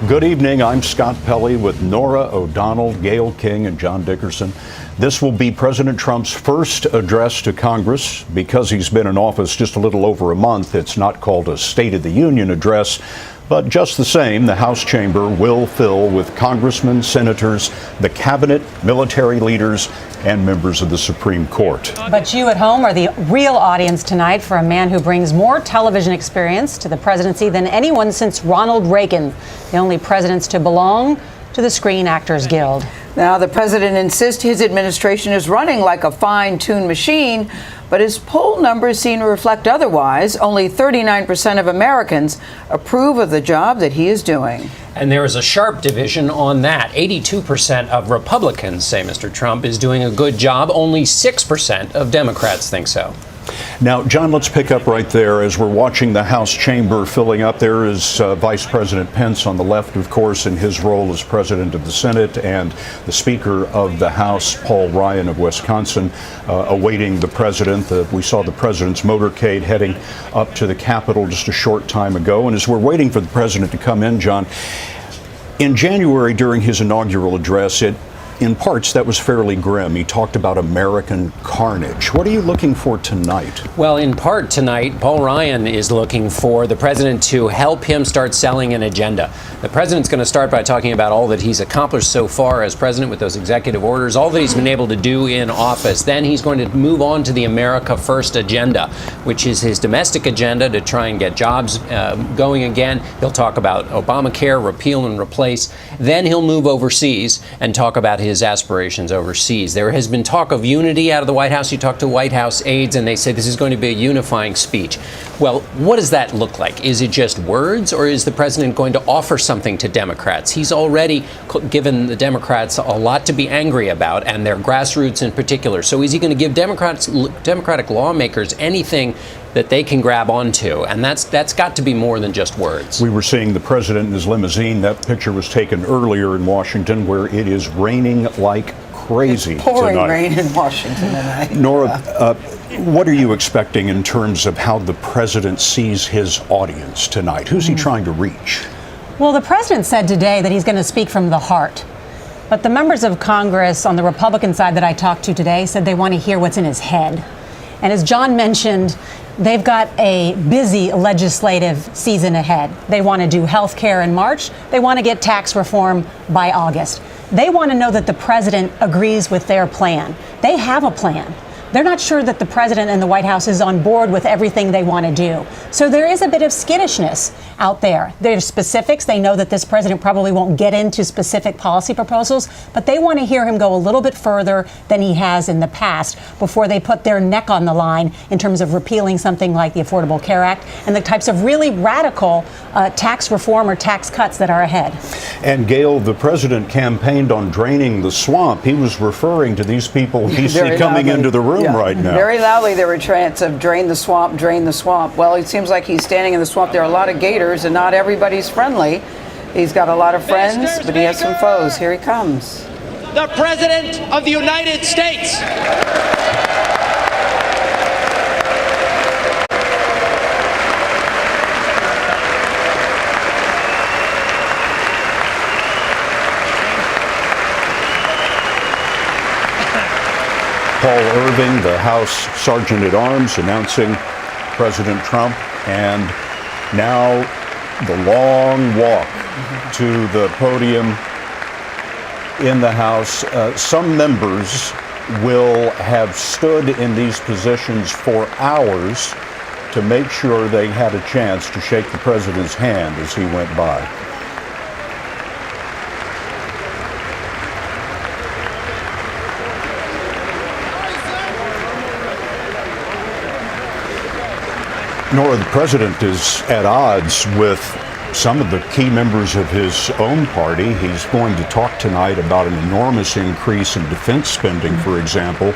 Good evening. I'm Scott Pelley with Nora O'Donnell, Gail King, and John Dickerson. This will be President Trump's first address to Congress. Because he's been in office just a little over a month, it's not called a State of the Union address. But just the same, the House chamber will fill with congressmen, senators, the cabinet, military leaders, and members of the Supreme Court. But you at home are the real audience tonight for a man who brings more television experience to the presidency than anyone since Ronald Reagan, the only presidents to belong to the Screen Actors Guild. Now, the president insists his administration is running like a fine-tuned machine, but his poll numbers seem to reflect otherwise. Only 39% of Americans approve of the job that he is doing. And there is a sharp division on that. 82% of Republicans say Mr. Trump is doing a good job. Only 6% of Democrats think so. Now, John, let's pick up right there. As we're watching the House chamber filling up, there is Vice President Pence on the left, of course, in his role as President of the Senate, and the Speaker of the House, Paul Ryan of Wisconsin, awaiting the president. We saw the president's motorcade heading up to the Capitol just a short time ago. And as we're waiting for the president to come in, John, in January during his inaugural address, in parts, that was fairly grim. He talked about American carnage. What are you looking for tonight? Well, in part tonight, Paul Ryan is looking for the president to help him start selling an agenda. The president's going to start by talking about all that he's accomplished so far as president with those executive orders, all that he's been able to do in office. Then he's going to move on to the America First agenda, which is his domestic agenda to try and get jobs going again. He'll talk about Obamacare, repeal and replace. Then he'll move overseas and talk about his aspirations overseas. There has been talk of unity out of the White House. You talk to White House aides and they say this is going to be a unifying speech. Well, what does that look like? Is it just words, or is the president going to offer something to Democrats? He's already given the Democrats a lot to be angry about, and their grassroots in particular. So is he going to give Democratic lawmakers anything that they can grab onto? And that's got to be more than just words. We were seeing the president in his limousine. That picture was taken earlier in Washington, where it is raining like crazy Pouring tonight. rain in Washington tonight. Nora, what are you expecting in terms of how the president sees his audience tonight? Who's he trying to reach? Well, the president said today that he's going to speak from the heart. But the members of Congress on the Republican side that I talked to today said they want to hear what's in his head. And as John mentioned, they've got a busy legislative season ahead. They want to do health care in March. They want to get tax reform by August. They want to know that the president agrees with their plan. They have a plan. They're not sure that the president and the White House is on board with everything they want to do. So there is a bit of skittishness out there. There's specifics. They know that this president probably won't get into specific policy proposals, but they want to hear him go a little bit further than he has in the past before they put their neck on the line in terms of repealing something like the Affordable Care Act and the types of really radical tax reform or tax cuts that are ahead. And Gail, the president campaigned on draining the swamp. He was referring to these people we see coming into the room right now. Very loudly, there were chants of drain the swamp, drain the swamp. Well, it seems like he's standing in the swamp. There are a lot of gators, and not everybody's friendly. He's got a lot of friends, but he has some foes. Here he comes. The President of the United States. Paul Irving, the House Sergeant at Arms, announcing President Trump, and now the long walk to the podium in the House. Some members will have stood in these positions for hours to make sure they had a chance to shake the president's hand as he went by. Nora, the president is at odds with some of the key members of his own party. He's going to talk tonight about an enormous increase in defense spending, for example,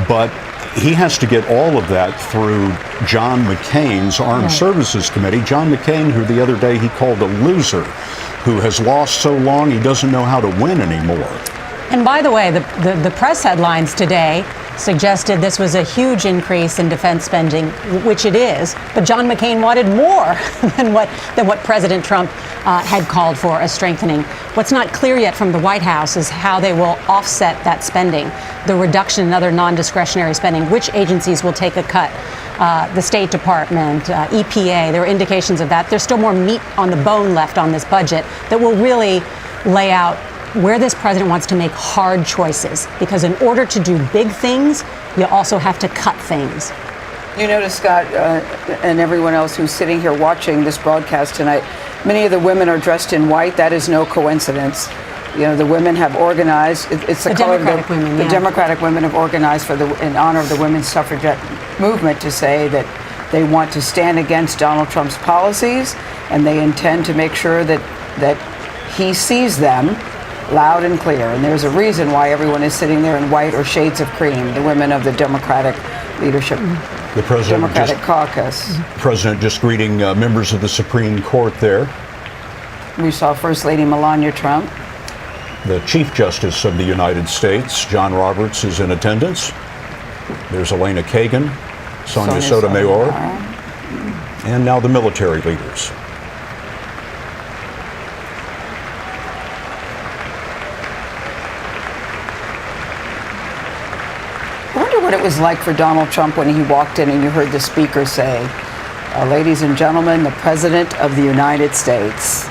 but he has to get all of that through John McCain's Armed Services Committee. John McCain, who the other day he called a loser, who has lost so long he doesn't know how to win anymore. And by the way, the press headlines today suggested this was a huge increase in defense spending, which it is, but John McCain wanted more than what President Trump had called for, a strengthening. What's not clear yet from the White House is how they will offset that spending, the reduction in other non-discretionary spending, which agencies will take a cut. The State Department, EPA, there are indications of that. There's still more meat on the bone left on this budget that will really lay out where this president wants to make hard choices, because in order to do big things, you also have to cut things. You notice, Scott, and everyone else who's sitting here watching this broadcast tonight, many of the women are dressed in white. That is no coincidence. You know, the women have organized. It's the color Democratic women. The Democratic women have organized in honor of the women's suffragette movement to say that they want to stand against Donald Trump's policies, and they intend to make sure that he sees them loud and clear. And there's a reason why everyone is sitting there in white or shades of cream, the women of the Democratic leadership, the president Democratic caucus. President just greeting members of the Supreme Court there. We saw First Lady Melania Trump. The Chief Justice of the United States, John Roberts, is in attendance. There's Elena Kagan, Sonia Sotomayor, and now the military leaders. I wonder what it was like for Donald Trump when he walked in and you heard the speaker say, ladies and gentlemen, the President of the United States.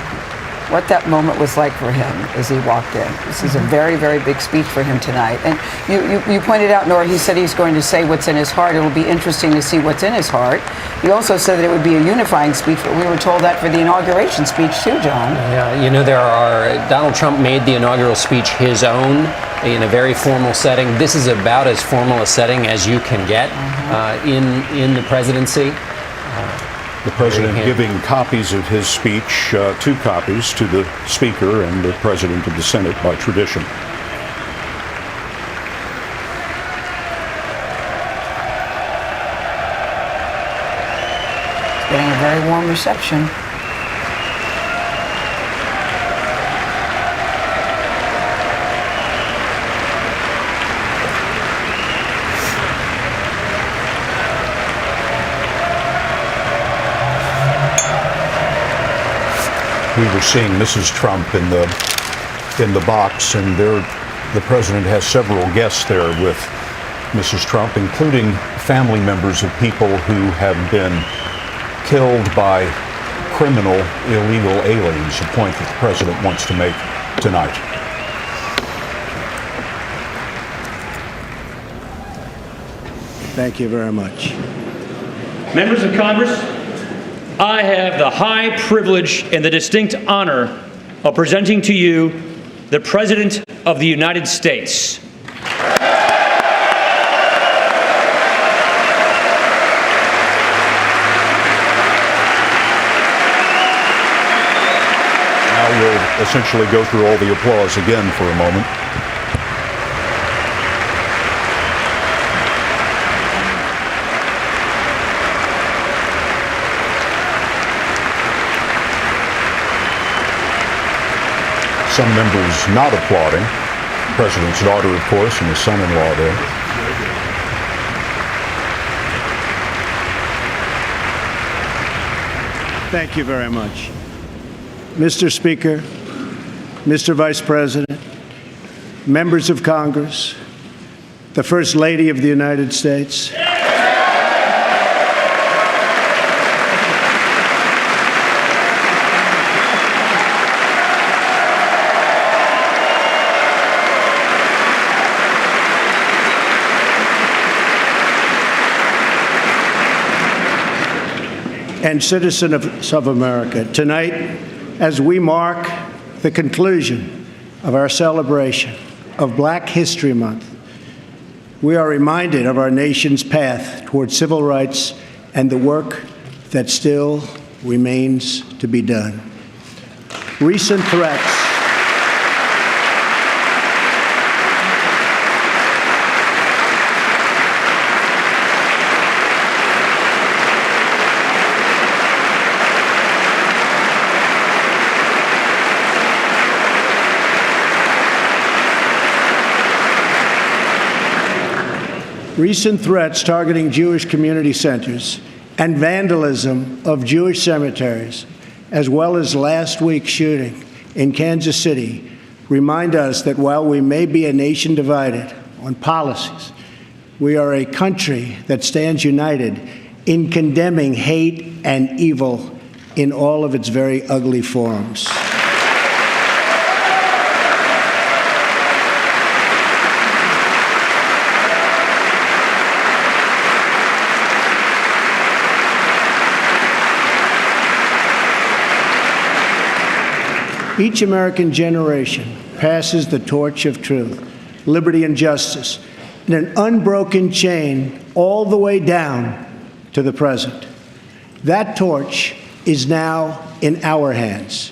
What that moment was like for him as he walked in. This is a very, very big speech for him tonight. And you pointed out, Nora, he said he's going to say what's in his heart. It'll be interesting to see what's in his heart. He also said that it would be a unifying speech, but we were told that for the inauguration speech too, John. Yeah, you know, Donald Trump made the inaugural speech his own in a very formal setting. This is about as formal a setting as you can get in the presidency. The president giving copies of his speech, 2 copies, to the Speaker and the President of the Senate by tradition. It's getting a very warm reception. we were seeing Mrs. Trump in the box, and the president has several guests there with Mrs. Trump, including family members of people who have been killed by criminal illegal aliens, a point that the president wants to make tonight. Thank you very much. Members of Congress, I have the high privilege and the distinct honor of presenting to you the President of the United States. Now we'll essentially go through all the applause again for a moment. Some members not applauding. The president's daughter, of course, and his son-in-law there. Thank you very much. Mr. Speaker, Mr. Vice President, members of Congress, the First Lady of the United States. And citizens of America, tonight, as we mark the conclusion of our celebration of Black History Month, we are reminded of our nation's path toward civil rights and the work that still remains to be done. Recent threats targeting Jewish community centers and vandalism of Jewish cemeteries, as well as last week's shooting in Kansas City, remind us that while we may be a nation divided on policies, we are a country that stands united in condemning hate and evil in all of its very ugly forms. Each American generation passes the torch of truth, liberty, and justice in an unbroken chain all the way down to the present. That torch is now in our hands,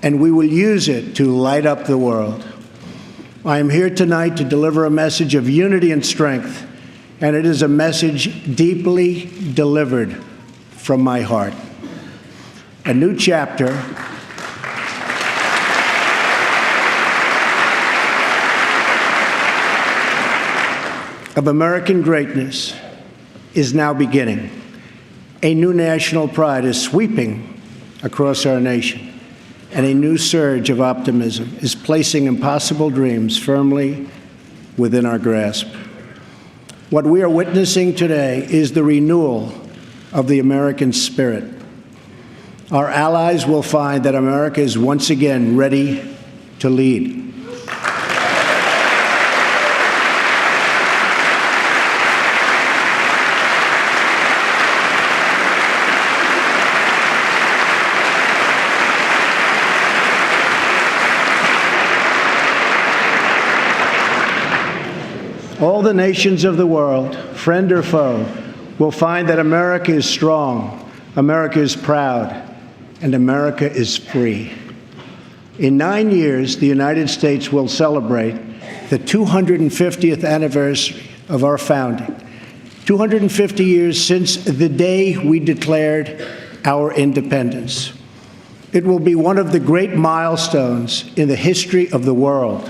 and we will use it to light up the world. I am here tonight to deliver a message of unity and strength, and it is a message deeply delivered from my heart. A new chapter of American greatness is now beginning. A new national pride is sweeping across our nation, and a new surge of optimism is placing impossible dreams firmly within our grasp. What we are witnessing today is the renewal of the American spirit. Our allies will find that America is once again ready to lead. All the nations of the world, friend or foe, will find that America is strong, America is proud, and America is free. In 9 years, the United States will celebrate the 250th anniversary of our founding, 250 years since the day we declared our independence. It will be one of the great milestones in the history of the world.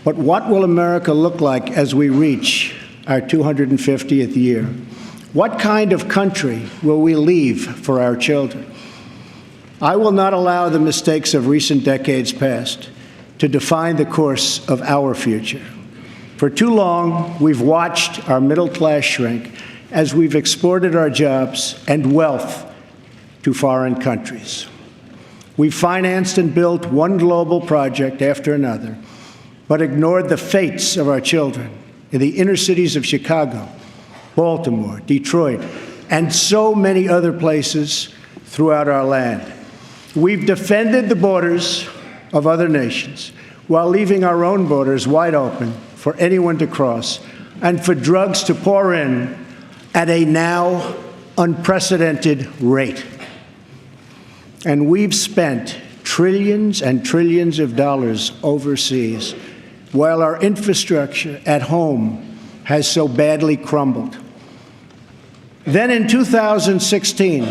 But what will America look like as we reach our 250th year? What kind of country will we leave for our children? I will not allow the mistakes of recent decades past to define the course of our future. For too long, we've watched our middle class shrink as we've exported our jobs and wealth to foreign countries. We've financed and built one global project after another, but ignored the fates of our children in the inner cities of Chicago, Baltimore, Detroit, and so many other places throughout our land. We've defended the borders of other nations while leaving our own borders wide open for anyone to cross and for drugs to pour in at a now unprecedented rate. And we've spent trillions and trillions of dollars overseas while our infrastructure at home has so badly crumbled. Then in 2016,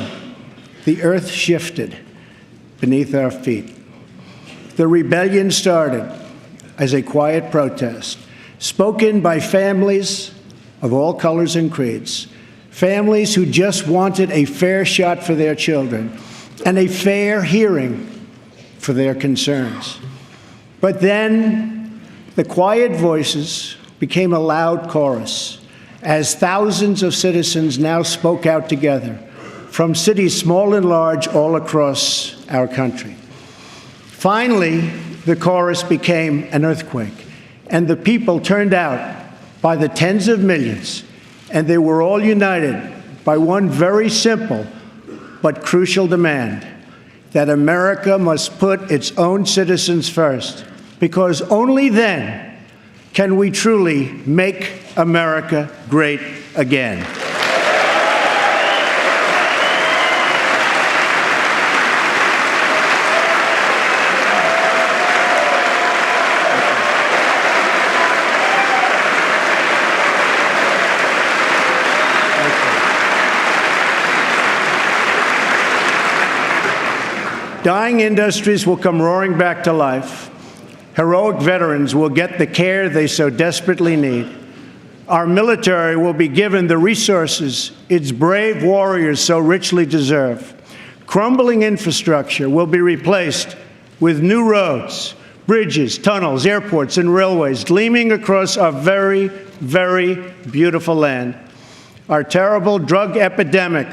the earth shifted beneath our feet. The rebellion started as a quiet protest, spoken by families of all colors and creeds, families who just wanted a fair shot for their children and a fair hearing for their concerns. But then the quiet voices became a loud chorus as thousands of citizens now spoke out together from cities small and large all across our country. Finally, the chorus became an earthquake, and the people turned out by the tens of millions, and they were all united by one very simple but crucial demand: that America must put its own citizens first, because only then can we truly make America great again. Dying industries will come roaring back to life. Heroic veterans will get the care they so desperately need. Our military will be given the resources its brave warriors so richly deserve. Crumbling infrastructure will be replaced with new roads, bridges, tunnels, airports, and railways gleaming across our very, very beautiful land. Our terrible drug epidemic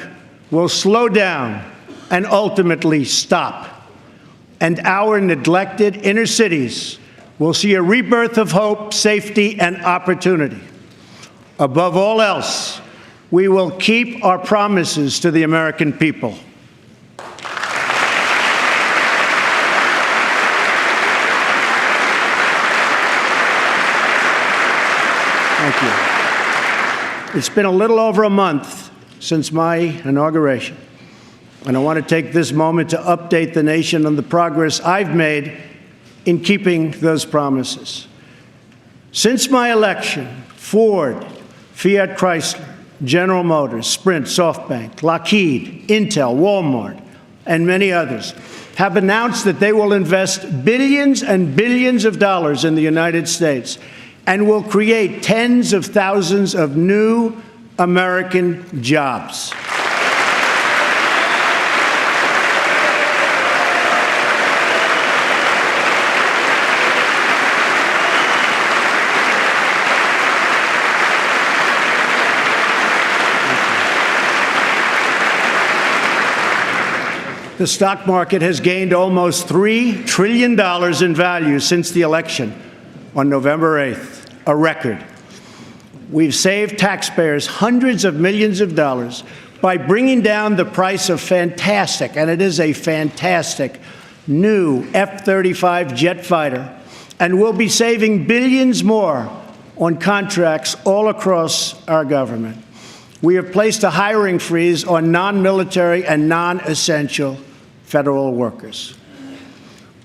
will slow down and ultimately stop. And our neglected inner cities will see a rebirth of hope, safety, and opportunity. Above all else, we will keep our promises to the American people. Thank you. It's been a little over a month since my inauguration, and I want to take this moment to update the nation on the progress I've made in keeping those promises. Since my election, Ford, Fiat Chrysler, General Motors, Sprint, SoftBank, Lockheed, Intel, Walmart, and many others have announced that they will invest billions and billions of dollars in the United States and will create tens of thousands of new American jobs. The stock market has gained almost $3 trillion in value since the election on November 8th, a record. We've saved taxpayers hundreds of millions of dollars by bringing down the price of fantastic, and it is a fantastic, new F-35 jet fighter, and we'll be saving billions more on contracts all across our government. We have placed a hiring freeze on non-military and non-essential federal workers.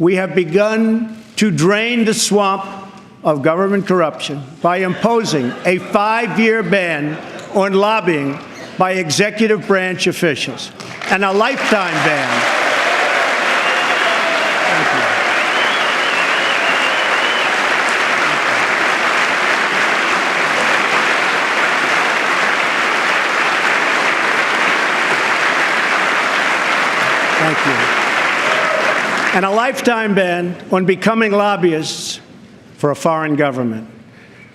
We have begun to drain the swamp of government corruption by imposing a 5-year ban on lobbying by executive branch officials and a lifetime ban. Thank you. and a lifetime ban on becoming lobbyists for a foreign government.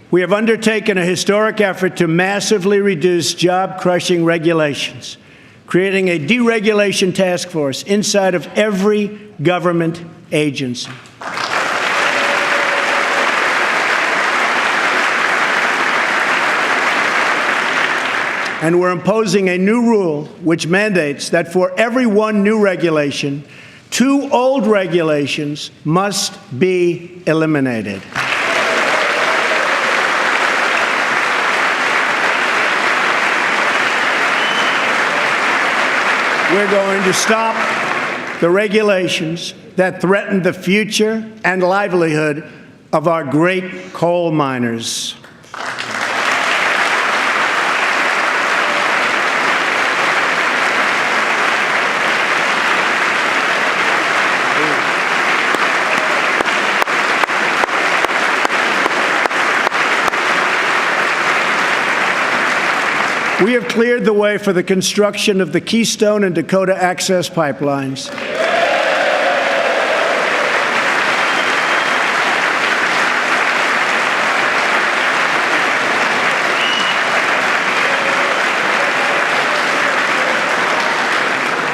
We have undertaken a historic effort to massively reduce job-crushing regulations, creating a deregulation task force inside of every government agency. And we're imposing a new rule which mandates that for every one new regulation, 2 old regulations must be eliminated. We're going to stop the regulations that threaten the future and livelihood of our great coal miners. We have cleared the way for the construction of the Keystone and Dakota Access pipelines.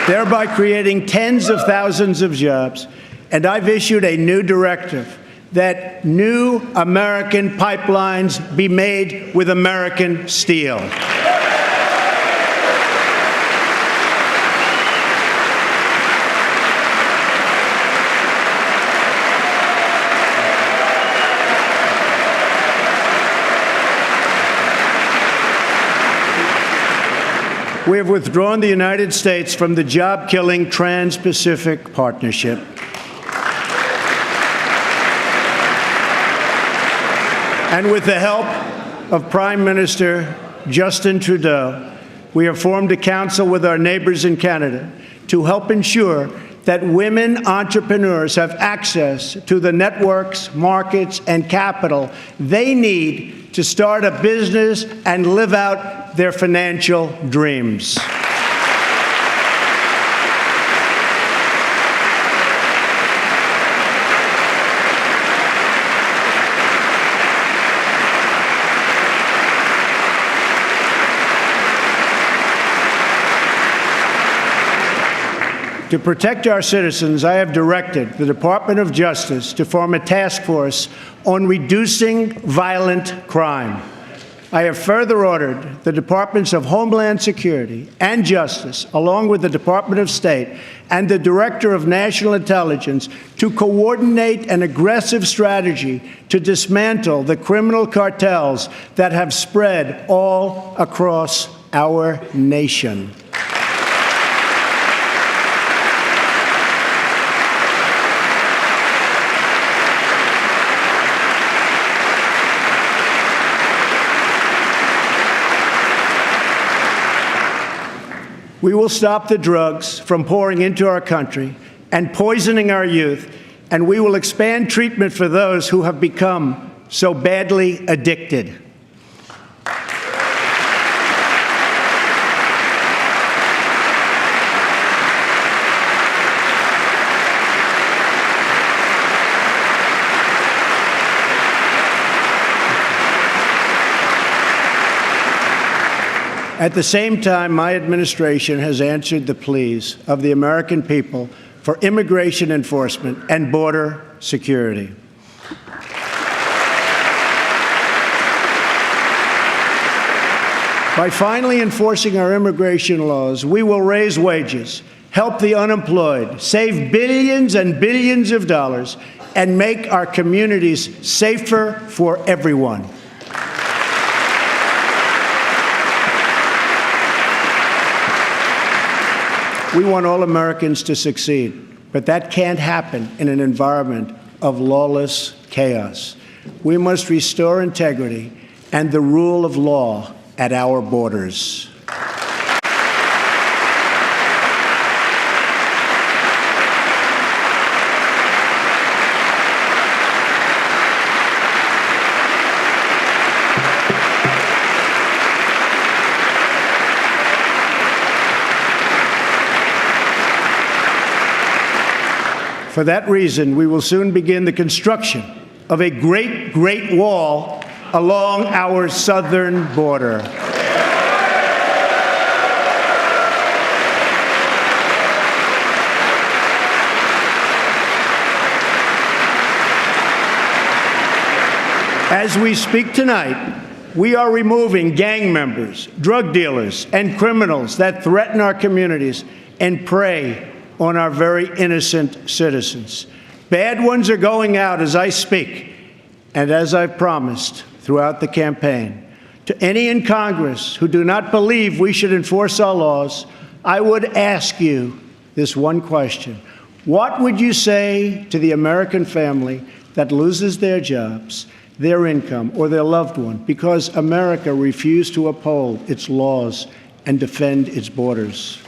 Thereby creating tens of thousands of jobs. And I've issued a new directive that new American pipelines be made with American steel. We have withdrawn the United States from the job-killing Trans-Pacific Partnership. And with the help of Prime Minister Justin Trudeau, we have formed a council with our neighbors in Canada to help ensure that women entrepreneurs have access to the networks, markets, and capital they need to start a business and live out their financial dreams. To protect our citizens, I have directed the Department of Justice to form a task force on reducing violent crime. I have further ordered the Departments of Homeland Security and Justice, along with the Department of State and the Director of National Intelligence, to coordinate an aggressive strategy to dismantle the criminal cartels that have spread all across our nation. We will stop the drugs from pouring into our country and poisoning our youth, and we will expand treatment for those who have become so badly addicted. At the same time, my administration has answered the pleas of the American people for immigration enforcement and border security. By finally enforcing our immigration laws, we will raise wages, help the unemployed, save billions and billions of dollars, and make our communities safer for everyone. We want all Americans to succeed, but that can't happen in an environment of lawless chaos. We must restore integrity and the rule of law at our borders. For that reason, we will soon begin the construction of a great, great wall along our southern border. As we speak tonight, we are removing gang members, drug dealers, and criminals that threaten our communities and prey on our very innocent citizens. Bad ones are going out as I speak, and as I've promised throughout the campaign. To any in Congress who do not believe we should enforce our laws, I would ask you this one question. What would you say to the American family that loses their jobs, their income, or their loved one because America refused to uphold its laws and defend its borders?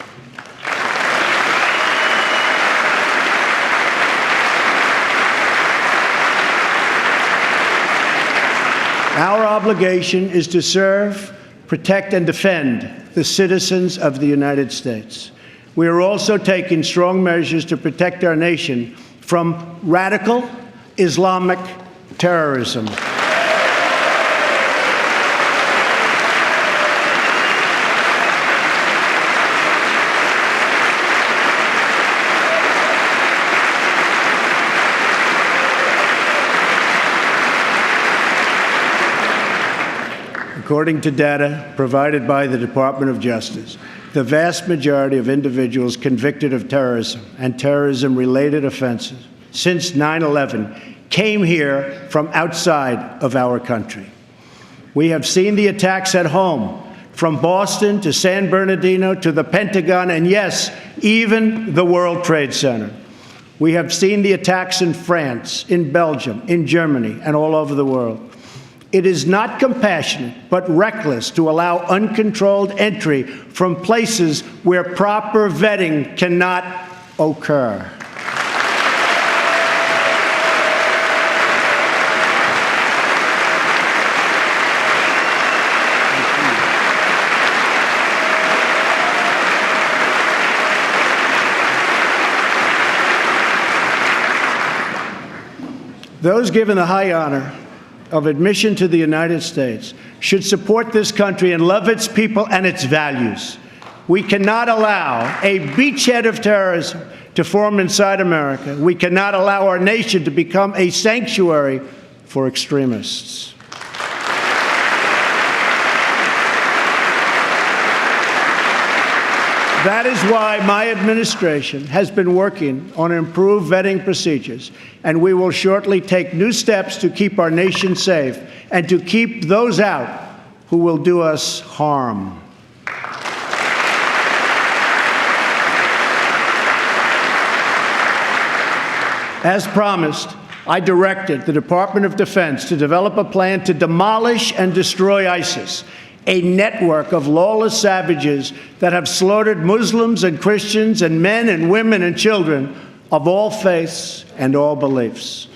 Our obligation is to serve, protect, and defend the citizens of the United States. We are also taking strong measures to protect our nation from radical Islamic terrorism. According to data provided by the Department of Justice, the vast majority of individuals convicted of terrorism and terrorism-related offenses since 9/11 came here from outside of our country. We have seen the attacks at home, from Boston to San Bernardino to the Pentagon, and yes, even the World Trade Center. We have seen the attacks in France, in Belgium, in Germany, and all over the world. It is not compassionate, but reckless to allow uncontrolled entry from places where proper vetting cannot occur. Those given the high honor of admission to the United States should support this country and love its people and its values. We cannot allow a beachhead of terrorism to form inside America. We cannot allow our nation to become a sanctuary for extremists. That is why my administration has been working on improved vetting procedures, and we will shortly take new steps to keep our nation safe and to keep those out who will do us harm. As promised, I directed the Department of Defense to develop a plan to demolish and destroy ISIS, a network of lawless savages that have slaughtered Muslims and Christians and men and women and children of all faiths and all beliefs.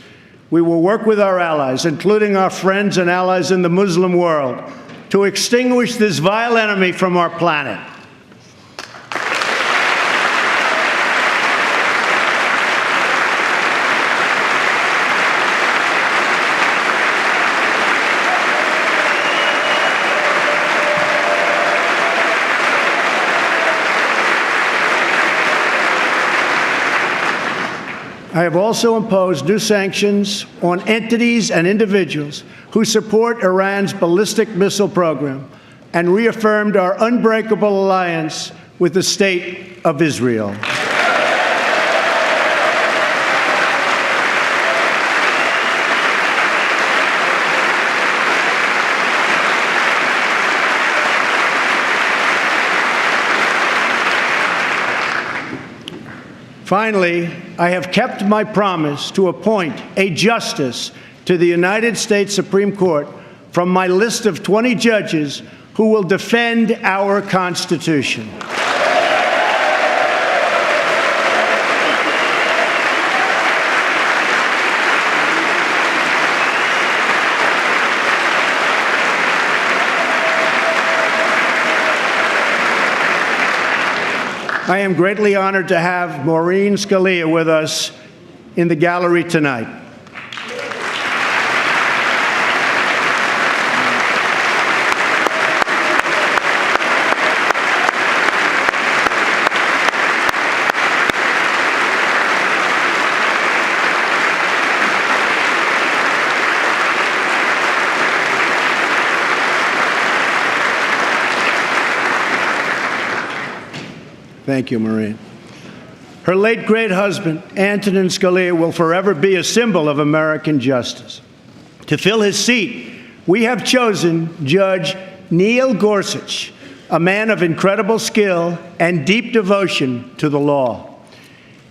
We will work with our allies, including our friends and allies in the Muslim world, to extinguish this vile enemy from our planet. I have also imposed new sanctions on entities and individuals who support Iran's ballistic missile program and reaffirmed our unbreakable alliance with the State of Israel. Finally, I have kept my promise to appoint a justice to the United States Supreme Court from my list of 20 judges who will defend our Constitution. I am greatly honored to have Maureen Scalia with us in the gallery tonight. Thank you, Maureen. Her late great husband, Antonin Scalia, will forever be a symbol of American justice. To fill his seat, we have chosen Judge Neil Gorsuch, a man of incredible skill and deep devotion to the law.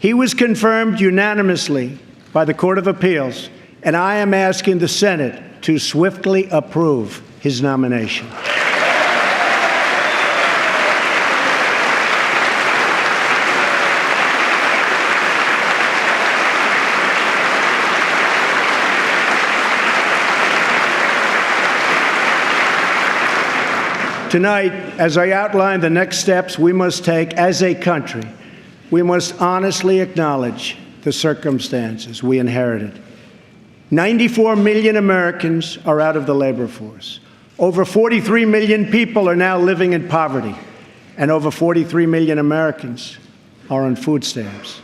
He was confirmed unanimously by the Court of Appeals, and I am asking the Senate to swiftly approve his nomination. Tonight, as I outline the next steps we must take as a country, we must honestly acknowledge the circumstances we inherited. 94 million Americans are out of the labor force. Over 43 million people are now living in poverty, and over 43 million Americans are on food stamps.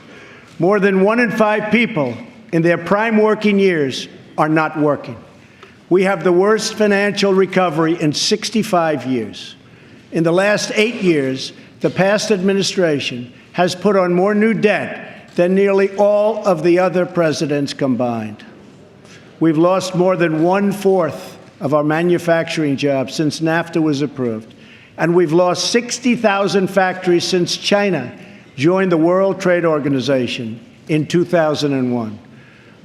More than 1 in 5 people in their prime working years are not working. We have the worst financial recovery in 65 years. In the last 8 years, the past administration has put on more new debt than nearly all of the other presidents combined. We've lost more than 1/4 of our manufacturing jobs since NAFTA was approved, and we've lost 60,000 factories since China joined the World Trade Organization in 2001.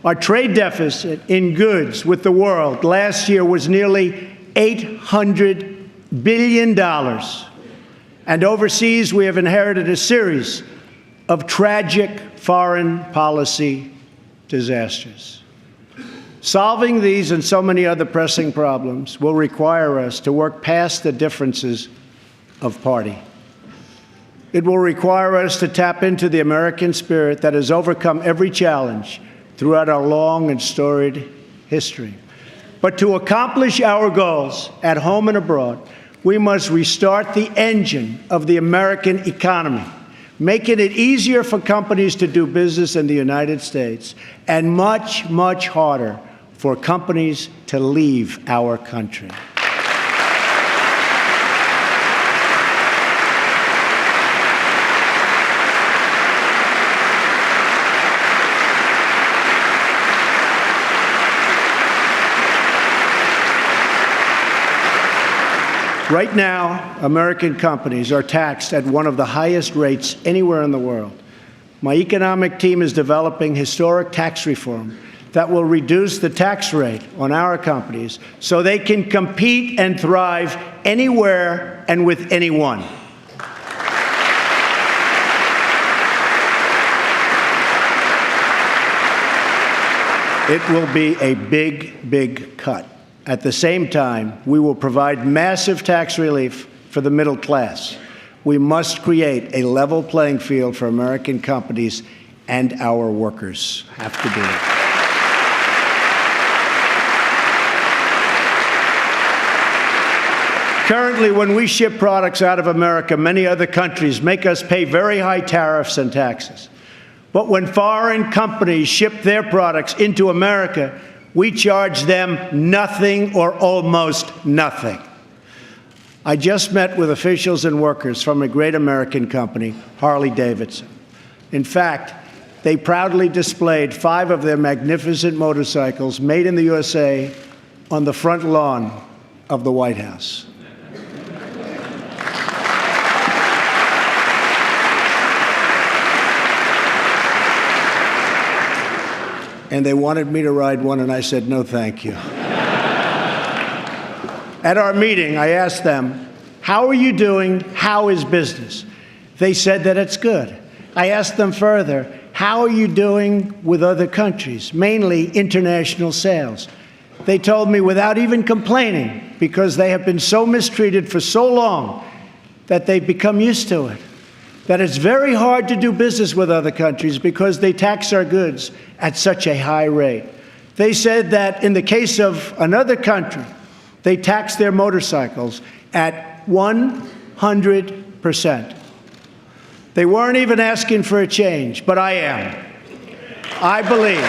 Our trade deficit in goods with the world last year was nearly $800 billion. And overseas, we have inherited a series of tragic foreign policy disasters. Solving these and so many other pressing problems will require us to work past the differences of party. It will require us to tap into the American spirit that has overcome every challenge throughout our long and storied history. But to accomplish our goals at home and abroad, we must restart the engine of the American economy, making it easier for companies to do business in the United States and much, much harder for companies to leave our country. Right now, American companies are taxed at one of the highest rates anywhere in the world. My economic team is developing historic tax reform that will reduce the tax rate on our companies so they can compete and thrive anywhere and with anyone. It will be a big, big cut. At the same time, we will provide massive tax relief for the middle class. We must create a level playing field for American companies, and our workers have to do it. Currently, when we ship products out of America, many other countries make us pay very high tariffs and taxes. But when foreign companies ship their products into America, we charge them nothing or almost nothing. I just met with officials and workers from a great American company, Harley-Davidson. In fact, they proudly displayed 5 of their magnificent motorcycles made in the USA on the front lawn of the White House. And they wanted me to ride one, and I said, no, thank you. At our meeting, I asked them, how are you doing? How is business? They said that it's good. I asked them further, how are you doing with other countries, mainly international sales? They told me without even complaining, because they have been so mistreated for so long that they've become used to it. that it's very hard to do business with other countries because they tax our goods at such a high rate. They said that in the case of another country, they tax their motorcycles at 100%. They weren't even asking for a change, but I am. I believe.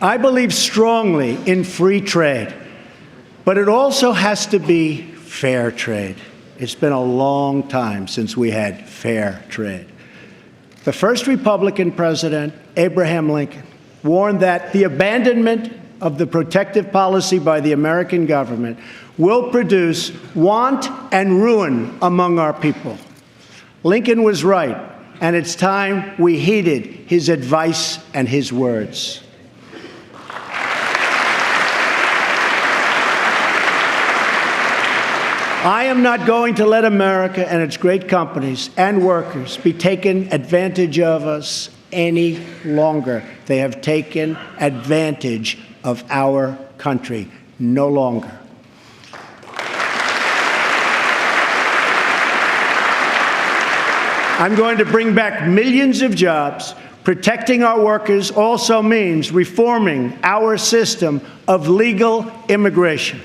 I believe strongly in free trade, but it also has to be fair trade. It's been a long time since we had fair trade. The first Republican president, Abraham Lincoln, warned that the abandonment of the protective policy by the American government will produce want and ruin among our people. Lincoln was right, and it's time we heeded his advice and his words. I am not going to let America and its great companies and workers be taken advantage of us any longer. They have taken advantage of our country no longer. I'm going to bring back millions of jobs. Protecting our workers also means reforming our system of legal immigration.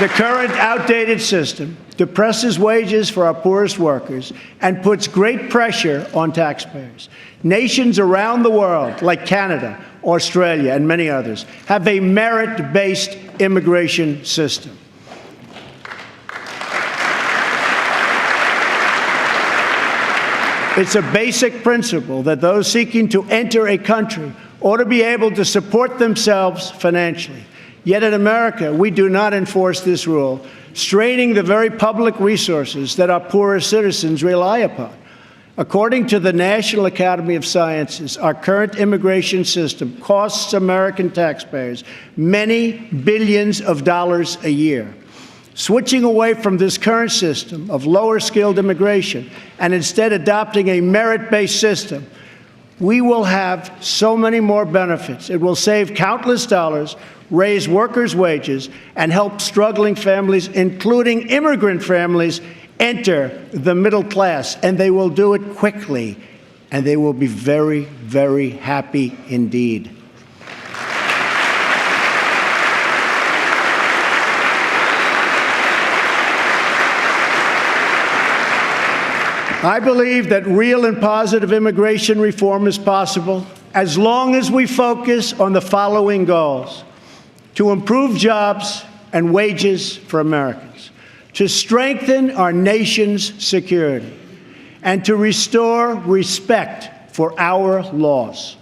The current outdated system depresses wages for our poorest workers and puts great pressure on taxpayers. Nations around the world, like Canada, Australia, and many others, have a merit-based immigration system. It's a basic principle that those seeking to enter a country ought to be able to support themselves financially. Yet in America, we do not enforce this rule, straining the very public resources that our poorest citizens rely upon. According to the National Academy of Sciences, our current immigration system costs American taxpayers many billions of dollars a year. Switching away from this current system of lower-skilled immigration and instead adopting a merit-based system, we will have so many more benefits. It will save countless dollars, raise workers' wages, and help struggling families, including immigrant families, enter the middle class. And they will do it quickly, and they will be very, very happy indeed. I believe that real and positive immigration reform is possible as long as we focus on the following goals: to improve jobs and wages for Americans, to strengthen our nation's security, and to restore respect for our laws.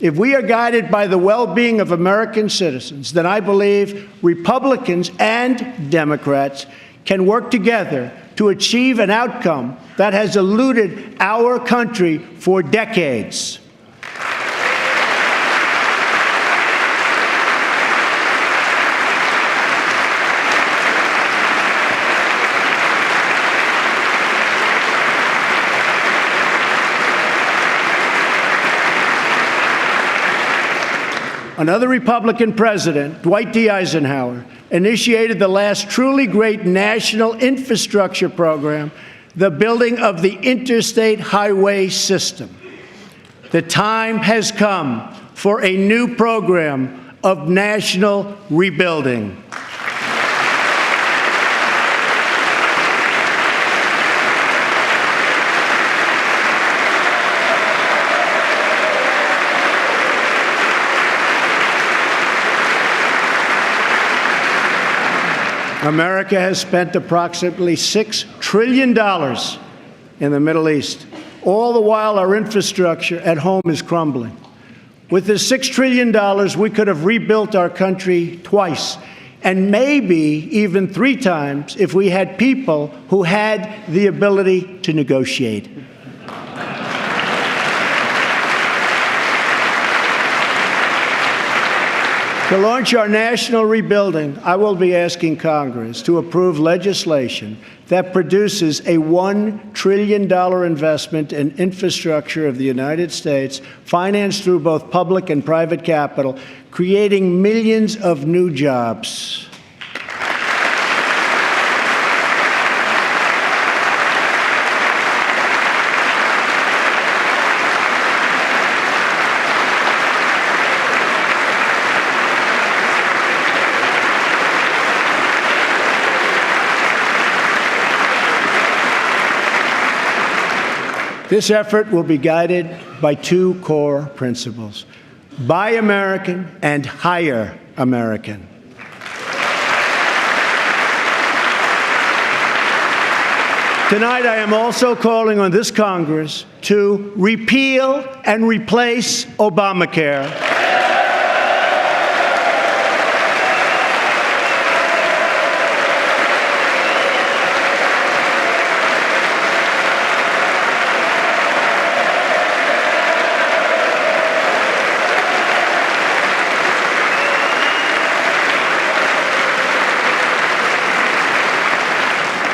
If we are guided by the well-being of American citizens, then I believe Republicans and Democrats can work together to achieve an outcome that has eluded our country for decades. Another Republican president, Dwight D. Eisenhower, initiated the last truly great national infrastructure program, the building of the interstate highway system. The time has come for a new program of national rebuilding. America has spent approximately $6 trillion in the Middle East. All the while, our infrastructure at home is crumbling. With this $6 trillion, we could have rebuilt our country twice, and maybe even 3 times if we had people who had the ability to negotiate. To launch our national rebuilding, I will be asking Congress to approve legislation that produces a $1 trillion investment in infrastructure of the United States, financed through both public and private capital, creating millions of new jobs. This effort will be guided by two core principles: Buy American and Hire American. Tonight, I am also calling on this Congress to repeal and replace Obamacare.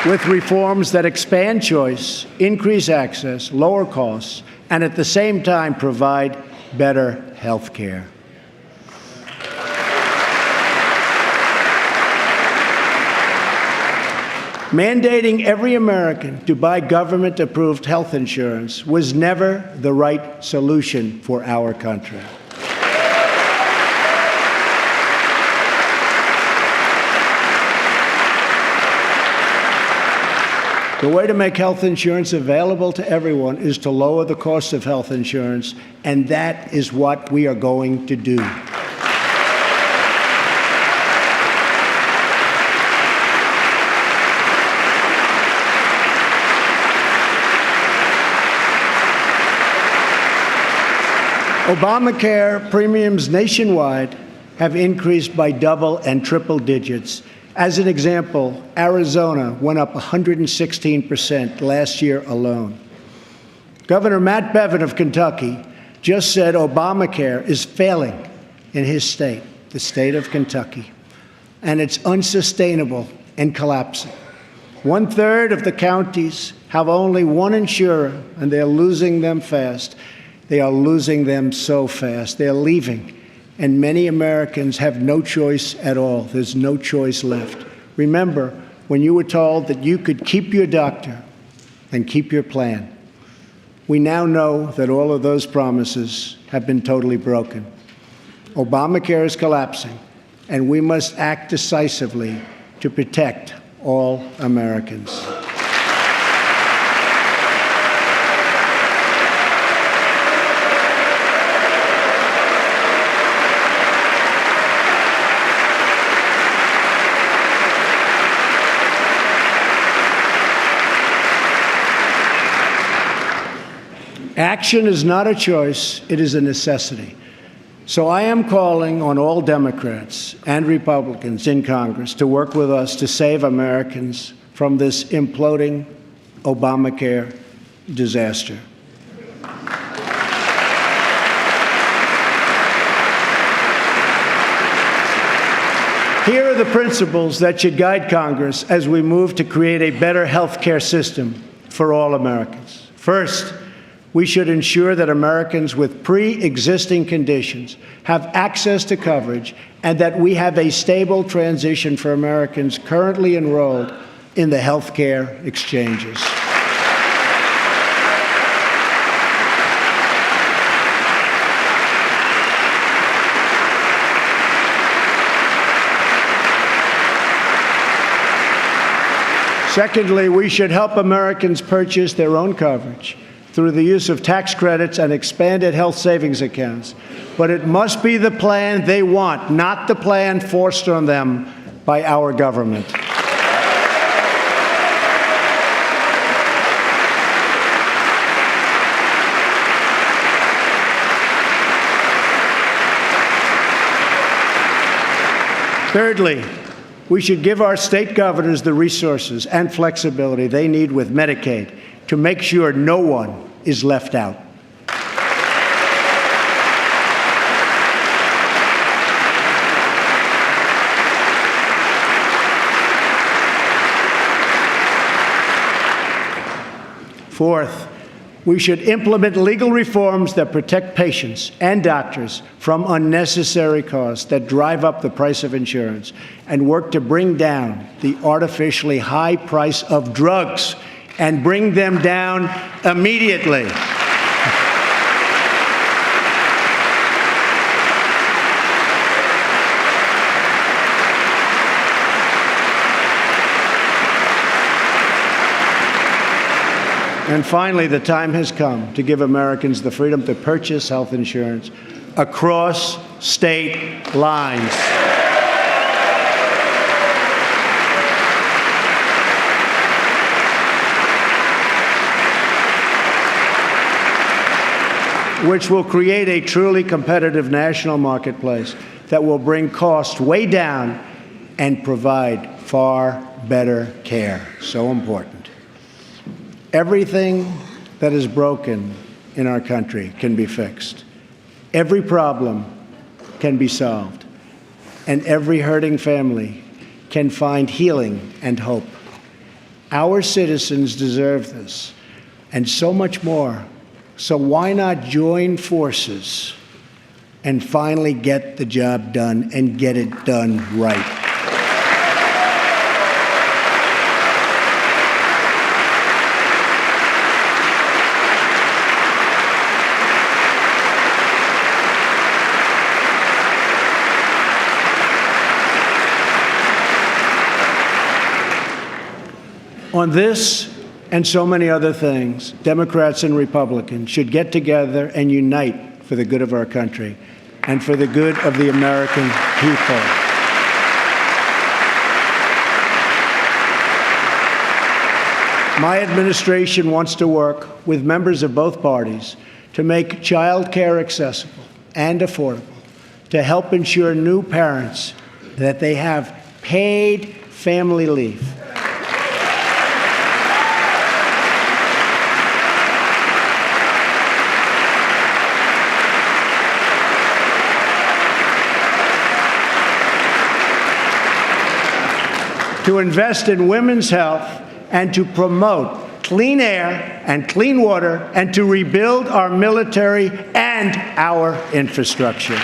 With reforms that expand choice, increase access, lower costs, and at the same time provide better health care. Mandating every American to buy government-approved health insurance was never the right solution for our country. The way to make health insurance available to everyone is to lower the cost of health insurance, and that is what we are going to do. Obamacare premiums nationwide have increased by double and triple digits. As an example, Arizona went up 116% last year alone. Governor Matt Bevin of Kentucky just said Obamacare is failing in his state, the state of Kentucky, and it's unsustainable and collapsing. 1/3 of the counties have only one insurer, and they're losing them fast. They are losing them so fast. They're leaving. And many Americans have no choice at all. There's no choice left. Remember when you were told that you could keep your doctor and keep your plan. We now know that all of those promises have been totally broken. Obamacare is collapsing, and we must act decisively to protect all Americans. Action is not a choice, it is a necessity. So I am calling on all Democrats and Republicans in Congress to work with us to save Americans from this imploding Obamacare disaster. Here are the principles that should guide Congress as we move to create a better health care system for all Americans. First, we should ensure that Americans with pre-existing conditions have access to coverage and that we have a stable transition for Americans currently enrolled in the health care exchanges. Secondly, we should help Americans purchase their own coverage through the use of tax credits and expanded health savings accounts. But it must be the plan they want, not the plan forced on them by our government. Thirdly, we should give our state governors the resources and flexibility they need with Medicaid to make sure no one is left out. Fourth, we should implement legal reforms that protect patients and doctors from unnecessary costs that drive up the price of insurance and work to bring down the artificially high price of drugs and bring them down immediately. And finally, the time has come to give Americans the freedom to purchase health insurance across state lines. Which will create a truly competitive national marketplace that will bring costs way down and provide far better care. So important. Everything that is broken in our country can be fixed. Every problem can be solved. And every hurting family can find healing and hope. Our citizens deserve this, and so much more. So why not join forces and finally get the job done and get it done right? On this and so many other things, Democrats and Republicans should get together and unite for the good of our country and for the good of the American people. My administration wants to work with members of both parties to make child care accessible and affordable, to help ensure new parents that they have paid family leave. To invest in women's health and to promote clean air and clean water and to rebuild our military and our infrastructure.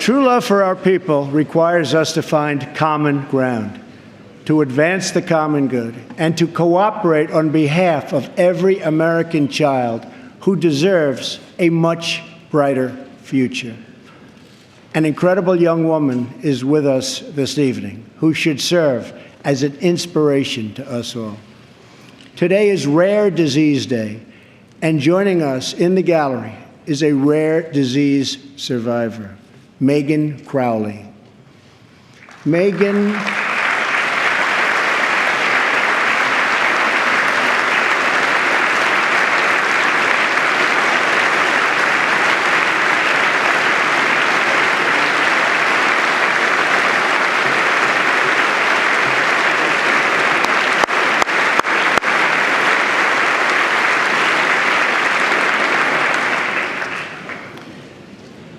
True love for our people requires us to find common ground, to advance the common good, and to cooperate on behalf of every American child who deserves a much brighter future. An incredible young woman is with us this evening who should serve as an inspiration to us all. Today is Rare Disease Day, and joining us in the gallery is a rare disease survivor, Megan Crowley.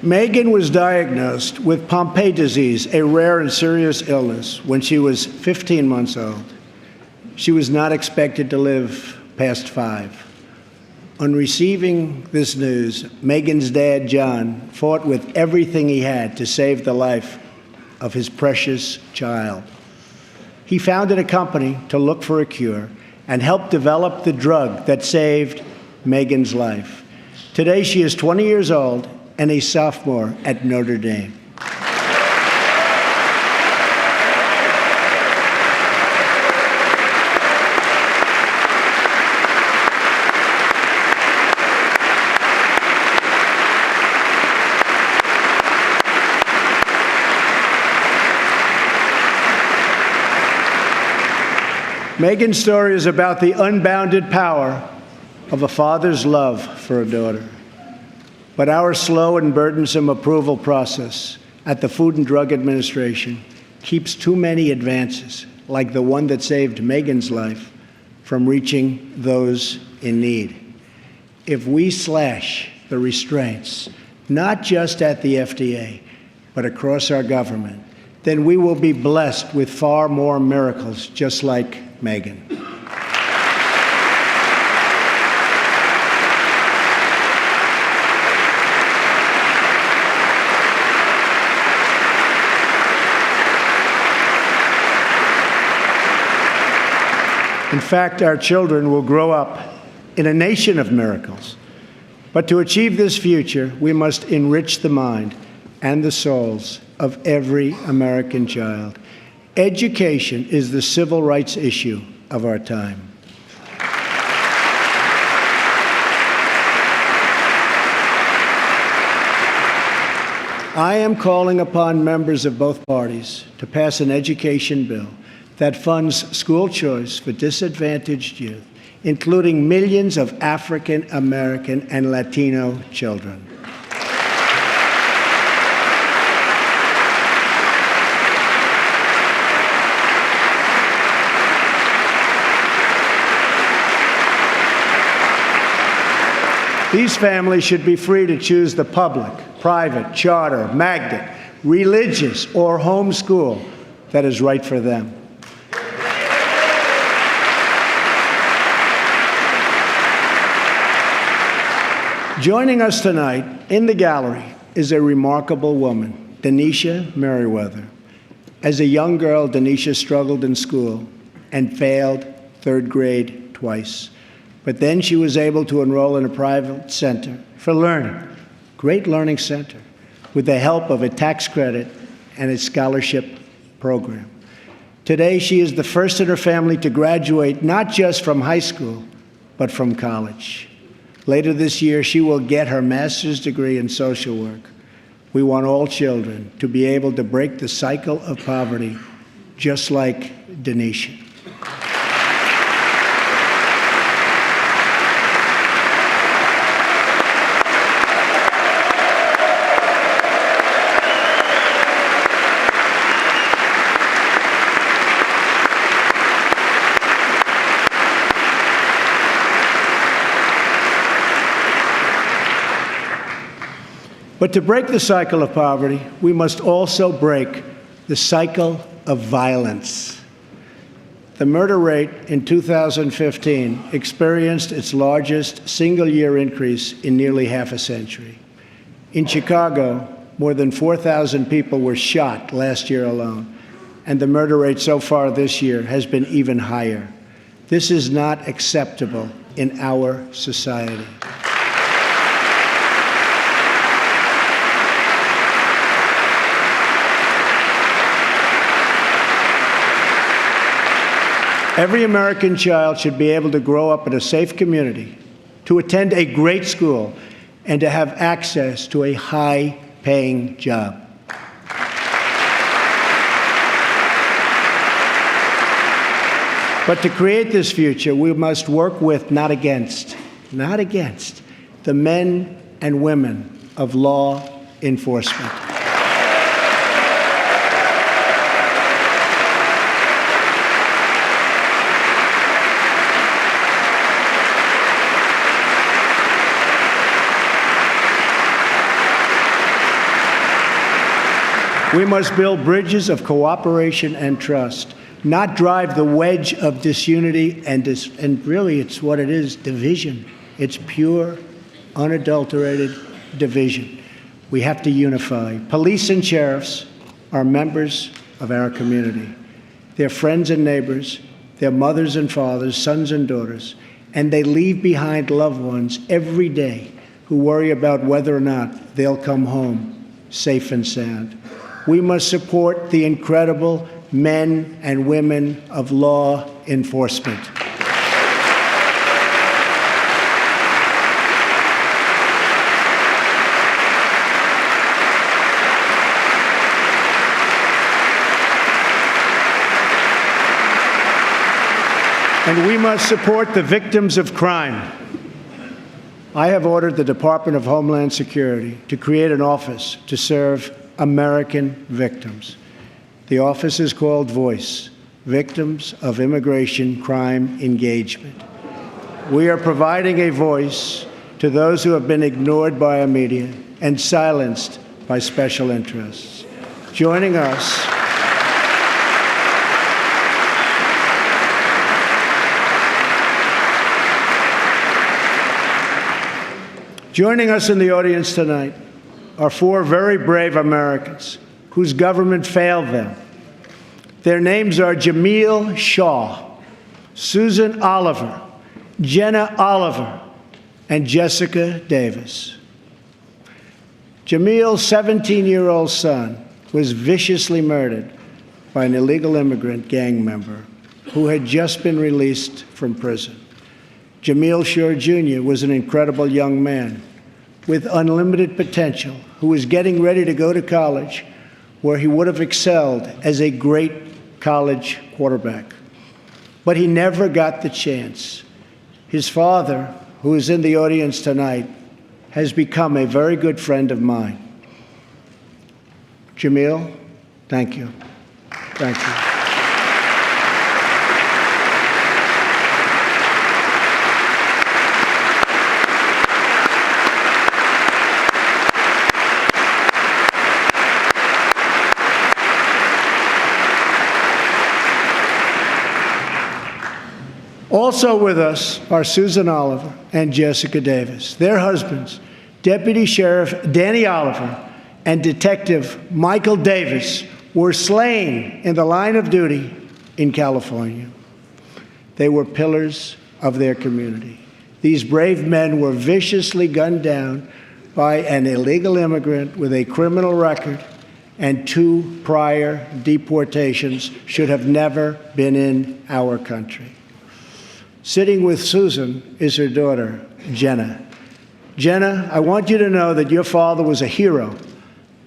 Megan was diagnosed with Pompe disease, a rare and serious illness, when she was 15 months old. She was not expected to live past 5. On receiving this news, Megan's dad, John, fought with everything he had to save the life of his precious child. He founded a company to look for a cure and helped develop the drug that saved Megan's life. Today, she is 20 years old and a sophomore at Notre Dame. Megan's story is about the unbounded power of a father's love for a daughter. But our slow and burdensome approval process at the Food and Drug Administration keeps too many advances, like the one that saved Megan's life, from reaching those in need. If we slash the restraints not just at the FDA, but across our government, then we will be blessed with far more miracles just like Megan. In fact, our children will grow up in a nation of miracles. But to achieve this future, we must enrich the mind and the souls of every American child. Education is the civil rights issue of our time. I am calling upon members of both parties to pass an education bill that funds school choice for disadvantaged youth, including millions of African American and Latino children. These families should be free to choose the public, private, charter, magnet, religious, or homeschool that is right for them. Joining us tonight in the gallery is a remarkable woman, Denisha Merriweather. As a young girl, Denisha struggled in school and failed third grade twice. But then she was able to enroll in a private center for learning, great learning center, with the help of a tax credit and a scholarship program. Today, she is the first in her family to graduate not just from high school, but from college. Later this year, she will get her master's degree in social work. We want all children to be able to break the cycle of poverty, just like Denisha. But to break the cycle of poverty, we must also break the cycle of violence. The murder rate in 2015 experienced its largest single-year increase in nearly half a century. In Chicago, more than 4,000 people were shot last year alone, and the murder rate so far this year has been even higher. This is not acceptable in our society. Every American child should be able to grow up in a safe community, to attend a great school, and to have access to a high-paying job. But to create this future, we must work with, not against, the men and women of law enforcement. We must build bridges of cooperation and trust, not drive the wedge of disunity and really it's what it is, division. It's pure, unadulterated division. We have to unify. Police and sheriffs are members of our community. They're friends and neighbors. They're mothers and fathers, sons and daughters, and they leave behind loved ones every day who worry about whether or not they'll come home safe and sound. We must support the incredible men and women of law enforcement. And we must support the victims of crime. I have ordered the Department of Homeland Security to create an office to serve American victims. The office is called VOICE, Victims of Immigration Crime Engagement. We are providing a voice to those who have been ignored by our media and silenced by special interests. Joining us in the audience tonight are four very brave Americans whose government failed them. Their names are Jamil Shaw, Susan Oliver, Jenna Oliver, and Jessica Davis. Jamil's 17-year-old son was viciously murdered by an illegal immigrant gang member who had just been released from prison. Jamil Shaw Jr. was an incredible young man with unlimited potential who was getting ready to go to college, where he would have excelled as a great college quarterback. But he never got the chance. His father, who is in the audience tonight, has become a very good friend of mine. Jamil, thank you. Thank you. Also with us are Susan Oliver and Jessica Davis. Their husbands, Deputy Sheriff Danny Oliver and Detective Michael Davis, were slain in the line of duty in California. They were pillars of their community. These brave men were viciously gunned down by an illegal immigrant with a criminal record and 2 prior deportations, should have never been in our country. Sitting with Susan is her daughter, Jenna. Jenna, I want you to know that your father was a hero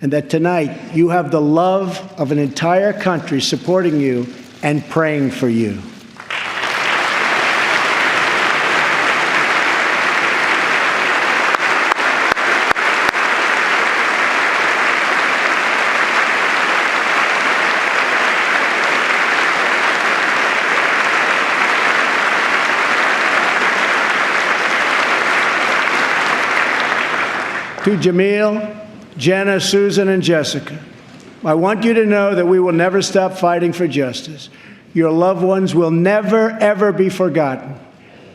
and that tonight you have the love of an entire country supporting you and praying for you. To Jamil, Jenna, Susan, and Jessica, I want you to know that we will never stop fighting for justice. Your loved ones will never, ever be forgotten.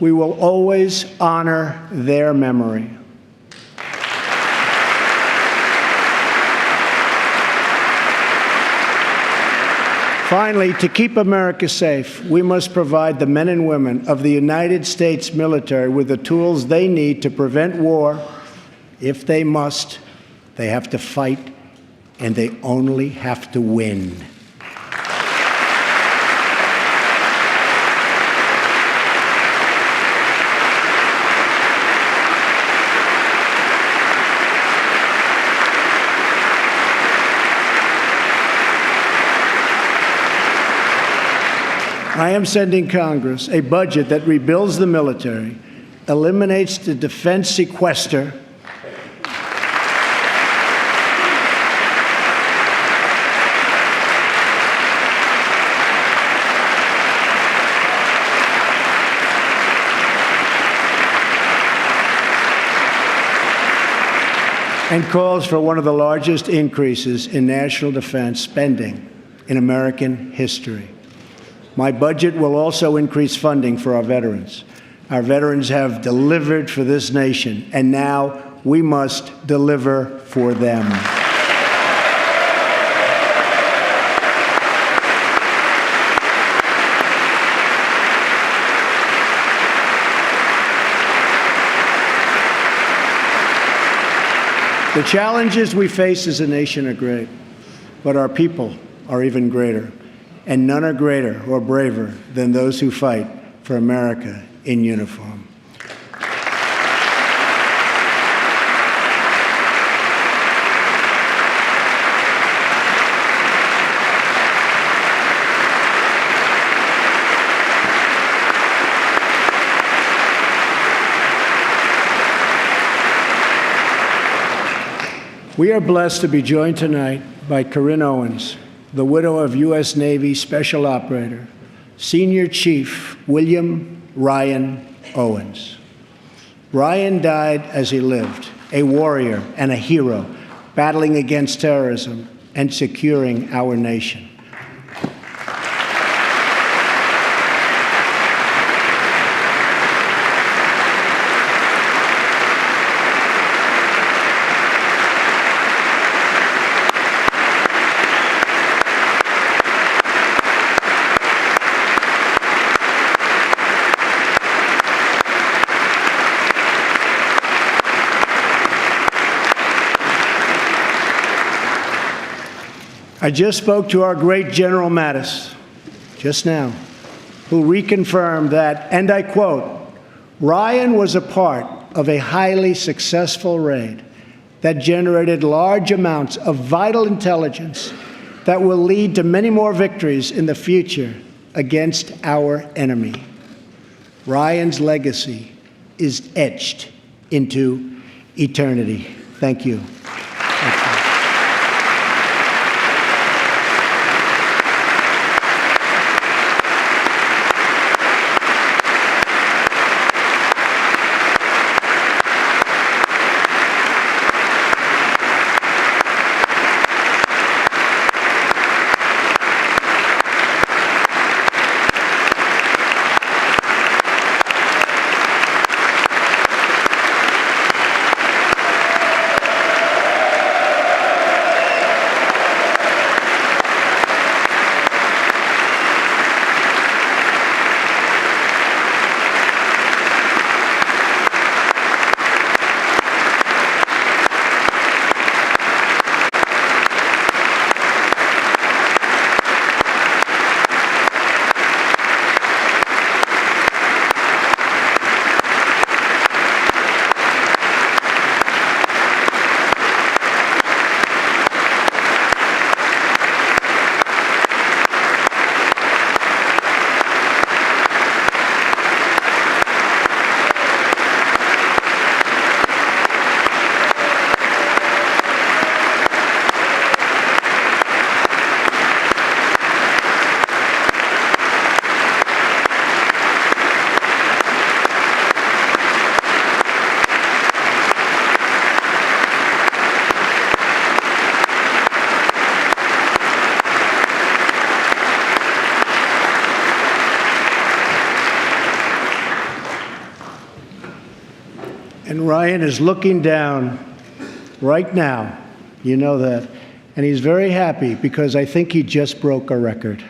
We will always honor their memory. Finally, to keep America safe, we must provide the men and women of the United States military with the tools they need to prevent war. If they must, they have to fight, and they only have to win. I am sending Congress a budget that rebuilds the military, eliminates the defense sequester, and calls for one of the largest increases in national defense spending in American history. My budget will also increase funding for our veterans. Our veterans have delivered for this nation, and now we must deliver for them. The challenges we face as a nation are great, but our people are even greater, and none are greater or braver than those who fight for America in uniform. We are blessed to be joined tonight by Corinne Owens, the widow of U.S. Navy Special Operator, Senior Chief William Ryan Owens. Ryan died as he lived, a warrior and a hero, battling against terrorism and securing our nation. I just spoke to our great General Mattis just now, who reconfirmed that, and I quote, Ryan was a part of a highly successful raid that generated large amounts of vital intelligence that will lead to many more victories in the future against our enemy. Ryan's legacy is etched into eternity. Thank you. And Ryan is looking down right now, you know that, and he's very happy because I think he just broke a record.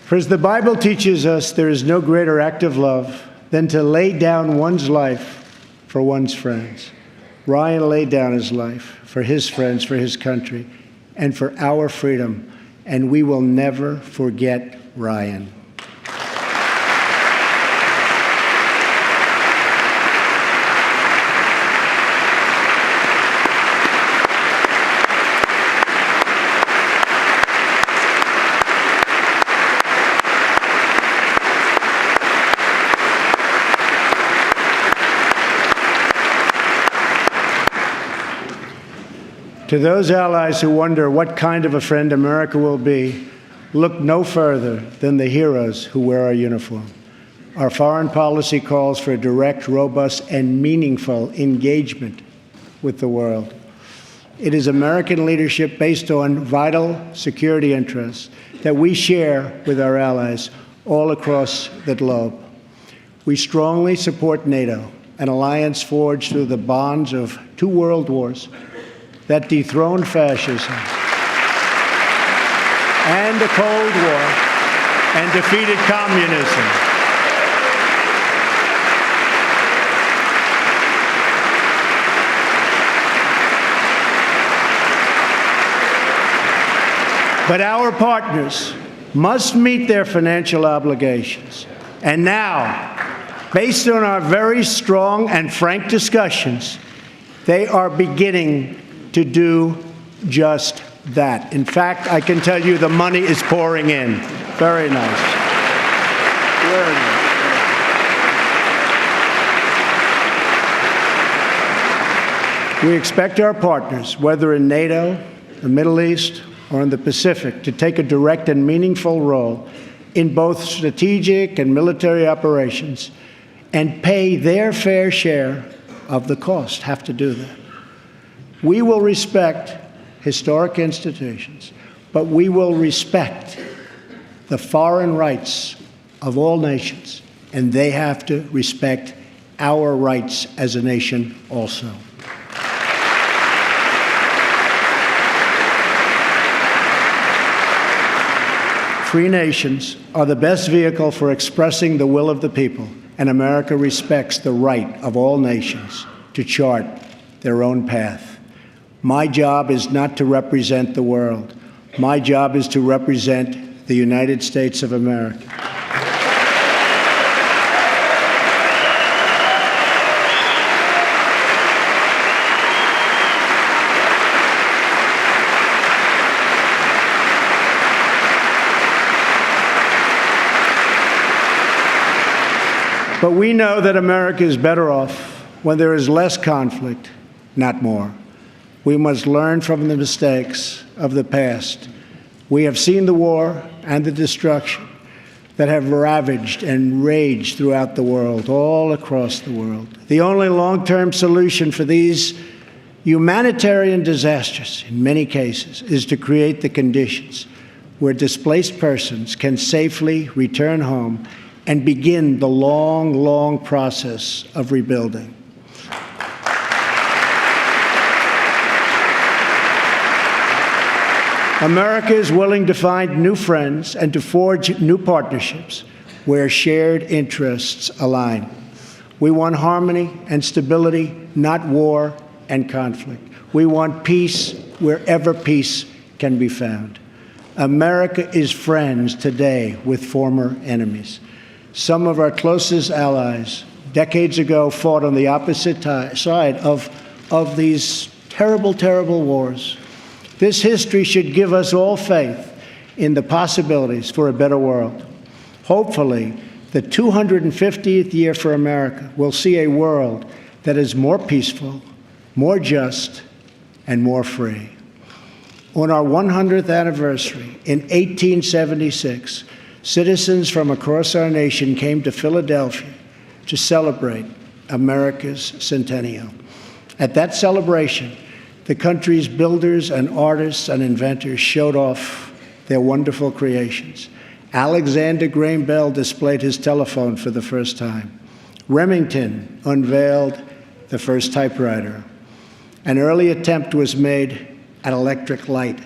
For as the Bible teaches us, there is no greater act of love than to lay down one's life for one's friends. Ryan laid down his life for his friends, for his country, and for our freedom. And we will never forget Ryan. To those allies who wonder what kind of a friend America will be, look no further than the heroes who wear our uniform. Our foreign policy calls for a direct, robust, and meaningful engagement with the world. It is American leadership based on vital security interests that we share with our allies all across the globe. We strongly support NATO, an alliance forged through the bonds of 2 world wars that dethroned fascism and the Cold War and defeated communism. But our partners must meet their financial obligations. And now, based on our very strong and frank discussions, they are beginning to do just that. In fact, I can tell you the money is pouring in. Very nice. Very nice. We expect our partners, whether in NATO, the Middle East, or in the Pacific to take a direct and meaningful role in both strategic and military operations and pay their fair share of the cost, have to do that. We will respect historic institutions, but we will respect the foreign rights of all nations, and they have to respect our rights as a nation also. Free nations are the best vehicle for expressing the will of the people, and America respects the right of all nations to chart their own path. My job is not to represent the world. My job is to represent the United States of America. But we know that America is better off when there is less conflict, not more. We must learn from the mistakes of the past. We have seen the war and the destruction that have ravaged and raged throughout the world, all across the world. The only long-term solution for these humanitarian disasters, in many cases, is to create the conditions where displaced persons can safely return home and begin the long, long process of rebuilding. America is willing to find new friends and to forge new partnerships where shared interests align. We want harmony and stability, not war and conflict. We want peace wherever peace can be found. America is friends today with former enemies. Some of our closest allies decades ago fought on the opposite side of these terrible, terrible wars. This history should give us all faith in the possibilities for a better world. Hopefully, the 250th year for America will see a world that is more peaceful, more just, and more free. On our 100th anniversary in 1876, citizens from across our nation came to Philadelphia to celebrate America's centennial. At that celebration, the country's builders and artists and inventors showed off their wonderful creations. Alexander Graham Bell displayed his telephone for the first time. Remington unveiled the first typewriter. An early attempt was made at electric light.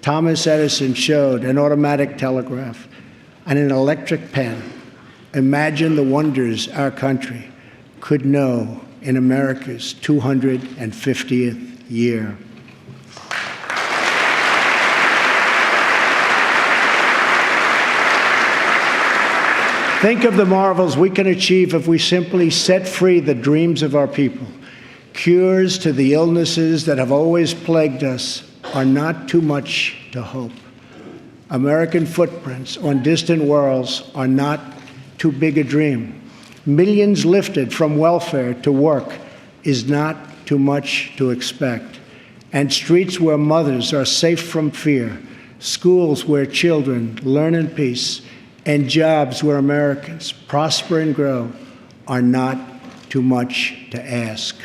Thomas Edison showed an automatic telegraph and an electric pen. Imagine the wonders our country could know in America's 250th year. Think of the marvels we can achieve if we simply set free the dreams of our people. Cures to the illnesses that have always plagued us are not too much to hope. American footprints on distant worlds are not too big a dream. Millions lifted from welfare to work is not too much to expect. And streets where mothers are safe from fear, schools where children learn in peace, and jobs where Americans prosper and grow are not too much to ask.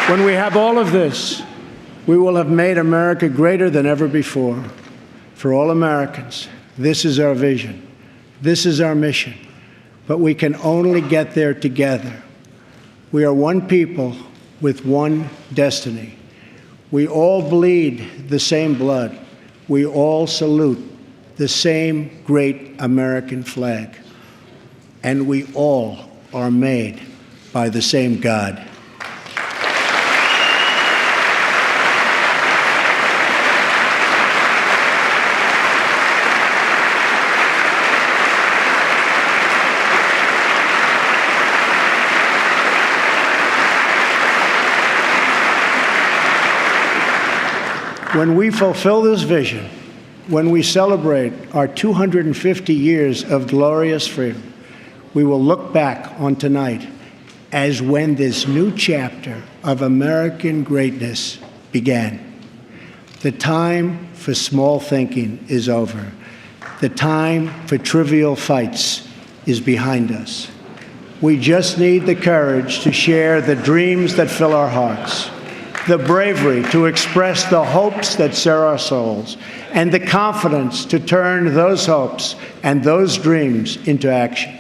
When we have all of this, we will have made America greater than ever before. For all Americans, this is our vision. This is our mission. But we can only get there together. We are one people with one destiny. We all bleed the same blood. We all salute the same great American flag. And we all are made by the same God. When we fulfill this vision, when we celebrate our 250 years of glorious freedom, we will look back on tonight as when this new chapter of American greatness began. The time for small thinking is over. The time for trivial fights is behind us. We just need the courage to share the dreams that fill our hearts, the bravery to express the hopes that stir our souls, and the confidence to turn those hopes and those dreams into action.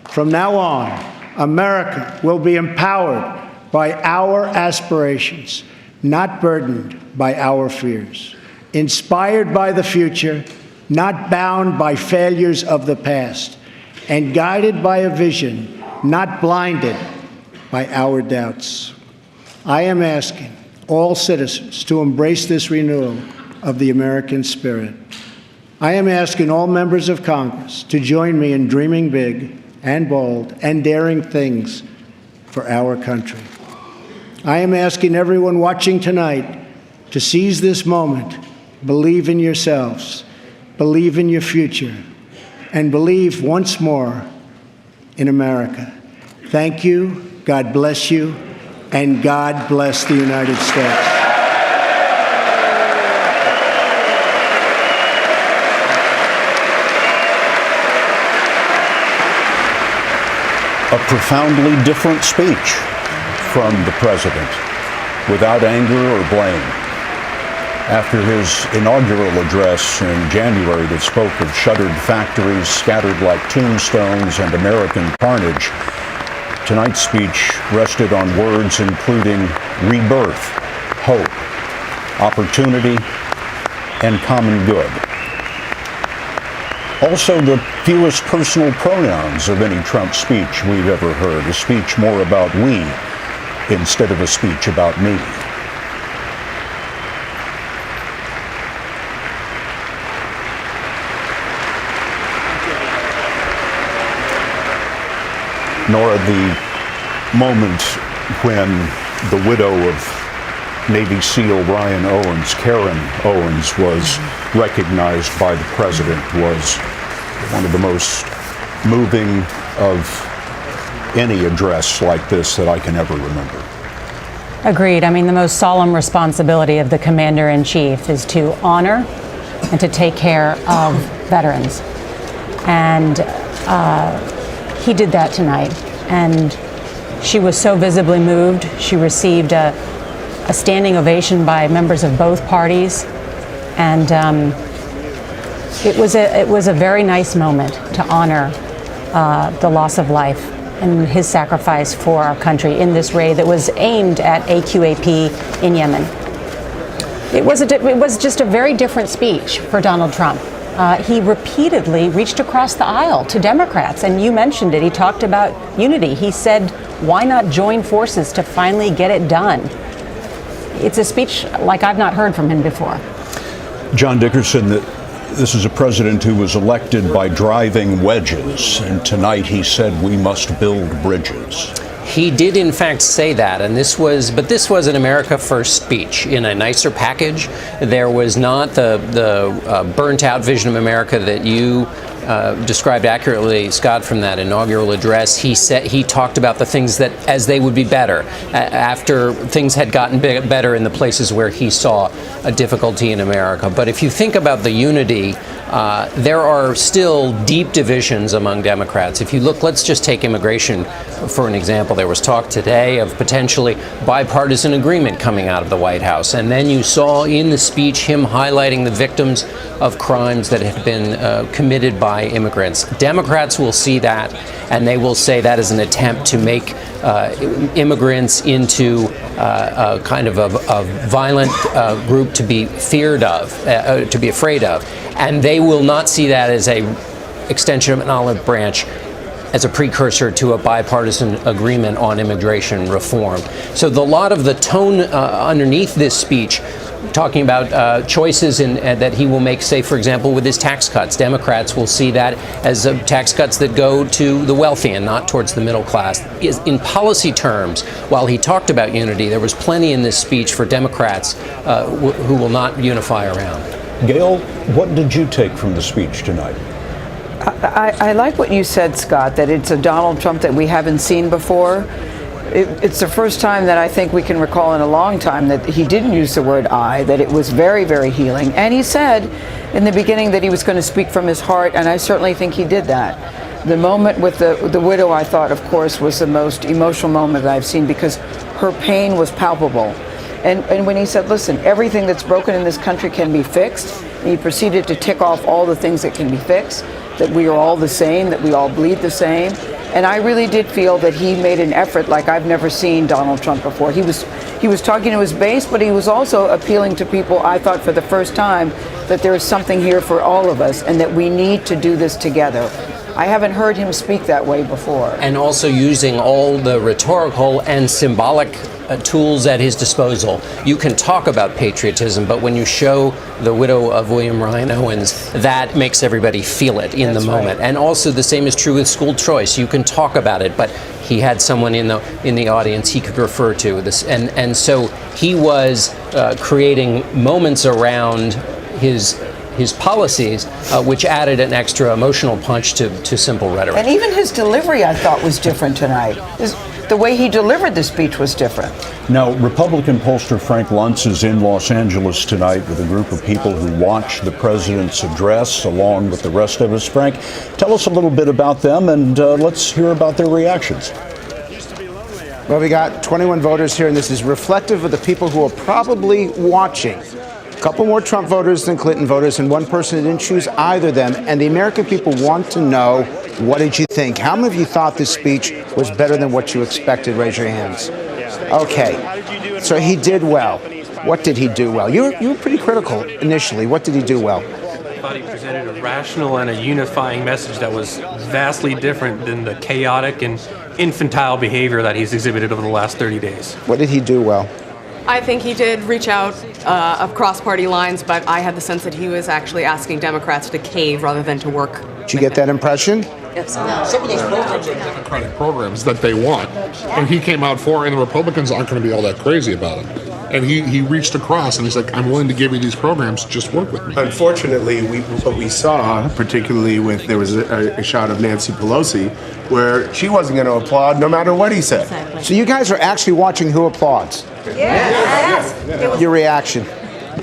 From now on, America will be empowered by our aspirations, not burdened by our fears, inspired by the future, not bound by failures of the past, and guided by a vision, not blinded by our doubts. I am asking all citizens to embrace this renewal of the American spirit. I am asking all members of Congress to join me in dreaming big and bold and daring things for our country. I am asking everyone watching tonight to seize this moment, believe in yourselves, believe in your future, and believe once more in America. Thank you, God bless you, and God bless the United States. A profoundly different speech from the president, without anger or blame. After his inaugural address in January that spoke of shuttered factories scattered like tombstones and American carnage, tonight's speech rested on words including rebirth, hope, opportunity, and common good. Also, the fewest personal pronouns of any Trump speech we've ever heard, a speech more about we instead of a speech about me. Nora, the moment when the widow of Navy SEAL Ryan Owens, Karen Owens, was recognized by the president was one of the most moving of any address like this that I can ever remember. Agreed. I mean, the most solemn responsibility of the commander-in-chief is to honor and to take care of veterans. And he did that tonight. And she was so visibly moved. She received a standing ovation by members of both parties. And it was a very nice moment to honor the loss of life and his sacrifice for our country in this raid that was aimed at AQAP in Yemen. It was just a very different speech for Donald Trump. He repeatedly reached across the aisle to Democrats, and you mentioned it. He talked about unity. He said, why not join forces to finally get it done? It's a speech like I've not heard from him before. John Dickerson, this is a president who was elected by driving wedges, and tonight he said we must build bridges. He did, in fact, say that, and this was an America First speech in a nicer package. There was not the burnt-out vision of America that you described accurately, Scott, from that inaugural address. He talked about the things that as they would be better after things had gotten better in the places where he saw a difficulty in America. But if you think about the unity, there are still deep divisions among Democrats. If you look, let's just take immigration for an example. There was talk today of potentially bipartisan agreement coming out of the White House. And then you saw in the speech him highlighting the victims of crimes that had been committed by immigrants. Democrats will see that, and they will say that is an attempt to make immigrants into a kind of a violent group to be feared of, to be afraid of. And they will not see that as a extension of an olive branch, as a precursor to a bipartisan agreement on immigration reform. So a lot of the tone underneath this speech, talking about choices that he will make, say, for example, with his tax cuts. Democrats will see that as tax cuts that go to the wealthy and not towards the middle class. In policy terms, while he talked about unity, there was plenty in this speech for Democrats who will not unify around. Gail, what did you take from the speech tonight? I like what you said, Scott, that it's a Donald Trump that we haven't seen before. It's the first time that I think we can recall in a long time that he didn't use the word I, that it was very, very healing. And he said in the beginning that he was going to speak from his heart, and I certainly think he did that. The moment with the widow, I thought, of course, was the most emotional moment that I've seen because her pain was palpable. And when he said, listen, everything that's broken in this country can be fixed, and he proceeded to tick off all the things that can be fixed, that we are all the same, that we all bleed the same. And I really did feel that he made an effort like I've never seen Donald Trump before. He was talking to his base, but he was also appealing to people, I thought, for the first time, that there is something here for all of us and that we need to do this together. I haven't heard him speak that way before. And also using all the rhetorical and symbolic tools at his disposal. You can talk about patriotism, but when you show the widow of William Ryan Owens, that makes everybody feel it in the moment. Right. And also the same is true with school choice. You can talk about it, but he had someone in the audience he could refer to this, and so he was creating moments around his policies, which added an extra emotional punch to simple rhetoric. And even his delivery, I thought, was different tonight. The way he delivered the speech was different. Now, Republican pollster Frank Luntz is in Los Angeles tonight with a group of people who watched the president's address along with the rest of us. Frank, tell us a little bit about them, and let's hear about their reactions. Well, we got 21 voters here, and this is reflective of the people who are probably watching. A couple more Trump voters than Clinton voters, and one person who didn't choose either of them. And the American people want to know, what did you think? How many of you thought this speech was better than what you expected? Raise your hands. Okay, so he did well. What did he do well? You were pretty critical initially. What did he do well? I thought he presented a rational and a unifying message that was vastly different than the chaotic and infantile behavior that he's exhibited over the last 30 days. What did he do well? I think he did reach out across party lines, but I had the sense that he was actually asking Democrats to cave rather than to work. Did you get that impression? Yes. Some of those programs are Democratic programs that they want, and he came out for, and the Republicans aren't going to be all that crazy about it. And he reached across and he's like, I'm willing to give you these programs, just work with me. Unfortunately, what we saw, particularly with, there was a shot of Nancy Pelosi, where she wasn't going to applaud no matter what he said. Exactly. So you guys are actually watching who applauds? Yes. Your reaction?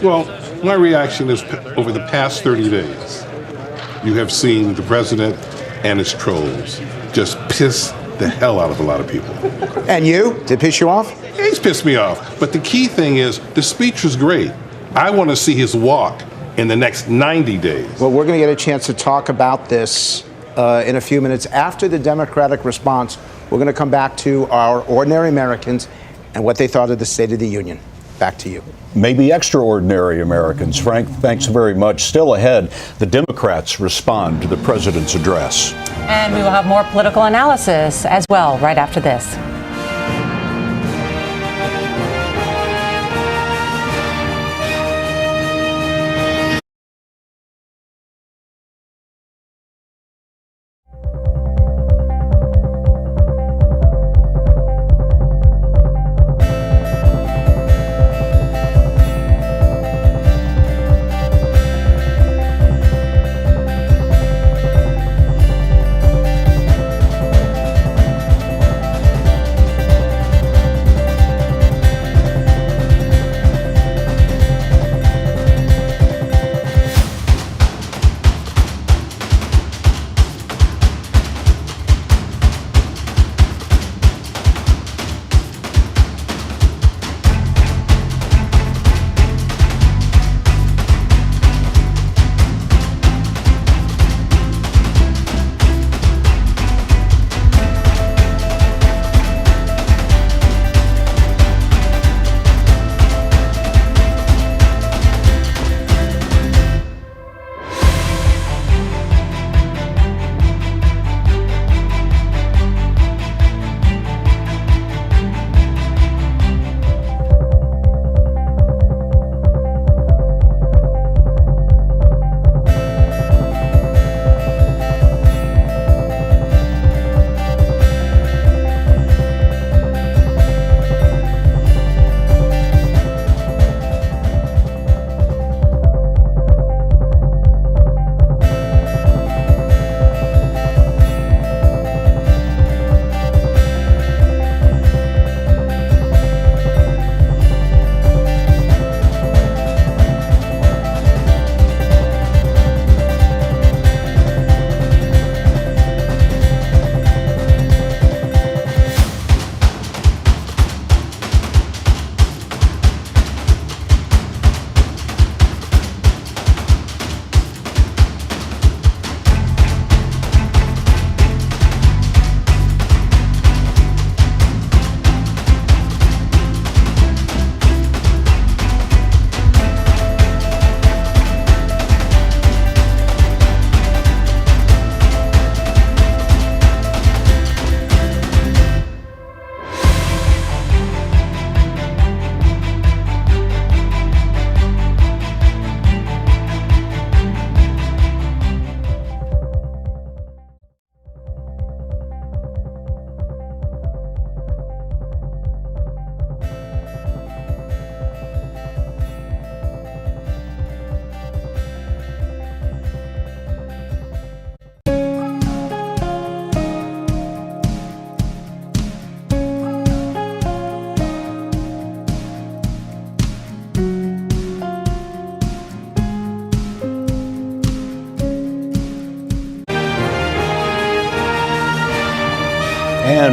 Well, my reaction is over the past 30 days, you have seen the president and his trolls just piss the hell out of a lot of people. And you? Did it piss you off? He's pissed me off. But the key thing is, the speech was great. I want to see his walk in the next 90 days. Well, we're going to get a chance to talk about this in a few minutes. After the Democratic response, we're going to come back to our ordinary Americans and what they thought of the State of the Union. Back to you. Maybe extraordinary Americans. Frank, thanks very much. Still ahead, the Democrats respond to the president's address. And we will have more political analysis as well right after this.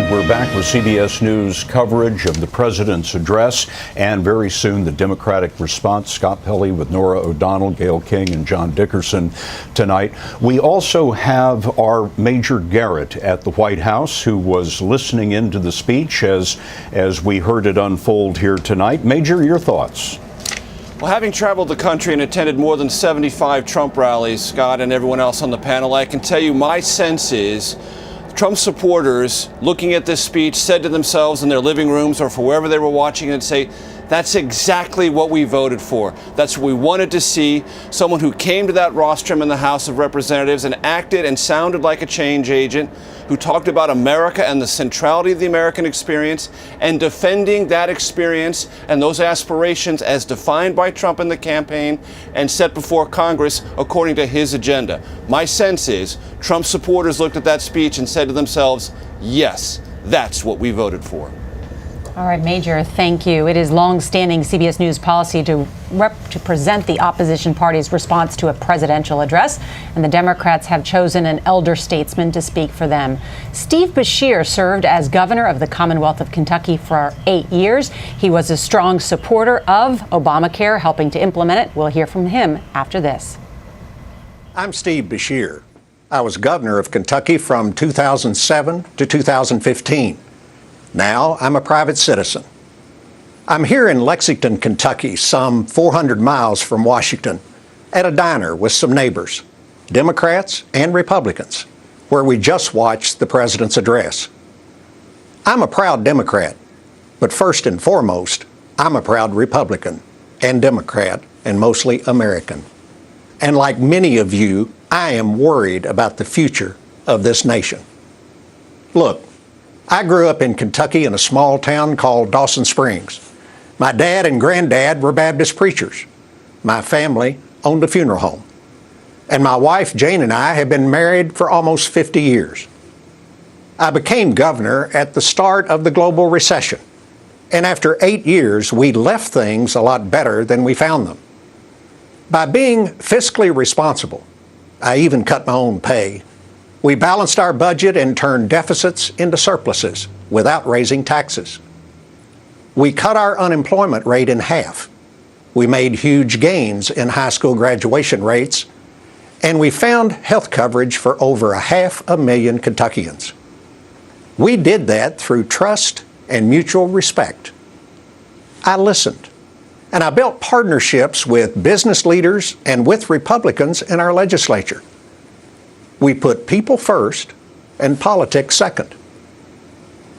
And we're back with CBS News coverage of the president's address, and very soon the Democratic response. Scott Pelley with Nora O'Donnell, Gayle King, and John Dickerson tonight. We also have our Major Garrett at the White House, who was listening into the speech as we heard it unfold here tonight. Major, your thoughts? Well, having traveled the country and attended more than 75 Trump rallies, Scott and everyone else on the panel, I can tell you my sense is Trump supporters looking at this speech said to themselves in their living rooms or for wherever they were watching it, say, that's exactly what we voted for. That's what we wanted to see. Someone who came to that rostrum in the House of Representatives and acted and sounded like a change agent, who talked about America and the centrality of the American experience and defending that experience and those aspirations as defined by Trump in the campaign and set before Congress according to his agenda. My sense is Trump supporters looked at that speech and said to themselves, yes, that's what we voted for. All right, Major, thank you. It is long-standing CBS News policy to present the opposition party's response to a presidential address, and the Democrats have chosen an elder statesman to speak for them. Steve Beshear served as governor of the Commonwealth of Kentucky for 8 years. He was a strong supporter of Obamacare, helping to implement it. We'll hear from him after this. I'm Steve Beshear. I was governor of Kentucky from 2007 to 2015. Now I'm a private citizen. I'm here in Lexington, Kentucky, some 400 miles from Washington, at a diner with some neighbors, Democrats and Republicans, where we just watched the president's address. I'm a proud Democrat, but first and foremost, I'm a proud Republican and Democrat and mostly American. And like many of you, I am worried about the future of this nation. Look, I grew up in Kentucky in a small town called Dawson Springs. My dad and granddad were Baptist preachers. My family owned a funeral home. And my wife, Jane, and I have been married for almost 50 years. I became governor at the start of the global recession. And after 8 years, we left things a lot better than we found them. By being fiscally responsible, I even cut my own pay. We balanced our budget and turned deficits into surpluses without raising taxes. We cut our unemployment rate in half. We made huge gains in high school graduation rates, and we found health coverage for over 500,000 Kentuckians. We did that through trust and mutual respect. I listened, and I built partnerships with business leaders and with Republicans in our legislature. We put people first and politics second.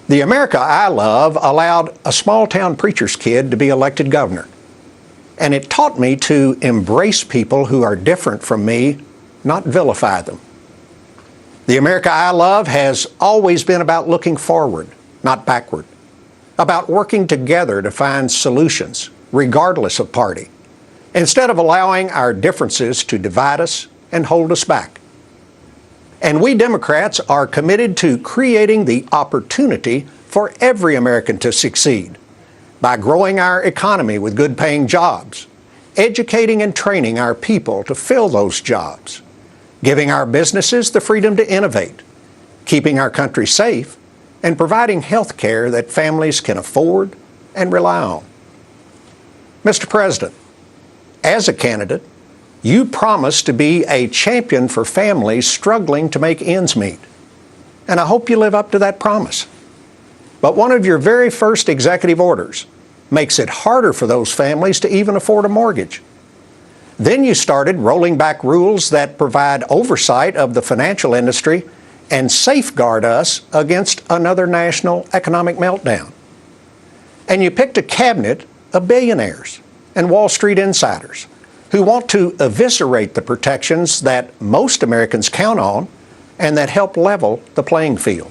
The America I love allowed a small-town preacher's kid to be elected governor. And it taught me to embrace people who are different from me, not vilify them. The America I love has always been about looking forward, not backward. About working together to find solutions, regardless of party, instead of allowing our differences to divide us and hold us back. And we Democrats are committed to creating the opportunity for every American to succeed by growing our economy with good-paying jobs, educating and training our people to fill those jobs, giving our businesses the freedom to innovate, keeping our country safe, and providing health care that families can afford and rely on. Mr. President, as a candidate, you promised to be a champion for families struggling to make ends meet. And I hope you live up to that promise. But one of your very first executive orders makes it harder for those families to even afford a mortgage. Then you started rolling back rules that provide oversight of the financial industry and safeguard us against another national economic meltdown. And you picked a cabinet of billionaires and Wall Street insiders who want to eviscerate the protections that most Americans count on and that help level the playing field.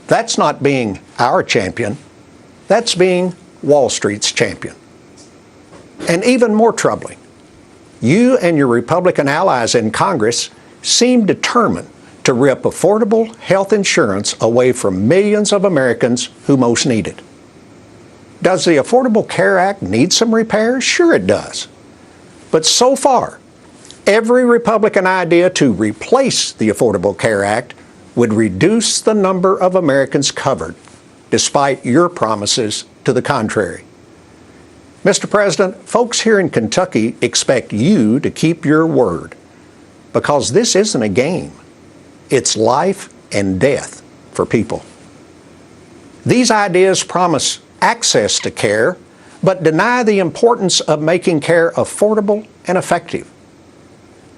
That's not being our champion. That's being Wall Street's champion. And even more troubling, you and your Republican allies in Congress seem determined to rip affordable health insurance away from millions of Americans who most need it. Does the Affordable Care Act need some repairs? Sure it does. But so far, every Republican idea to replace the Affordable Care Act would reduce the number of Americans covered, despite your promises to the contrary. Mr. President, folks here in Kentucky expect you to keep your word, because this isn't a game. It's life and death for people. These ideas promise access to care, but deny the importance of making care affordable and effective.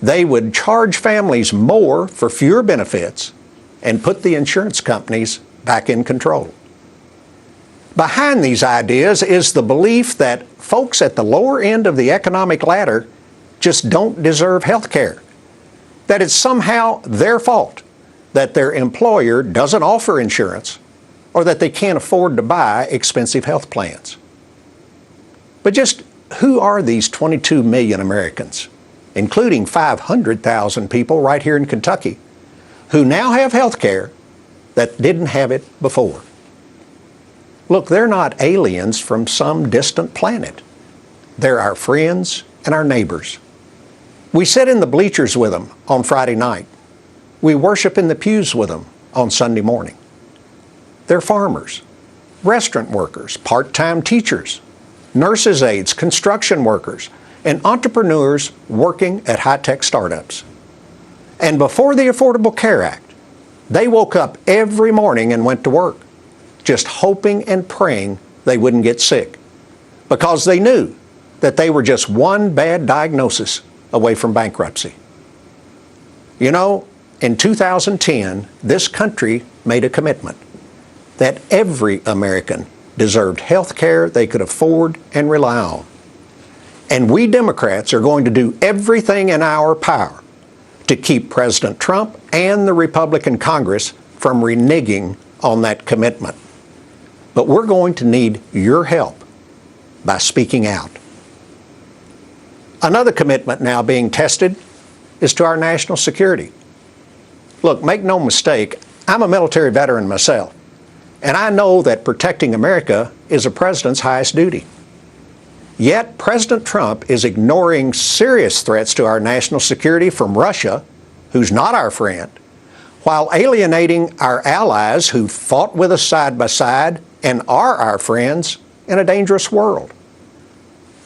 They would charge families more for fewer benefits and put the insurance companies back in control. Behind these ideas is the belief that folks at the lower end of the economic ladder just don't deserve health care, that it's somehow their fault that their employer doesn't offer insurance, or that they can't afford to buy expensive health plans. But just who are these 22 million Americans, including 500,000 people right here in Kentucky, who now have health care that didn't have it before? Look, they're not aliens from some distant planet. They're our friends and our neighbors. We sit in the bleachers with them on Friday night. We worship in the pews with them on Sunday morning. They're farmers, restaurant workers, part-time teachers, nurses' aides, construction workers, and entrepreneurs working at high-tech startups. And before the Affordable Care Act, they woke up every morning and went to work, just hoping and praying they wouldn't get sick, because they knew that they were just one bad diagnosis away from bankruptcy. You know, in 2010, this country made a commitment that every American deserved health care they could afford and rely on. And we Democrats are going to do everything in our power to keep President Trump and the Republican Congress from reneging on that commitment. But we're going to need your help by speaking out. Another commitment now being tested is to our national security. Look, make no mistake, I'm a military veteran myself, and I know that protecting America is a president's highest duty. Yet President Trump is ignoring serious threats to our national security from Russia, who's not our friend, while alienating our allies who fought with us side by side and are our friends in a dangerous world.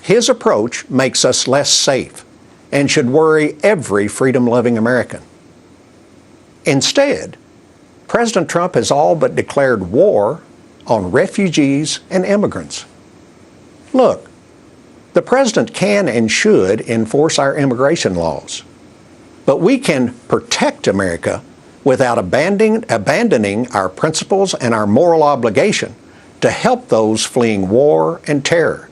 His approach makes us less safe and should worry every freedom-loving American. Instead, President Trump has all but declared war on refugees and immigrants. Look, the president can and should enforce our immigration laws, but we can protect America without abandoning our principles and our moral obligation to help those fleeing war and terror,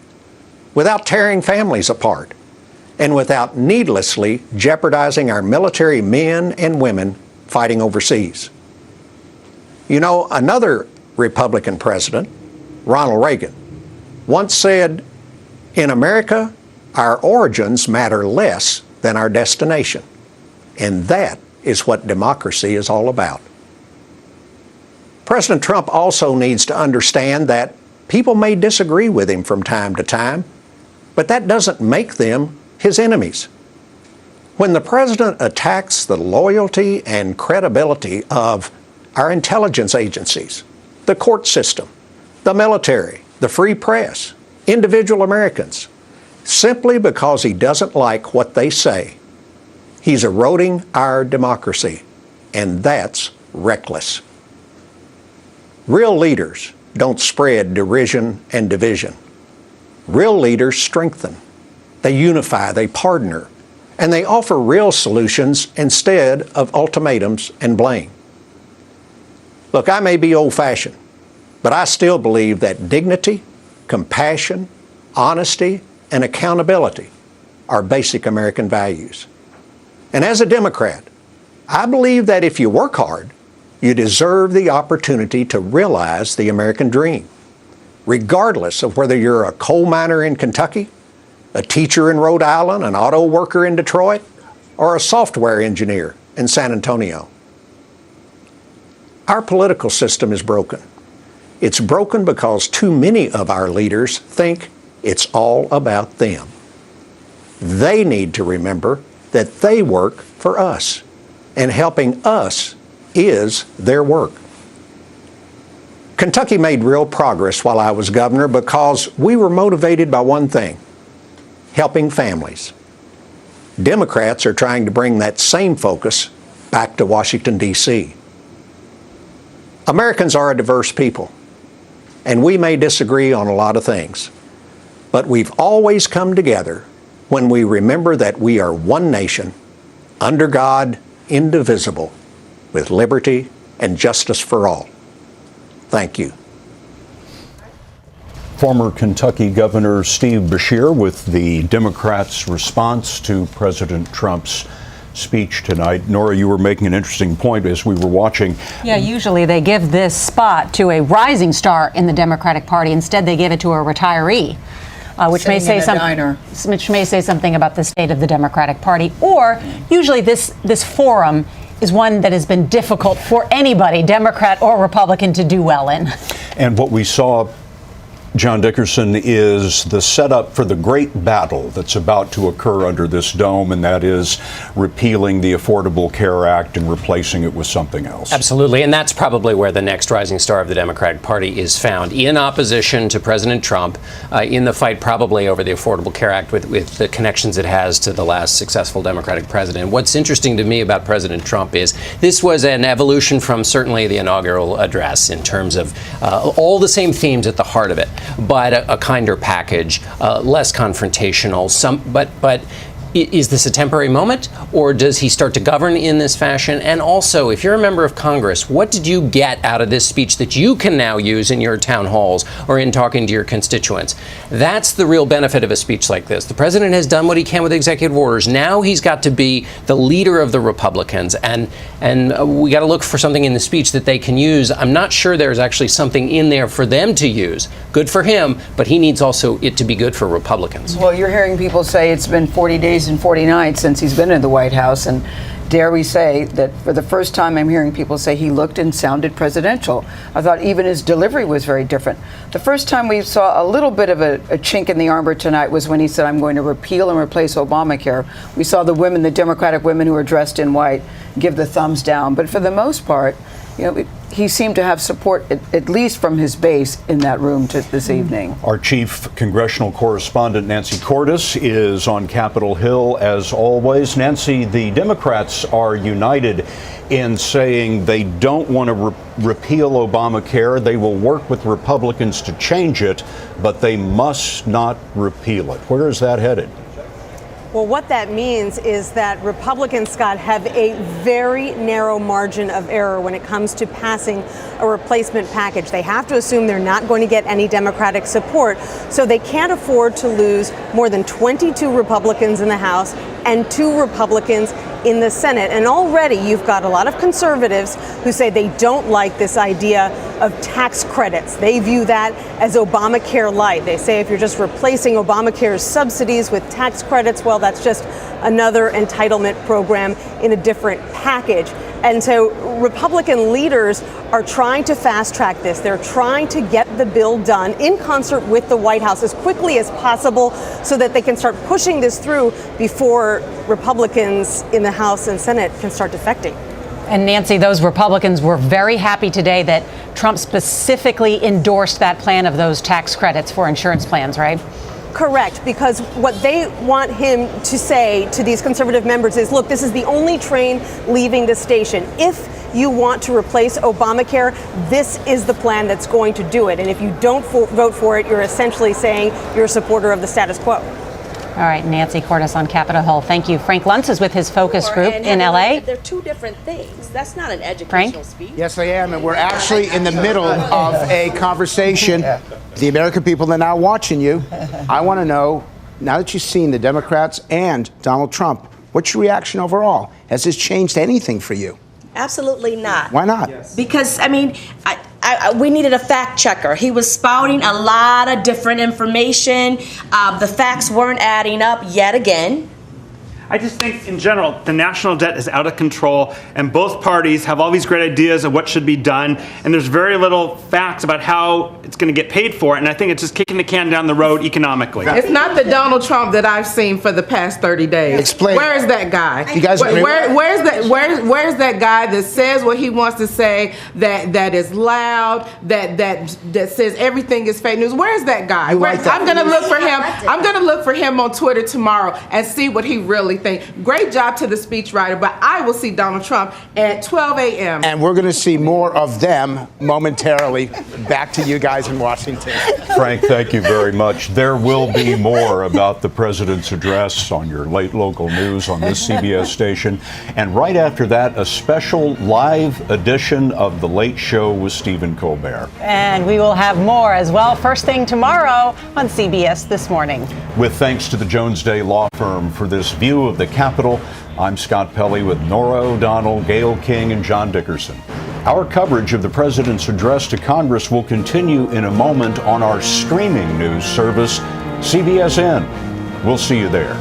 without tearing families apart, and without needlessly jeopardizing our military men and women fighting overseas. You know, another Republican president, Ronald Reagan, once said, "In America, our origins matter less than our destination." And that is what democracy is all about. President Trump also needs to understand that people may disagree with him from time to time, but that doesn't make them his enemies. When the president attacks the loyalty and credibility of our intelligence agencies, the court system, the military, the free press, individual Americans, simply because he doesn't like what they say, he's eroding our democracy, and that's reckless. Real leaders don't spread derision and division. Real leaders strengthen. They unify, they partner, and they offer real solutions instead of ultimatums and blame. Look, I may be old-fashioned, but I still believe that dignity, compassion, honesty, and accountability are basic American values. And as a Democrat, I believe that if you work hard, you deserve the opportunity to realize the American dream, regardless of whether you're a coal miner in Kentucky, a teacher in Rhode Island, an auto worker in Detroit, or a software engineer in San Antonio. Our political system is broken. It's broken because too many of our leaders think it's all about them. They need to remember that they work for us, and helping us is their work. Kentucky made real progress while I was governor because we were motivated by one thing: helping families. Democrats are trying to bring that same focus back to Washington, D.C. Americans are a diverse people, and we may disagree on a lot of things, but we've always come together when we remember that we are one nation, under God, indivisible, with liberty and justice for all. Thank you. Former Kentucky Governor Steve Beshear with the Democrats' response to President Trump's speech tonight. Nora, you were making an interesting point as we were watching. Yeah, usually they give this spot to a rising star in the Democratic Party. Instead, they give it to a retiree. Which may say something about the state of the Democratic Party. Or usually this forum is one that has been difficult for anybody, Democrat or Republican, to do well in. And what we saw, John Dickerson, is the setup for the great battle that's about to occur under this dome, and that is repealing the Affordable Care Act and replacing it with something else. Absolutely, and that's probably where the next rising star of the Democratic Party is found, in opposition to President Trump, in the fight probably over the Affordable Care Act with the connections it has to the last successful Democratic president. What's interesting to me about President Trump is this was an evolution from certainly the inaugural address in terms of all the same themes at the heart of it, but a kinder package, less confrontational. But is this a temporary moment, or does he start to govern in this fashion? And also, if you're a member of Congress, what did you get out of this speech that you can now use in your town halls or in talking to your constituents? That's the real benefit of a speech like this. The president has done what he can with executive orders. Now he's got to be the leader of the Republicans, and we got to look for something in the speech that they can use. I'm not sure there's actually something in there for them to use. Good for him, but he needs also it to be good for Republicans. Well, you're hearing people say it's been 40 days and 40 nights since he's been in the White House, and dare we say that for the first time I'm hearing people say he looked and sounded presidential. I thought even his delivery was very different. The first time we saw a little bit of a chink in the armor tonight was when he said, I'm going to repeal and replace Obamacare. We saw the women, the Democratic women who were dressed in white, give the thumbs down. But for the most part, he seemed to have support, at least from his base, in that room this evening. Our chief congressional correspondent, Nancy Cordes, is on Capitol Hill as always. Nancy, the Democrats are united in saying they don't want to repeal Obamacare. They will work with Republicans to change it, but they must not repeal it. Where is that headed? Well, what that means is that Republicans, Scott, have a very narrow margin of error when it comes to passing a replacement package. They have to assume they're not going to get any Democratic support, so they can't afford to lose more than 22 Republicans in the House and 2 Republicans in the Senate. And already you've got a lot of conservatives who say they don't like this idea of tax credits. They view that as Obamacare light. They say if you're just replacing Obamacare's subsidies with tax credits, well, that's just another entitlement program in a different package. And so Republican leaders are trying to fast track this. They're trying to get the bill done in concert with the White House as quickly as possible so that they can start pushing this through before Republicans in the House and Senate can start defecting. And Nancy, those Republicans were very happy today that Trump specifically endorsed that plan of those tax credits for insurance plans, right? Correct, because what they want him to say to these conservative members is, look, this is the only train leaving the station. If you want to replace Obamacare, this is the plan that's going to do it. And if you don't vote for it, you're essentially saying you're a supporter of the status quo. All right, Nancy Cordes on Capitol Hill. Thank you. Frank Luntz is with his focus group in L.A. They're two different things. That's not an educational speech. Yes, I am, and we're actually in the middle of a conversation. The American people are now watching you. I want to know, now that you've seen the Democrats and Donald Trump, what's your reaction overall? Has this changed anything for you? Absolutely not. Why not? Because, I mean, we needed a fact checker. He was spouting a lot of different information. The facts weren't adding up yet again. I just think in general, the national debt is out of control, and both parties have all these great ideas of what should be done, and there's very little facts about how it's going to get paid for, and I think it's just kicking the can down the road economically. It's not the Donald Trump that I've seen for the past 30 days. Explain. Where is that guy? You guys agree with that? Where's that guy that says what he wants to say, that is loud, that says everything is fake news? Where's that guy? I'm going to look for him. I'm going to look for him on Twitter tomorrow and see what he really thinks. Great job to the speechwriter, but I will see Donald Trump at 12 a.m. And we're going to see more of them momentarily. Back to you guys in Washington. Frank, thank you very much. There will be more about the president's address on your late local news on this CBS station. And right after that, a special live edition of The Late Show with Stephen Colbert. And we will have more as well first thing tomorrow on CBS This Morning. With thanks to the Jones Day Law Firm for this view of the Capitol, I'm Scott Pelley with Nora O'Donnell, Gayle King, and John Dickerson. Our coverage of the president's address to Congress will continue in a moment on our streaming news service, CBSN. We'll see you there.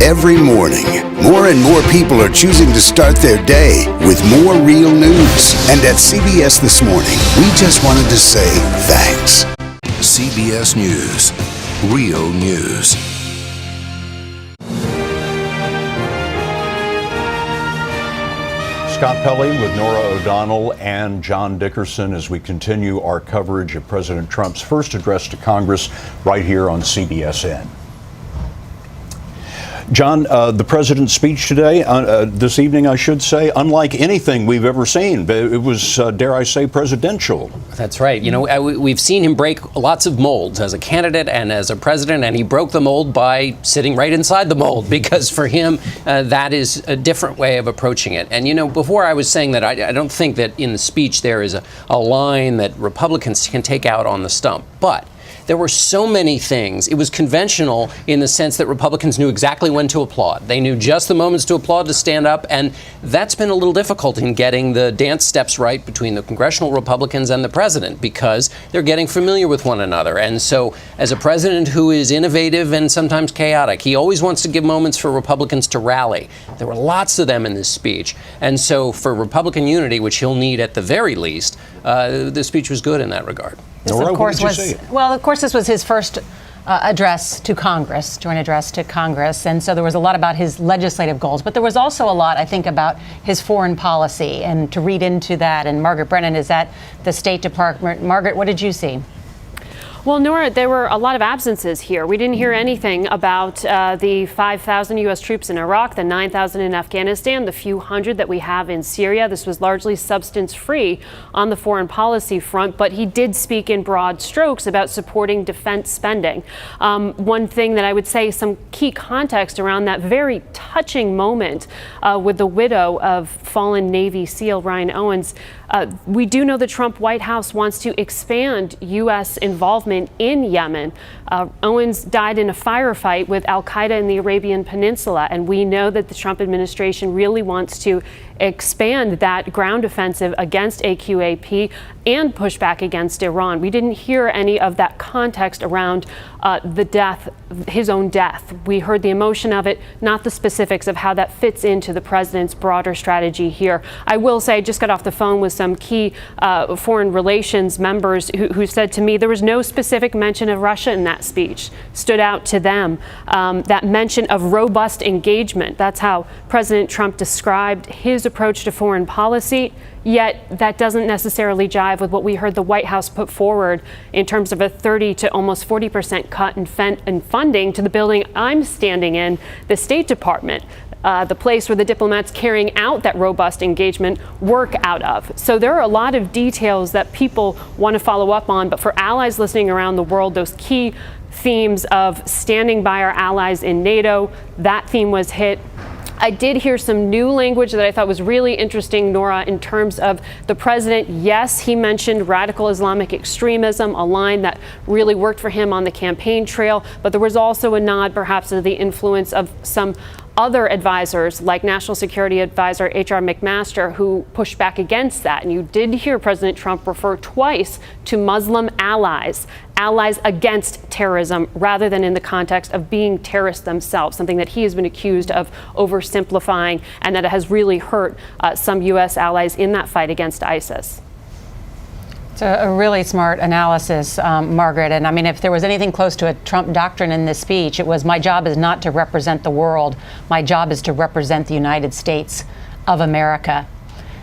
Every morning, more and more people are choosing to start their day with more real news. And at CBS This Morning, we just wanted to say thanks. CBS News. Real news. Scott Pelley with Nora O'Donnell and John Dickerson as we continue our coverage of President Trump's first address to Congress right here on CBSN. John, the president's speech today, this evening, I should say, unlike anything we've ever seen. It was, dare I say, presidential. That's right. You know, we've seen him break lots of molds as a candidate and as a president, and he broke the mold by sitting right inside the mold, because for him, that is a different way of approaching it. And, you know, before I was saying that I don't think that in the speech there is a line that Republicans can take out on the stump. But there were so many things. It was conventional in the sense that Republicans knew exactly when to applaud. They knew just the moments to applaud, to stand up, and that's been a little difficult in getting the dance steps right between the congressional Republicans and the president, because they're getting familiar with one another. And so, as a president who is innovative and sometimes chaotic, he always wants to give moments for Republicans to rally. There were lots of them in this speech. And so, for Republican unity, which he'll need at the very least, the speech was good in that regard. This, Nora, of course, what did you see? well, of course, this was his first address to Congress, joint address to Congress. And so there was a lot about his legislative goals, but there was also a lot, I think, about his foreign policy. And to read into that, and Margaret Brennan is at the State Department. Margaret, what did you see? Well, Nora, there were a lot of absences here. We didn't hear anything about the 5,000 U.S. troops in Iraq, the 9,000 in Afghanistan, the few hundred that we have in Syria. This was largely substance-free on the foreign policy front, but he did speak in broad strokes about supporting defense spending. One thing that I would say, some key context around that very touching moment with the widow of fallen Navy SEAL Ryan Owens. We do know the Trump White House wants to expand U.S. involvement in Yemen. Owens died in a firefight with al-Qaeda in the Arabian Peninsula, and we know that the Trump administration really wants to expand that ground offensive against AQAP and push back against Iran. We didn't hear any of that context around the death, his own death. We heard the emotion of it, not the specifics of how that fits into the president's broader strategy here. I will say, I just got off the phone with some key foreign relations members who said to me there was no specific mention of Russia in that speech. Stood out to them. That mention of robust engagement. That's how President Trump described his approach to foreign policy. Yet that doesn't necessarily jive with what we heard the White House put forward in terms of a 30 to almost 40% cut in funding to the building I'm standing in, the State Department. The place where the diplomats carrying out that robust engagement work out of. So there are a lot of details that people want to follow up on, but for allies listening around the world, those key themes of standing by our allies in NATO, that theme was hit. I did hear some new language that I thought was really interesting, Nora, in terms of the president. Yes, he mentioned radical Islamic extremism, a line that really worked for him on the campaign trail, but there was also a nod perhaps to the influence of some other advisors like National Security Advisor H.R. McMaster, who pushed back against that. And you did hear President Trump refer twice to Muslim allies against terrorism, rather than in the context of being terrorists themselves, something that he has been accused of oversimplifying and that has really hurt some U.S. allies in that fight against ISIS. It's a really smart analysis, Margaret. And I mean, if there was anything close to a Trump doctrine in this speech, it was, my job is not to represent the world. My job is to represent the United States of America.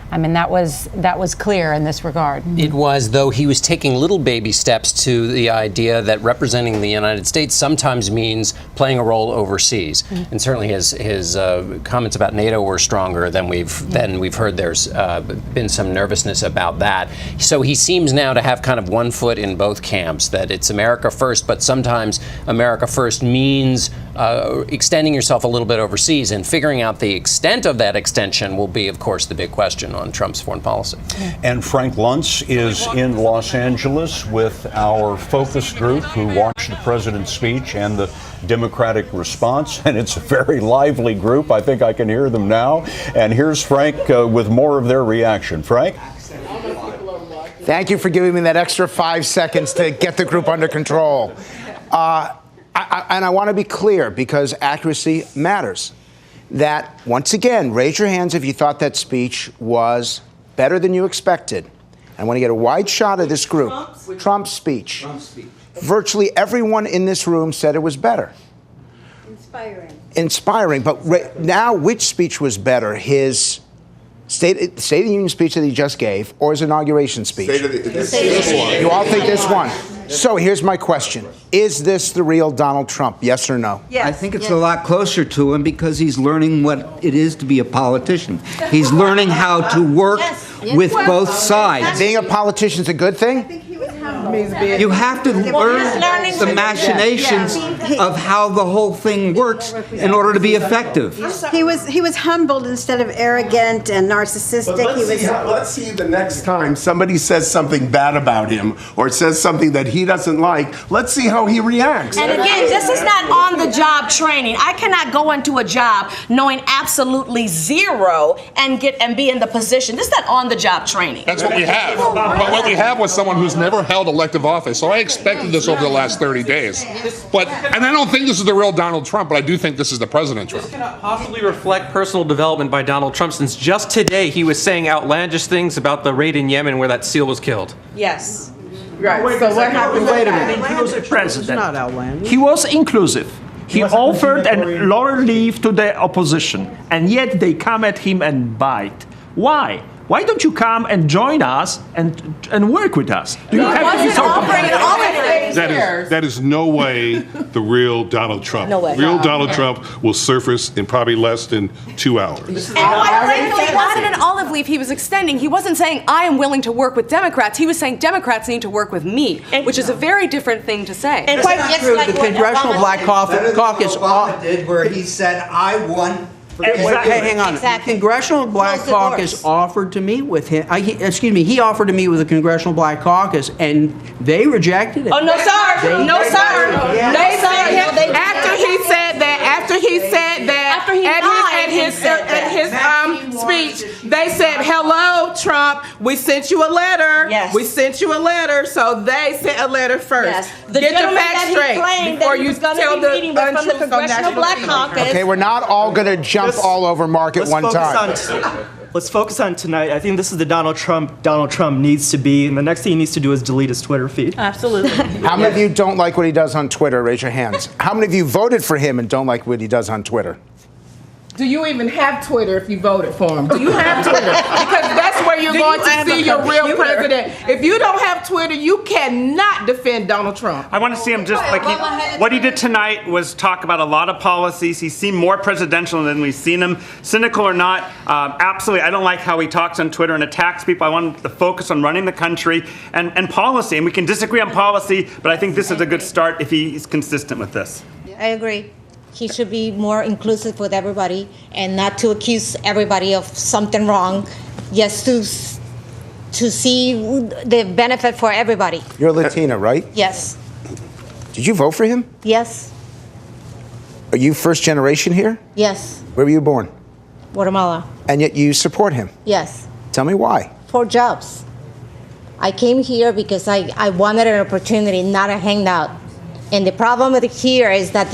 I mean, that was clear in this regard. It was, though he was taking little baby steps to the idea that representing the United States sometimes means playing a role overseas. Mm-hmm. And certainly his comments about NATO were stronger than we've heard. There's been some nervousness about that. So he seems now to have kind of one foot in both camps, that it's America first, but sometimes America first means extending yourself a little bit overseas, and figuring out the extent of that extension will be, of course, the big question on Trump's foreign policy. And Frank Luntz is in Los Angeles with our focus group who watched the president's speech and the Democratic response, and it's a very lively group. I think I can hear them now. And here's Frank with more of their reaction. Frank? Thank you for giving me that extra 5 seconds to get the group under control. And I want to be clear, because accuracy matters, that, once again, raise your hands if you thought that speech was better than you expected. I want to get a wide shot of this group. Trump's speech. Virtually everyone in this room said it was better. Inspiring. But now, which speech was better? His State of the Union speech that he just gave, or his inauguration speech? This one. You all think this one? So here's my question. Is this the real Donald Trump? Yes or no? Yes. I think it's a lot closer to him, because he's learning what it is to be a politician. He's learning how to work with both sides. Being a politician is a good thing? You have to learn the machinations of how the whole thing works in order to be effective. He was humbled instead of arrogant and narcissistic. Let's see the next time somebody says something bad about him or says something that he doesn't like. Let's see how he reacts. And again, this is not on-the-job training. I cannot go into a job knowing absolutely zero and be in the position. This is not on-the-job training. That's what we have. But what we have was someone who's never held elective office. So I expected this over the last 30 days. And I don't think this is the real Donald Trump, but I do think this is the President Trump. This cannot possibly reflect personal development by Donald Trump, since just today he was saying outlandish things about the raid in Yemen where that SEAL was killed. Yes. Right. So what happened? Wait a minute. He was a president. It's not outlandish. He was inclusive. He offered a lower leave to the opposition, and yet they come at him and bite. Why? Why don't you come and join us and work with us? Do you have to be so That is no way the real Donald Trump. No way. Real Donald Trump will surface in probably less than 2 hours. And quite frankly, it wasn't an olive leaf he was extending. He wasn't saying, I am willing to work with Democrats. He was saying, Democrats need to work with me, which is a very different thing to say. And quite true, the Congressional Black Caucus did where he said, I won. Exactly. Hey, hang on. Exactly. The Congressional Black Caucus offered to meet with him. He offered to meet with the Congressional Black Caucus, and they rejected it. Oh, no, sir. No, sir. Yeah. They said after he said that, at his speech, they said, "Hello, Trump. We sent you a letter. Yes. We sent you a letter." So they sent a letter first. Yes. The Get the gentleman facts that he straight claimed before that he you was gonna tell be the meeting with from the untruths on Congressional national Black TV. Caucus. Okay, we're not all going to jump all over Mark at one time. Let's focus on tonight. I think this is the Donald Trump needs to be, and the next thing he needs to do is delete his Twitter feed. Absolutely. How many of you don't like what he does on Twitter? Raise your hands. How many of you voted for him and don't like what he does on Twitter? Do you even have Twitter if you voted for him? Do you have Twitter? Because that's where you're going to see your real president. If you don't have Twitter, you cannot defend Donald Trump. I want to see him just like what he did tonight was talk about a lot of policies. He seemed more presidential than we've seen him. Cynical or not, absolutely. I don't like how he talks on Twitter and attacks people. I want him to focus on running the country and policy. And we can disagree on policy, but I think this is a good start if he's consistent with this. I agree. He should be more inclusive with everybody and not to accuse everybody of something wrong, just to see the benefit for everybody. You're Latina, right? Yes. Did you vote for him? Yes. Are you first generation here? Yes. Where were you born? Guatemala. And yet you support him. Yes. Tell me why. For jobs. I came here because I wanted an opportunity, not a hangout. And the problem with here is that,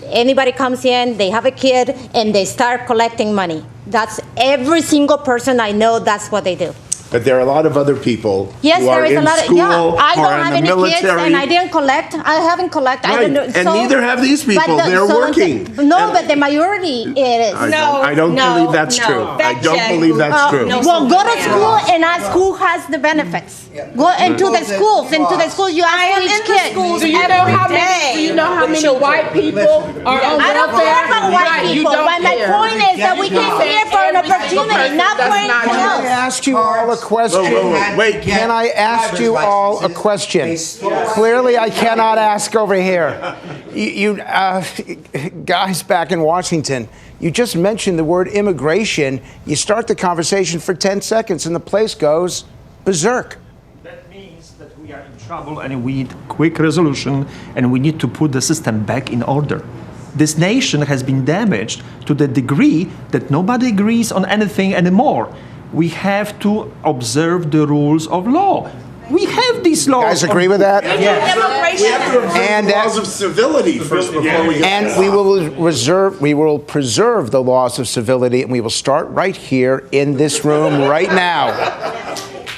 anybody comes in, they have a kid, and they start collecting money. That's every single person I know, that's what they do. But there are a lot of other people Yes, who there are is a in lot of, school, I who don't are in have the any military. kids, and I didn't collect. I haven't collected. I don't know. And neither have these people. They're working. But the majority is. I don't believe that's true. I don't believe that's true. Well, go to school and ask who has the benefits. Go into the schools. You ask each kid. Do you know how many white people are on I don't care about white people. But my point is that we came here for an opportunity, not for anything Can I else. ask you all a question? Wait, can I ask you all a question? Clearly, I cannot ask over here. You guys back in Washington, you just mentioned the word immigration. You start the conversation for 10 seconds, and the place goes berserk. That means that we are in trouble and we need quick resolution and we need to put the system back in order. This nation has been damaged to the degree that nobody agrees on anything anymore. We have to observe the rules of law. We have these laws. You guys agree with that? Yes. We have to observe the laws of civility first before we get And we will preserve the laws of civility, and we will start right here in this room right now.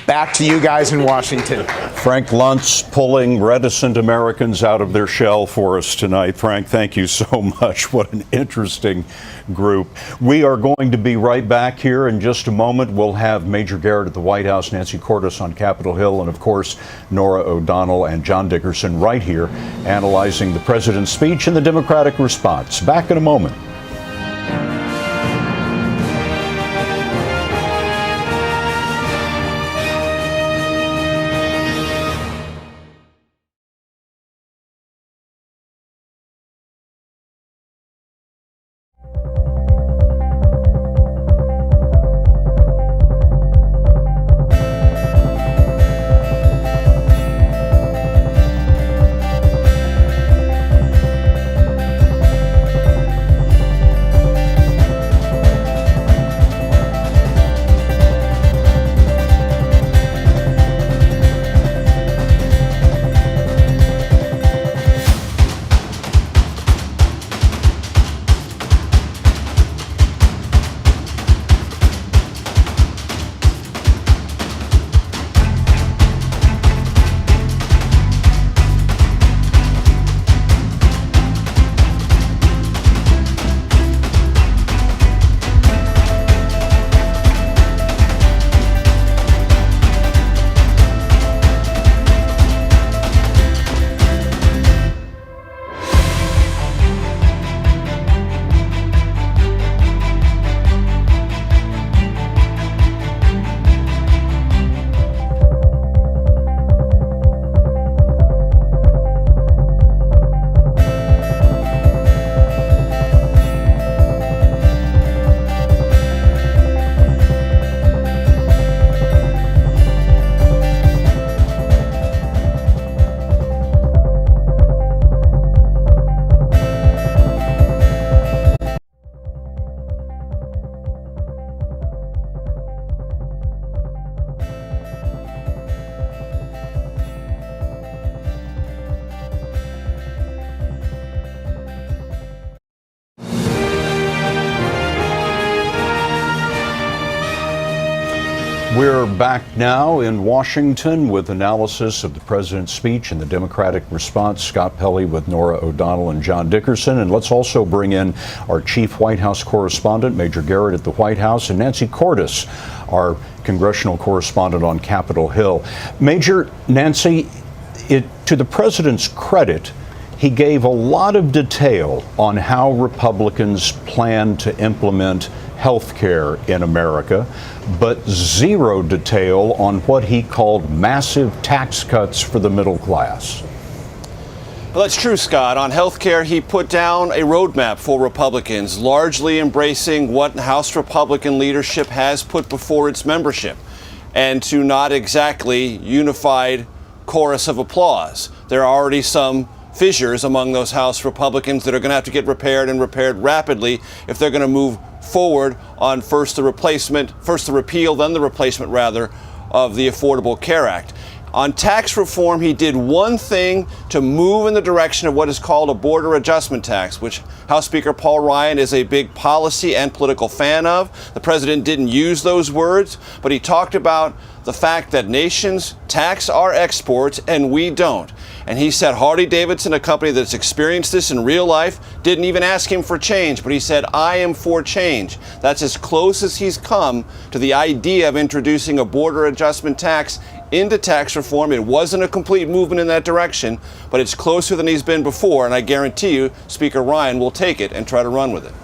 Back to you guys in Washington. Frank Luntz pulling reticent Americans out of their shell for us tonight. Frank, thank you so much. What an interesting group. We are going to be right back here in just a moment. We'll have Major Garrett at the White House, Nancy Cordes on Capitol Hill, and of course, Norah O'Donnell and John Dickerson right here analyzing the president's speech and the Democratic response. Back in a moment. We're back now in Washington with analysis of the president's speech and the Democratic response. Scott Pelley with Nora O'Donnell and John Dickerson. And let's also bring in our chief White House correspondent, Major Garrett at the White House, and Nancy Cordes, our congressional correspondent on Capitol Hill. Major Nancy, to the president's credit, he gave a lot of detail on how Republicans plan to implement health care in America, but zero detail on what he called massive tax cuts for the middle class. Well, that's true, Scott. On health care, he put down a roadmap for Republicans, largely embracing what House Republican leadership has put before its membership, and to not exactly unified chorus of applause. There are already some fissures among those House Republicans that are going to have to get repaired and repaired rapidly if they're going to move forward on first the repeal, then the replacement rather, of the Affordable Care Act. On tax reform, he did one thing to move in the direction of what is called a border adjustment tax, which House Speaker Paul Ryan is a big policy and political fan of. The president didn't use those words, but he talked about the fact that nations tax our exports and we don't. And he said Harley-Davidson, a company that's experienced this in real life, didn't even ask him for change, but he said, I am for change. That's as close as he's come to the idea of introducing a border adjustment tax into tax reform. It wasn't a complete movement in that direction, but it's closer than he's been before, and I guarantee you Speaker Ryan will take it and try to run with it.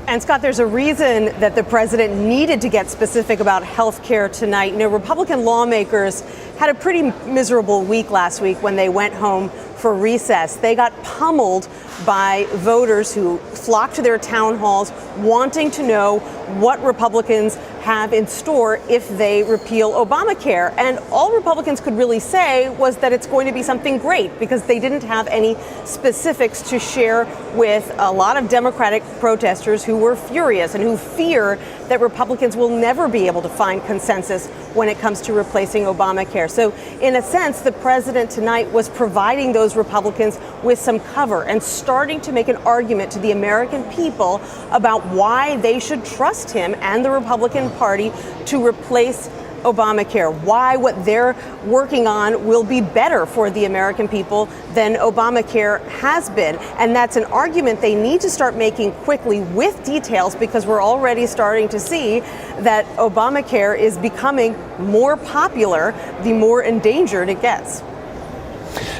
And Scott, there's a reason that the president needed to get specific about health care tonight. You know, Republican lawmakers had a pretty miserable week last week when they went home for recess. They got pummeled by voters who flocked to their town halls wanting to know what Republicans have in store if they repeal Obamacare. And all Republicans could really say was that it's going to be something great because they didn't have any specifics to share with a lot of Democratic protesters who were furious and who fear that Republicans will never be able to find consensus when it comes to replacing Obamacare. So in a sense, the president tonight was providing those Republicans with some cover and starting to make an argument to the American people about why they should trust him and the Republican Party to replace Obamacare, why what they're working on will be better for the American people than Obamacare has been. And that's an argument they need to start making quickly with details, because we're already starting to see that Obamacare is becoming more popular the more endangered it gets.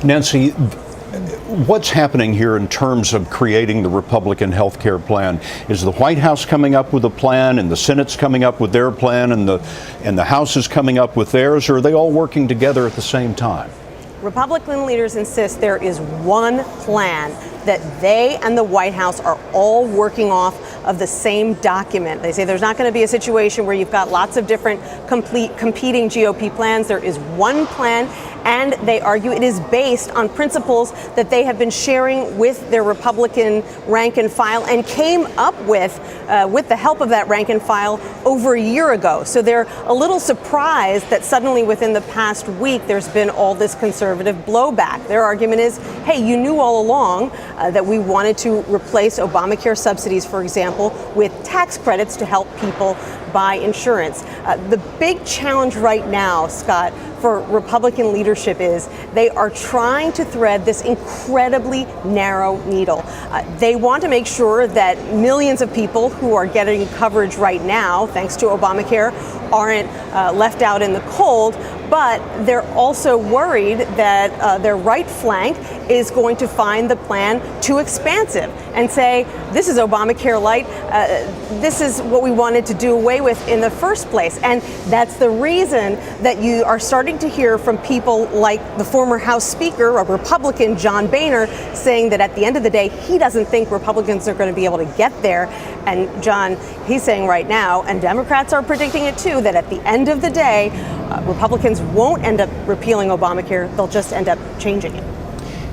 Nancy, what's happening here in terms of creating the Republican health care plan? Is the White House coming up with a plan and the Senate's coming up with their plan and the House is coming up with theirs, or are they all working together at the same time? Republican leaders insist there is one plan that they and the White House are all working off of the same document. They say there's not going to be a situation where you've got lots of different competing GOP plans. There is one plan, and they argue it is based on principles that they have been sharing with their Republican rank and file and came up with the help of that rank and file over a year ago. So they're a little surprised that suddenly within the past week there's been all this conservative blowback. Their argument is, hey, you knew all along that we wanted to replace Obamacare subsidies, for example, with tax credits to help people buy insurance. The big challenge right now, Scott, for Republican leadership is they are trying to thread this incredibly narrow needle. They want to make sure that millions of people who are getting coverage right now, thanks to Obamacare, aren't left out in the cold, but they're also worried that their right flank is going to find the plan too expansive and say, this is Obamacare light, this is what we wanted to do away with in the first place. And that's the reason that you are starting to hear from people like the former House Speaker, a Republican, John Boehner, saying that at the end of the day, he doesn't think Republicans are going to be able to get there. And John, he's saying right now, and Democrats are predicting it too, that at the end of the day, Republicans won't end up repealing Obamacare, they'll just end up changing it.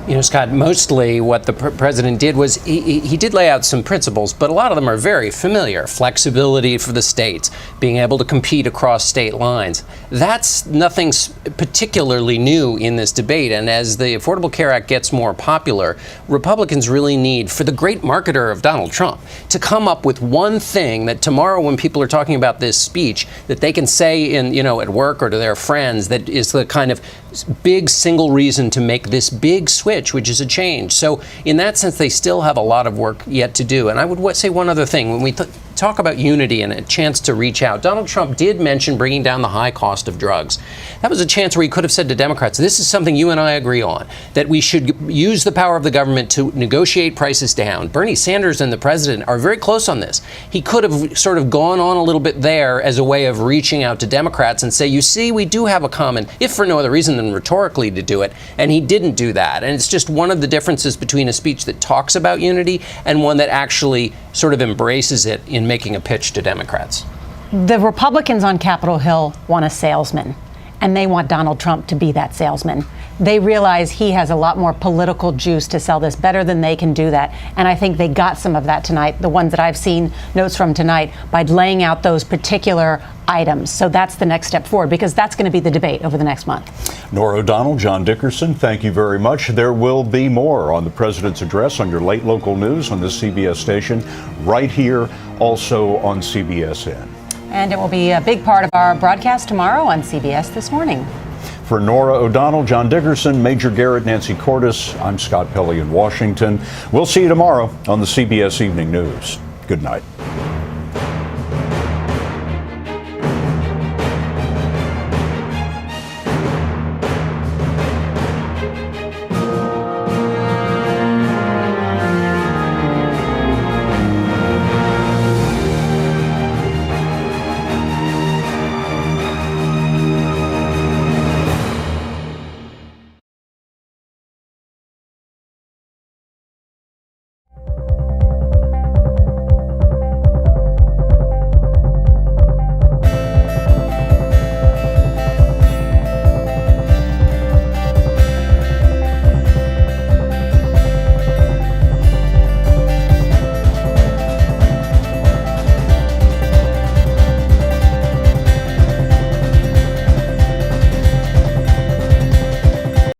You know, Scott, mostly what the president did was he did lay out some principles, but a lot of them are very familiar. Flexibility for the states, being able to compete across state lines. That's nothing particularly new in this debate. And as the Affordable Care Act gets more popular, Republicans really need, for the great marketer of Donald Trump, to come up with one thing that tomorrow when people are talking about this speech, that they can say in, at work or to their friends, that is the kind of big single reason to make this big switch, which is a change. So in that sense, they still have a lot of work yet to do. And I would say one other thing. When we talk about unity and a chance to reach out, Donald Trump did mention bringing down the high cost of drugs. That was a chance where he could have said to Democrats, this is something you and I agree on, that we should use the power of the government to negotiate prices down. Bernie Sanders and the president are very close on this. He could have sort of gone on a little bit there as a way of reaching out to Democrats and say, you see, we do have a common, if for no other reason than rhetorically to do it. And he didn't do that. And it's just one of the differences between a speech that talks about unity and one that actually sort of embraces it in making a pitch to Democrats. The Republicans on Capitol Hill want a salesman, and they want Donald Trump to be that salesman. They realize he has a lot more political juice to sell this better than they can do that. And I think they got some of that tonight, the ones that I've seen notes from tonight, by laying out those particular items. So that's the next step forward, because that's going to be the debate over the next month. Norah O'Donnell, John Dickerson, thank you very much. There will be more on the president's address on your late local news on the CBS station, right here, also on CBSN. And it will be a big part of our broadcast tomorrow on CBS This Morning. For Norah O'Donnell, John Dickerson, Major Garrett, Nancy Cordes, I'm Scott Pelley in Washington. We'll see you tomorrow on the CBS Evening News. Good night.